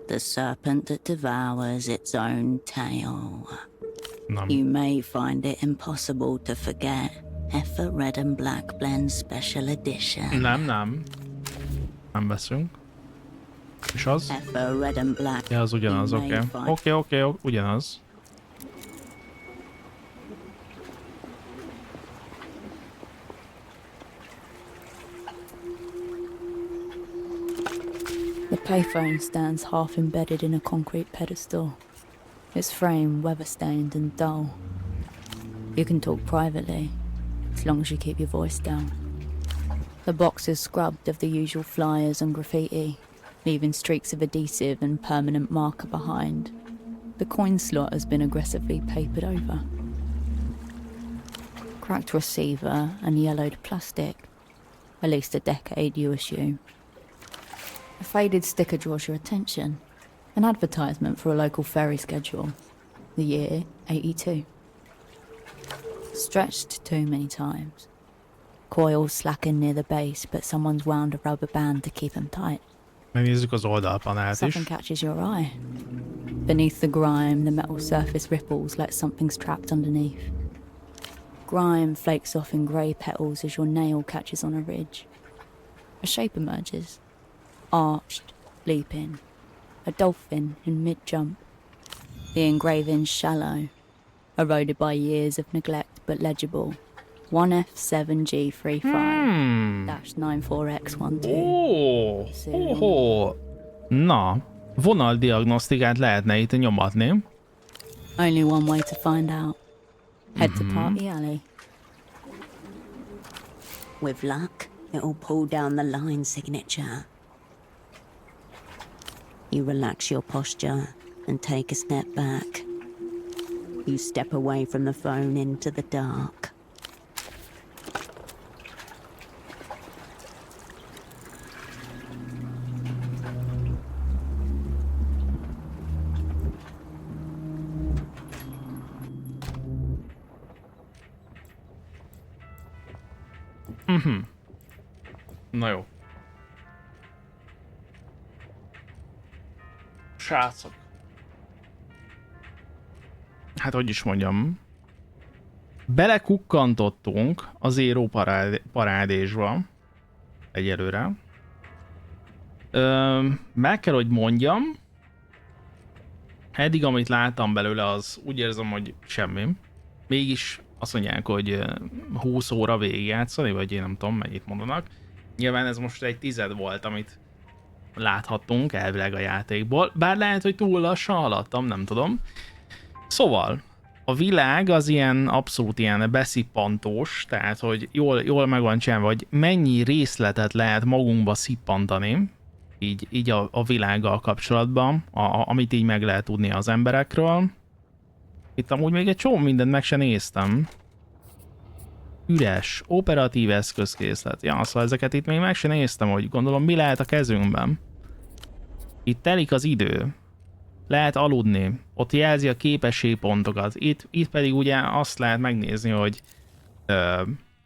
The serpent that devours its own tail. You may find it impossible to forget Heifer Red and Black Blend Special Edition. Nem veszünk. És az? Heifer Red and Black. Ja, az ugyanaz, oké, ugyanaz. The payphone stands half embedded in a concrete pedestal, its frame weather-stained and dull. You can talk privately, as long as you keep your voice down. The box is scrubbed of the usual flyers and graffiti, leaving streaks of adhesive and permanent marker behind. The coin slot has been aggressively papered over. Cracked receiver and yellowed plastic, at least a decade you assume. A faded sticker draws your attention, an advertisement for a local ferry schedule, the year 82. Stretched too many times. Coils slacken near the base, but someone's wound a rubber band to keep them tight. Megnézzük az oldalpanelt is. Something catches your eye. Beneath the grime, the metal surface ripples like something's trapped underneath. grime flakes off in grey petals as your nail catches on a ridge. A shape emerges, arched, leaping, a dolphin in mid-jump. The engraving's shallow, eroded by years of neglect but legible. 1F7G35-94X12. Na, vonaldiagnosztikát lehetne itt nyomatni. Only one way to find out. Head to Party Alley. With luck, it'll pull down the line signature. You relax your posture and take a step back. You step away from the phone into the dark. Na jó. Srácok. Hát, hogy is mondjam. Belekukkantottunk az Zero parádésba. Egyelőre. Meg kell, hogy mondjam. Eddig, amit láttam belőle, az úgy érzem, hogy semmi. Mégis azt mondják, hogy 20 óra végigjátszani, vagy én nem tudom, mennyit mondanak. Nyilván ez most egy 10 volt, amit láthattunk elvileg a játékból. Bár lehet, hogy túl lassan haladtam, nem tudom. Szóval, a világ az ilyen abszolút ilyen beszippantós, tehát hogy jól meg van csinálva, hogy mennyi részletet lehet magunkba szippantani, így a világgal kapcsolatban, amit így meg lehet tudni az emberekről. Itt amúgy még egy csomó mindent meg se néztem. Üres, operatív eszközkészlet. Ja, szóval ezeket itt még meg se néztem, hogy gondolom mi lehet a kezünkben. Itt telik az idő. Lehet aludni. Ott jelzi a képességpontokat. Itt pedig ugye azt lehet megnézni, hogy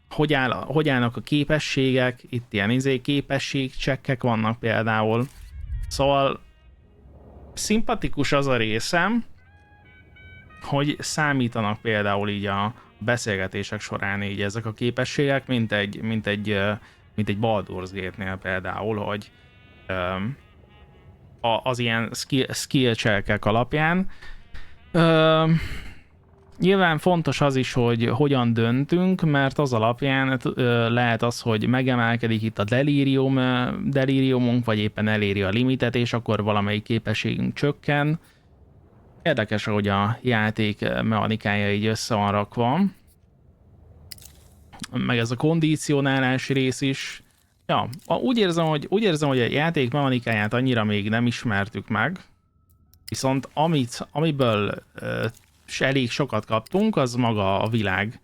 hogy állnak a képességek. Itt ilyen képességcsekkek vannak például. Szóval szimpatikus az a részem, hogy számítanak például így a beszélgetések során így ezek a képességek, mint egy Baldur's Gate-nél például, hogy az ilyen skill checkek alapján. Nyilván fontos az is, hogy hogyan döntünk, mert az alapján lehet az, hogy megemelkedik itt a delíriumunk, vagy éppen eléri a limitet, és akkor valamelyik képességünk csökken. Érdekes, hogy a játék mechanikája így össze van rakva. Meg ez a kondicionálás rész is. Ja, úgy érzem, hogy a játék mechanikáját annyira még nem ismertük meg. Viszont amiből elég sokat kaptunk, az maga a világ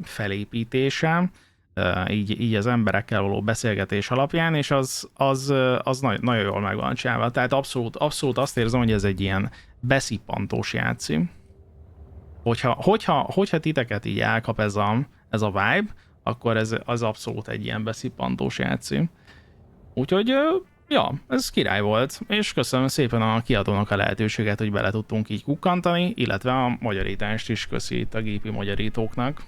felépítése. Így az emberekkel való beszélgetés alapján, és az nagyon jól meg van csinálva. Tehát abszolút azt érzem, hogy ez egy ilyen beszippantós játszik. Hogyha titeket így elkap ez a vibe, akkor ez abszolút egy ilyen beszippantós játszik. Úgyhogy, ja, ez király volt, és köszönöm szépen a kiadónak a lehetőséget, hogy bele tudtunk így kukkantani, illetve a magyarítást is köszi itt a gépi magyarítóknak.